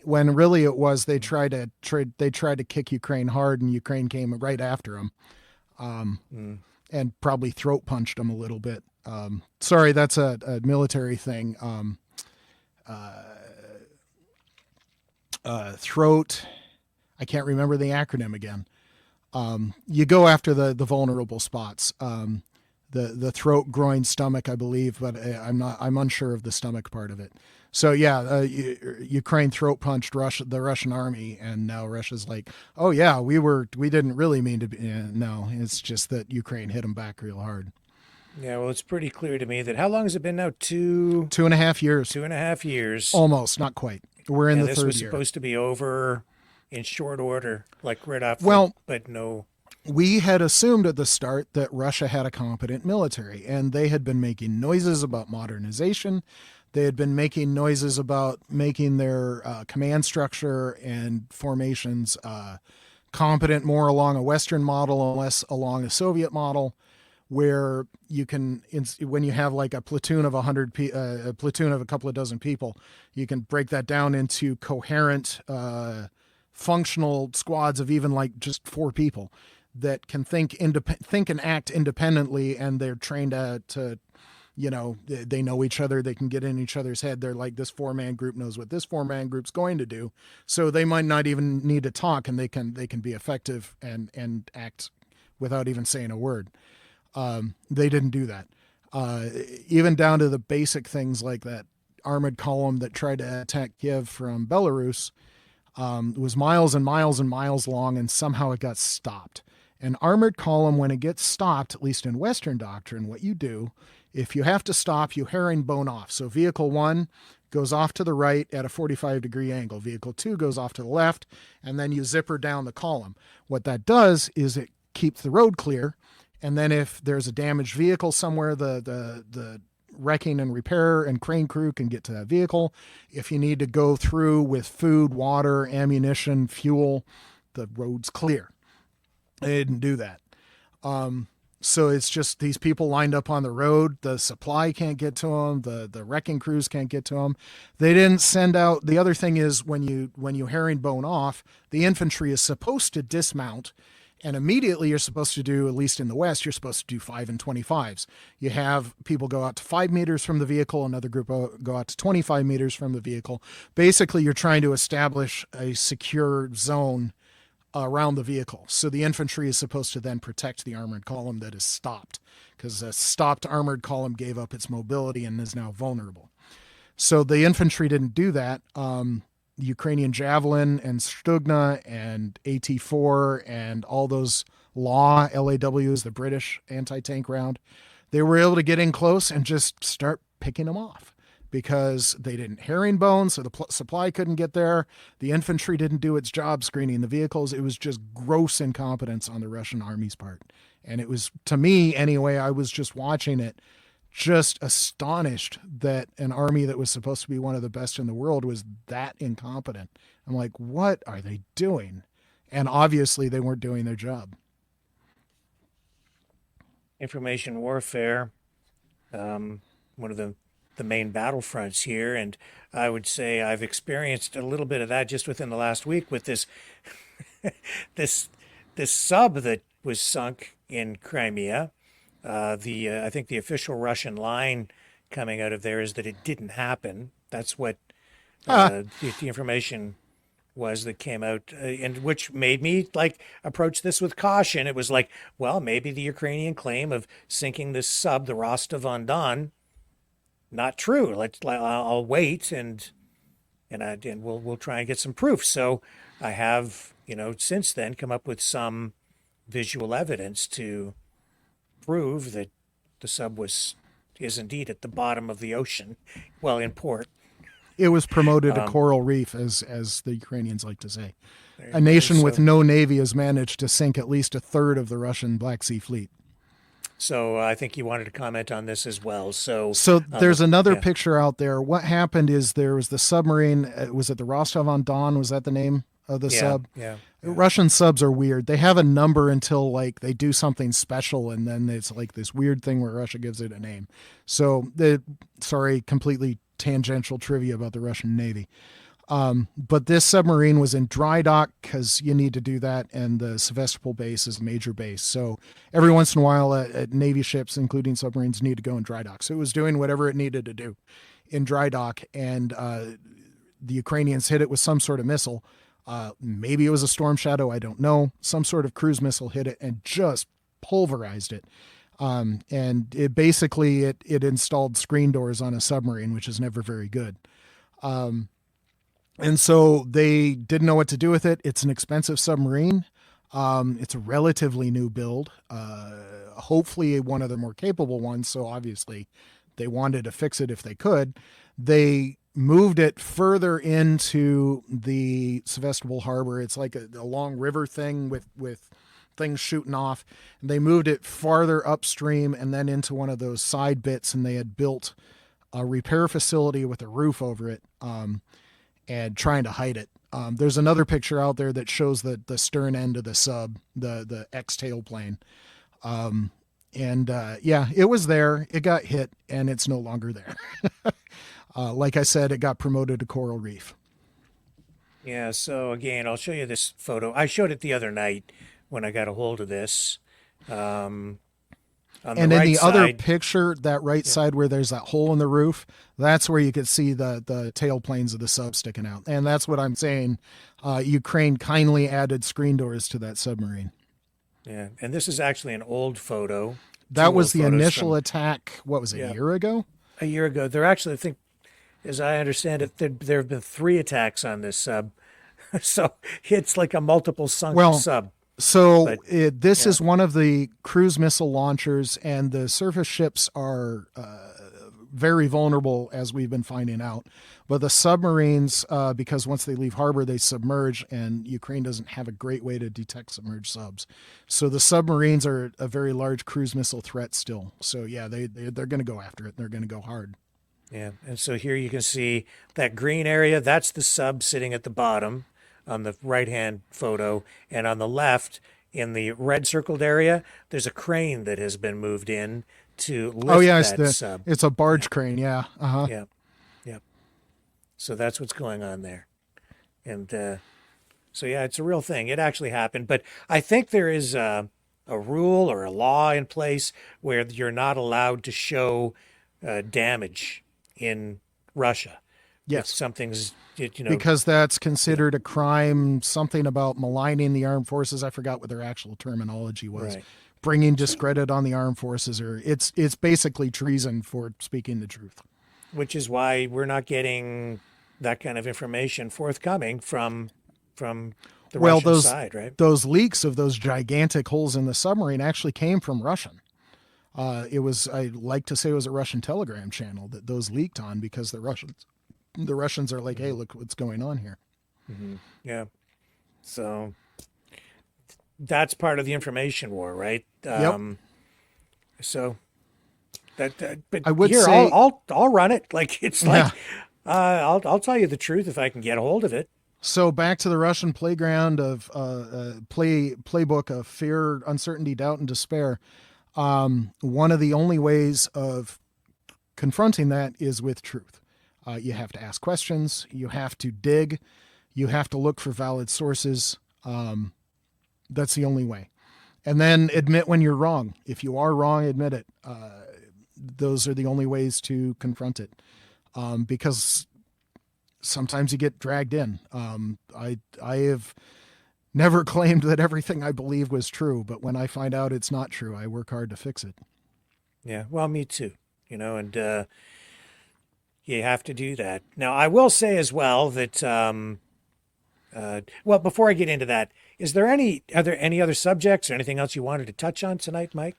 when really it was they tried to kick Ukraine hard, and Ukraine came right after them, and probably throat punched them a little bit. Sorry, that's a military thing. Throat. I can't remember the acronym again. You go after the vulnerable spots. The throat, groin, stomach, I believe, but I'm unsure of the stomach part of it. So yeah, Ukraine throat punched the Russian army, and now Russia's like, oh yeah, we didn't really mean to be. No, it's just that Ukraine hit them back real hard. Yeah, well, it's pretty clear to me that how long has it been now? 2.5 years. 2.5 years. Almost, not quite. We're in the third year. This was supposed to be over in short order, like right after. Well, but no. We had assumed at the start that Russia had a competent military, and they had been making noises about modernization. They had been making noises about making their command structure and formations competent more along a Western model and less along a Soviet model, where you can, when you have like a platoon of a platoon of a couple of dozen people, you can break that down into coherent, functional squads of even like just 4 people that can think and act independently, and they're trained to they know each other, they can get in each other's head. They're like, this 4-man group knows what this 4-man group's going to do, so they might not even need to talk, and they can be effective and act without even saying a word. They didn't do that. Even down to the basic things like that armored column that tried to attack Kiev from Belarus was miles and miles and miles long, and somehow it got stopped. An armored column, when it gets stopped, at least in Western doctrine, what you do, if you have to stop, you herringbone off. So vehicle 1 goes off to the right at a 45-degree angle. Vehicle 2 goes off to the left, and then you zipper down the column. What that does is it keeps the road clear, and then if there's a damaged vehicle somewhere, the wrecking and repair and crane crew can get to that vehicle. If you need to go through with food, water, ammunition, fuel, the road's clear. They didn't do that. So it's just these people lined up on the road. The supply can't get to them. The wrecking crews can't get to them. They didn't send out. The other thing is when you herringbone off, the infantry is supposed to dismount, and immediately you're supposed to do, at least in the West, you're supposed to do 5 and 25s. You have people go out to 5 meters from the vehicle, another group go out to 25 meters from the vehicle. Basically, you're trying to establish a secure zone around the vehicle. So the infantry is supposed to then protect the armored column that is stopped, because a stopped armored column gave up its mobility and is now vulnerable. So the infantry didn't do that. Ukrainian Javelin and Stugna and AT-4 and all those LAWs, the British anti-tank round, they were able to get in close and just start picking them off, because they didn't herringbone, so the supply couldn't get there. The infantry didn't do its job screening the vehicles. It was just gross incompetence on the Russian army's part. And it was, to me anyway, I was just watching it, just astonished that an army that was supposed to be one of the best in the world was that incompetent. I'm like, what are they doing? And obviously they weren't doing their job. Information warfare, one of the main battlefronts here, and I would say I've experienced a little bit of that just within the last week with this this sub that was sunk in Crimea. I think the official Russian line coming out of there is that it didn't happen. That's what the information was that came out, and which made me like approach this with caution. It was like, well, maybe the Ukrainian claim of sinking this sub, the Rostov-on-Don, not true. I'll wait and we'll try and get some proof. So I have, since then come up with some visual evidence to prove that the sub is indeed at the bottom of the ocean, well, in port. It was promoted a coral reef, as the Ukrainians like to say. A nation with no navy has managed to sink at least a third of the Russian Black Sea Fleet. So I think you wanted to comment on this as well. So there's another picture out there. What happened is there was the submarine. Was it the Rostov-on-Don? Was that the name of the sub? Yeah. Russian subs are weird. They have a number until like they do something special, and then it's like this weird thing where Russia gives it a name. So completely tangential trivia about the Russian Navy. But this submarine was in dry dock because you need to do that, and the Sevastopol base is a major base. So every once in a while, Navy ships, including submarines, need to go in dry dock. So it was doing whatever it needed to do in dry dock, and the Ukrainians hit it with some sort of missile. Maybe it was a Storm Shadow, I don't know. Some sort of cruise missile hit it and just pulverized it. And it basically installed screen doors on a submarine, which is never very good. And so they didn't know what to do with it. It's an expensive submarine. It's a relatively new build, hopefully one of the more capable ones. So obviously they wanted to fix it if they could. They moved it further into the Sevastopol harbor. It's like a long river thing with things shooting off. And they moved it farther upstream and then into one of those side bits, and they had built a repair facility with a roof over it, and trying to hide it. There's another picture out there that shows the stern end of the sub, the X tailplane. Yeah, it was there. It got hit, and it's no longer there. Like I said, it got promoted to coral reef. Yeah, so again, I'll show you this photo. I showed it the other night when I got a hold of this. On And the in right the other side, picture, that right side where there's that hole in the roof, that's where you could see the tail planes of the sub sticking out. And that's what I'm saying. Ukraine kindly added screen doors to that submarine. yeah, and this is actually an old photo. That Two was old the photos initial from attack, what was it, Yeah. a year ago? a year ago. There actually, I think, as I understand it, there have been 3 attacks on this sub. So it's like a multiple sunk Well, sub. So But this yeah. is one of the cruise missile launchers, and the surface ships are very vulnerable, as we've been finding out. But the submarines, because once they leave harbor, they submerge, and Ukraine doesn't have a great way to detect submerged subs. So the submarines are a very large cruise missile threat still. So yeah, they're going to go after it. They're going to go hard. Yeah, and so here you can see that green area. That's the sub sitting at the bottom on the right-hand photo, and on the left, in the red circled area, there's a crane that has been moved in to lift Oh yeah, that sub. it's a barge crane. Yeah. Uh-huh. Yeah, yeah. So that's what's going on there, and so yeah, it's a real thing. It actually happened, but I think there is a rule or a law in place where you're not allowed to show damage in Russia. If Yes. something's, Because that's considered a crime, something about maligning the armed forces. I forgot what their actual terminology was. Right. Bringing discredit on the armed forces, or it's basically treason for speaking the truth. which is why we're not getting that kind of information forthcoming from the Well, Russian side, right? those leaks of those gigantic holes in the submarine actually came from Russian. It was, I like to say, it was a Russian telegram channel that those leaked on, because the Russians are like, hey, look what's going on here. Yeah. So that's part of the information war, right? Yep. So but I would here, say- I'll run it. Like it's like I'll tell you the truth if I can get a hold of it. So back to the Russian playground of playbook of fear, uncertainty, doubt, and despair. One of the only ways of confronting that is with truth. You have to ask questions. You have to dig. You have to look for valid sources. That's the only way. And then admit when you're wrong. If you are wrong, admit it. Those are the only ways to confront it. Because sometimes you get dragged in. I have never claimed that everything I believe was true, but when I find out it's not true, I work hard to fix it. Yeah, well, me too. And you have to do that. Now, I will say as well that well, before I get into that, are there any other subjects or anything else you wanted to touch on tonight, Mike?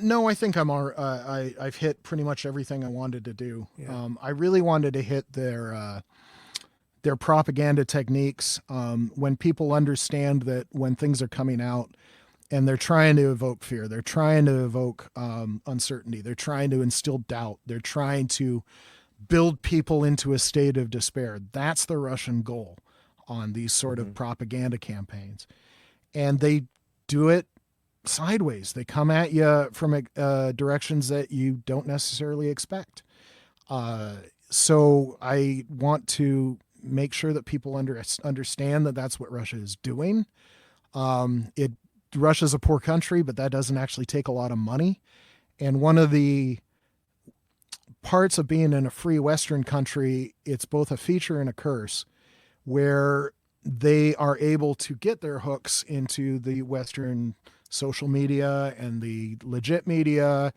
No, I think I've hit pretty much everything I wanted to do. Yeah. I really wanted to hit their propaganda techniques. When people understand that when things are coming out and they're trying to evoke fear, they're trying to evoke uncertainty, they're trying to instill doubt, they're trying to build people into a state of despair. That's the Russian goal on these sort of propaganda campaigns. And they do it sideways. They come at you from directions that you don't necessarily expect. So I want to make sure that people understand that that's what Russia is doing. Russia's a poor country, but that doesn't actually take a lot of money. And one of the parts of being in a free Western country, it's both a feature and a curse, where they are able to get their hooks into the Western social media and the legit media.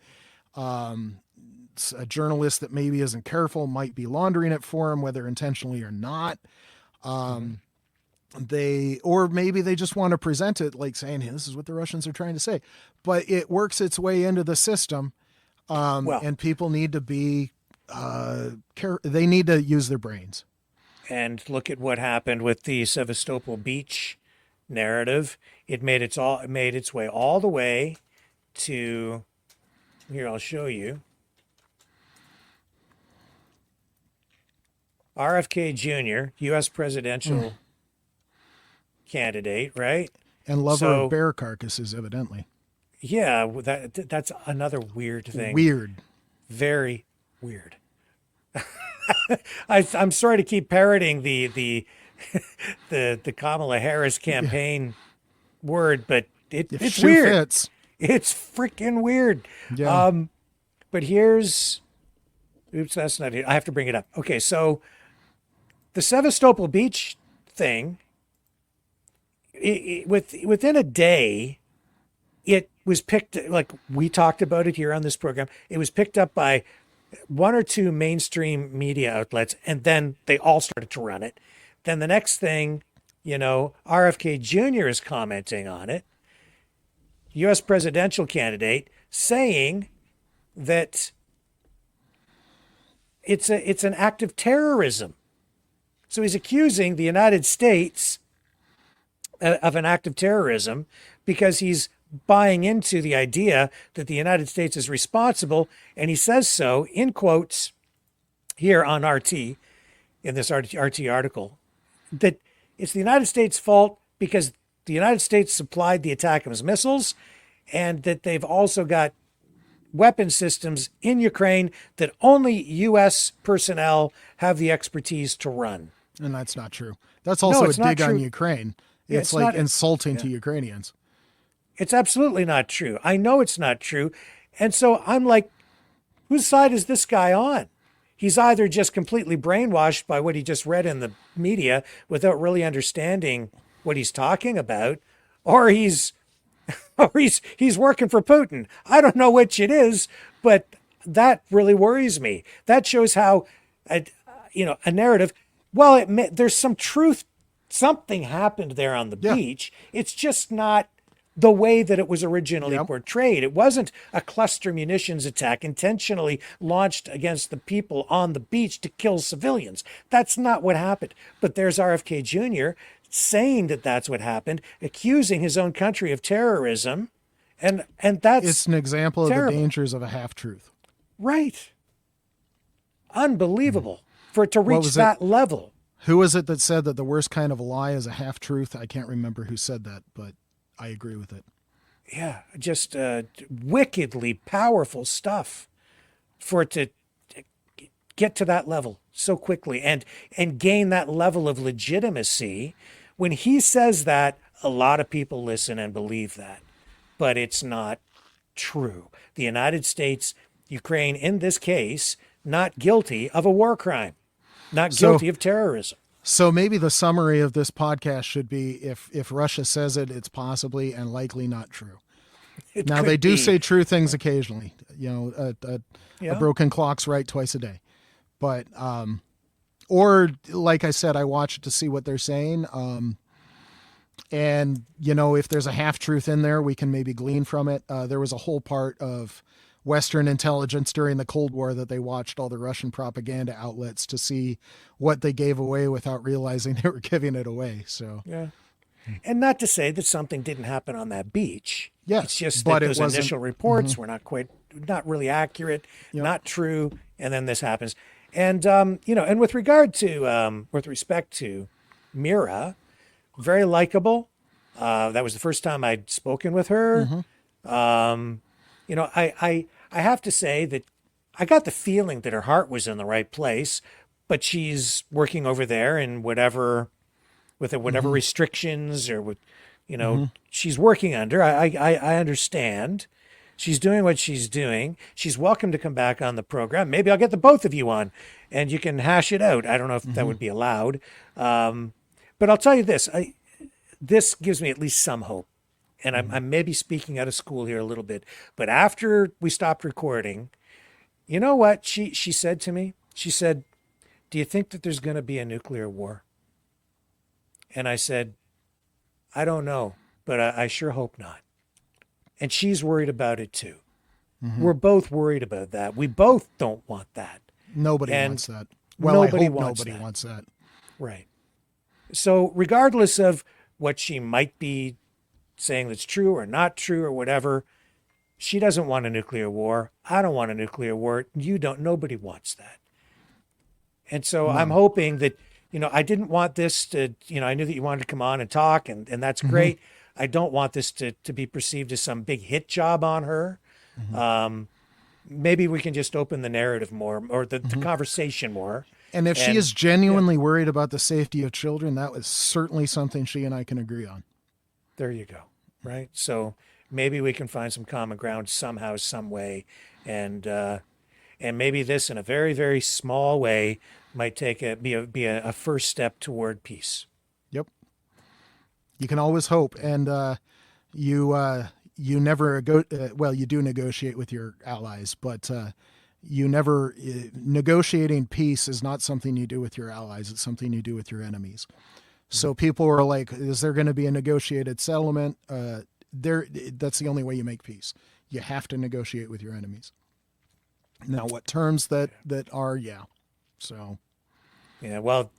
A journalist that maybe isn't careful might be laundering it for them, whether intentionally or not. Or maybe they just want to present it like saying, hey, this is what the Russians are trying to say, but it works its way into the system. And people need to be, they need to use their brains. And look at what happened with the Sevastopol Beach narrative. It made its way all the way to here. I'll show you. RFK Jr., U.S. presidential candidate, right? And lover So- of bear carcasses, evidently. Yeah, that's another weird thing. Weird. Very weird. I'm sorry to keep parroting the the Kamala Harris campaign word, but If it's shoe weird. fits. It's freaking weird. Yeah. But here's, oops, that's not it. I have to bring it up. Okay, so the Sevastopol Beach thing, within a day, it was picked, like we talked about it here on this program, it was picked up by one or two mainstream media outlets, and then they all started to run it. Then the next thing, RFK Jr. is commenting on it, U.S. presidential candidate, saying that it's an act of terrorism. So he's accusing the United States of an act of terrorism because he's buying into the idea that the United States is responsible, and he says so in quotes here on RT, in this RT article, that it's the United States' fault because the United States supplied the ATACMS missiles, and that they've also got weapon systems in Ukraine that only U.S. personnel have the expertise to run. And that's not true. That's also a dig on Ukraine. Yeah, it's like insulting to Ukrainians. It's absolutely not true. I know it's not true. And so I'm like, whose side is this guy on? He's either just completely brainwashed by what he just read in the media without really understanding what he's talking about, or he's working for Putin. I don't know which it is, but that really worries me. That shows how a narrative, well, there's some truth. Something happened there on the beach. It's just not the way that it was originally portrayed. It wasn't a cluster munitions attack intentionally launched against the people on the beach to kill civilians. That's not what happened. But there's RFK Jr. saying that that's what happened, accusing his own country of terrorism. And that's It's an example terrible. of the dangers of a half-truth. Right. Unbelievable for it to reach that level. Who was it that said that the worst kind of a lie is a half-truth? I can't remember who said that, but I agree with it. Yeah, just wickedly powerful stuff for it to get to that level so quickly and gain that level of legitimacy. When he says that, a lot of people listen and believe that, but it's not true. The United States, Ukraine, in this case, not guilty of a war crime, not guilty of terrorism. So maybe the summary of this podcast should be if Russia says it, it's possibly and likely not true. Now, they do say true things occasionally. A broken clock's right twice a day. But, or like I said, I watch it to see what they're saying. And, if there's a half-truth in there, we can maybe glean from it. There was a whole part of Western intelligence during the Cold War that they watched all the Russian propaganda outlets to see what they gave away without realizing they were giving it away. So, yeah. And not to say that something didn't happen on that beach. Yes, it's just but that those initial reports were not really accurate, not true. And then this happens. And, and with respect to Mira, very likable. That was the first time I'd spoken with her. I have to say that I got the feeling that her heart was in the right place, but she's working over there in whatever restrictions or with, she's working under. I understand. She's doing what she's doing. She's welcome to come back on the program. Maybe I'll get the both of you on and you can hash it out. I don't know if that would be allowed. But I'll tell you this, this gives me at least some hope. And I'm maybe speaking out of school here a little bit, but after we stopped recording, you know what she said to me? She said, "Do you think that there's going to be a nuclear war?" And I said, "I don't know, but I sure hope not." And she's worried about it too. We're both worried about that. We both don't want that. Nobody wants that. Well, nobody wants that. Right. So regardless of what she might be saying that's true or not true or whatever, she doesn't want a nuclear war. I don't want a nuclear war. You don't. Nobody wants that. And so I'm hoping that I didn't want this to, I knew that you wanted to come on and talk, and that's great. I don't want this to be perceived as some big hit job on her. Maybe we can just open the narrative more, or the conversation more. And if she is genuinely worried about the safety of children, that was certainly something she and I can agree on. There you go. Right. So maybe we can find some common ground somehow, some way. And maybe this in a very, very small way might be a first step toward peace. Yep. You can always hope. And you never go, you do negotiate with your allies, but you never negotiating peace is not something you do with your allies. It's something you do with your enemies. So people are like, is there going to be a negotiated settlement? That's the only way you make peace. You have to negotiate with your enemies. Now, what terms that are, so. Yeah, well,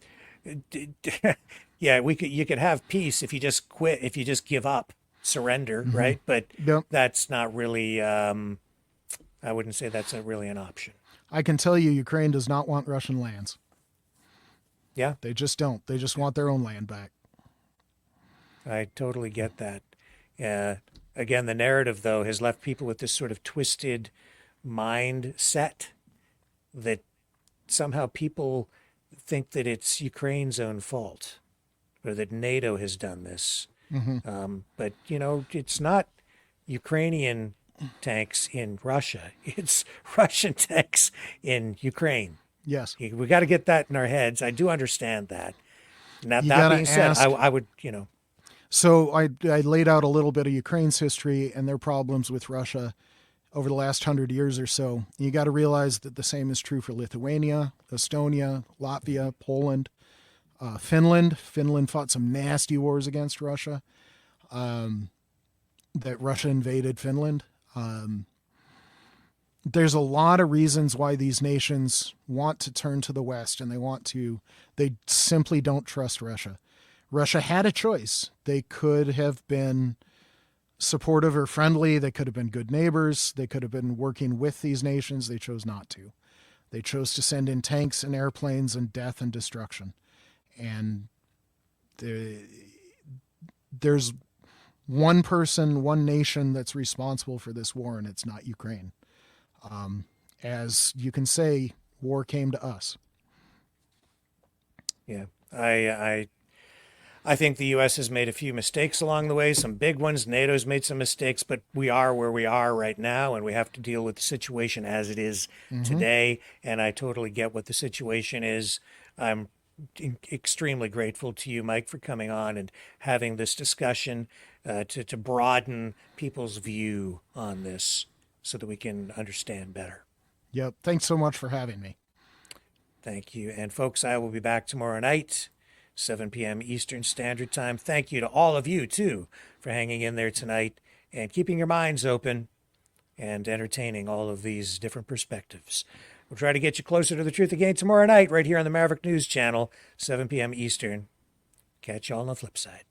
you could have peace if you just quit, if you just give up, surrender, right? But that's not really, I wouldn't say that's really an option. I can tell you Ukraine does not want Russian lands. Yeah. They just don't. They just want their own land back. I totally get that. Again, the narrative, though, has left people with this sort of twisted mindset that somehow people think that it's Ukraine's own fault or that NATO has done this. But, it's not Ukrainian tanks in Russia. It's Russian tanks in Ukraine. Yes. We got to get that in our heads. I do understand that. Now, that being said, I would, So I laid out a little bit of Ukraine's history and their problems with Russia over the last 100 years or so. You got to realize that the same is true for Lithuania, Estonia, Latvia, Poland, Finland. Finland fought some nasty wars against Russia. That Russia invaded Finland. There's a lot of reasons why these nations want to turn to the West, and they simply don't trust Russia. Russia had a choice. They could have been supportive or friendly. They could have been good neighbors. They could have been working with these nations. They chose not to. They chose to send in tanks and airplanes and death and destruction. And there's one person, one nation that's responsible for this war, and it's not Ukraine. As you can say, war came to us. Yeah, I think the U.S. has made a few mistakes along the way, some big ones. NATO's made some mistakes, but we are where we are right now, and we have to deal with the situation as it is today. And I totally get what the situation is. I'm extremely grateful to you, Mike, for coming on and having this discussion to broaden people's view on this so that we can understand better. Yep. Thanks so much for having me. Thank you. And folks, I will be back tomorrow night, 7 p.m. Eastern Standard Time. Thank you to all of you, too, for hanging in there tonight and keeping your minds open and entertaining all of these different perspectives. We'll try to get you closer to the truth again tomorrow night right here on the Maverick News Channel, 7 p.m. Eastern. Catch you all on the flip side.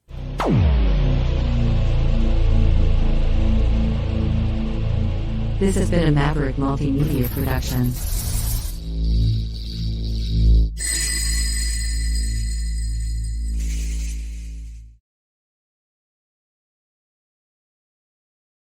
This has been a Maverick Multimedia production.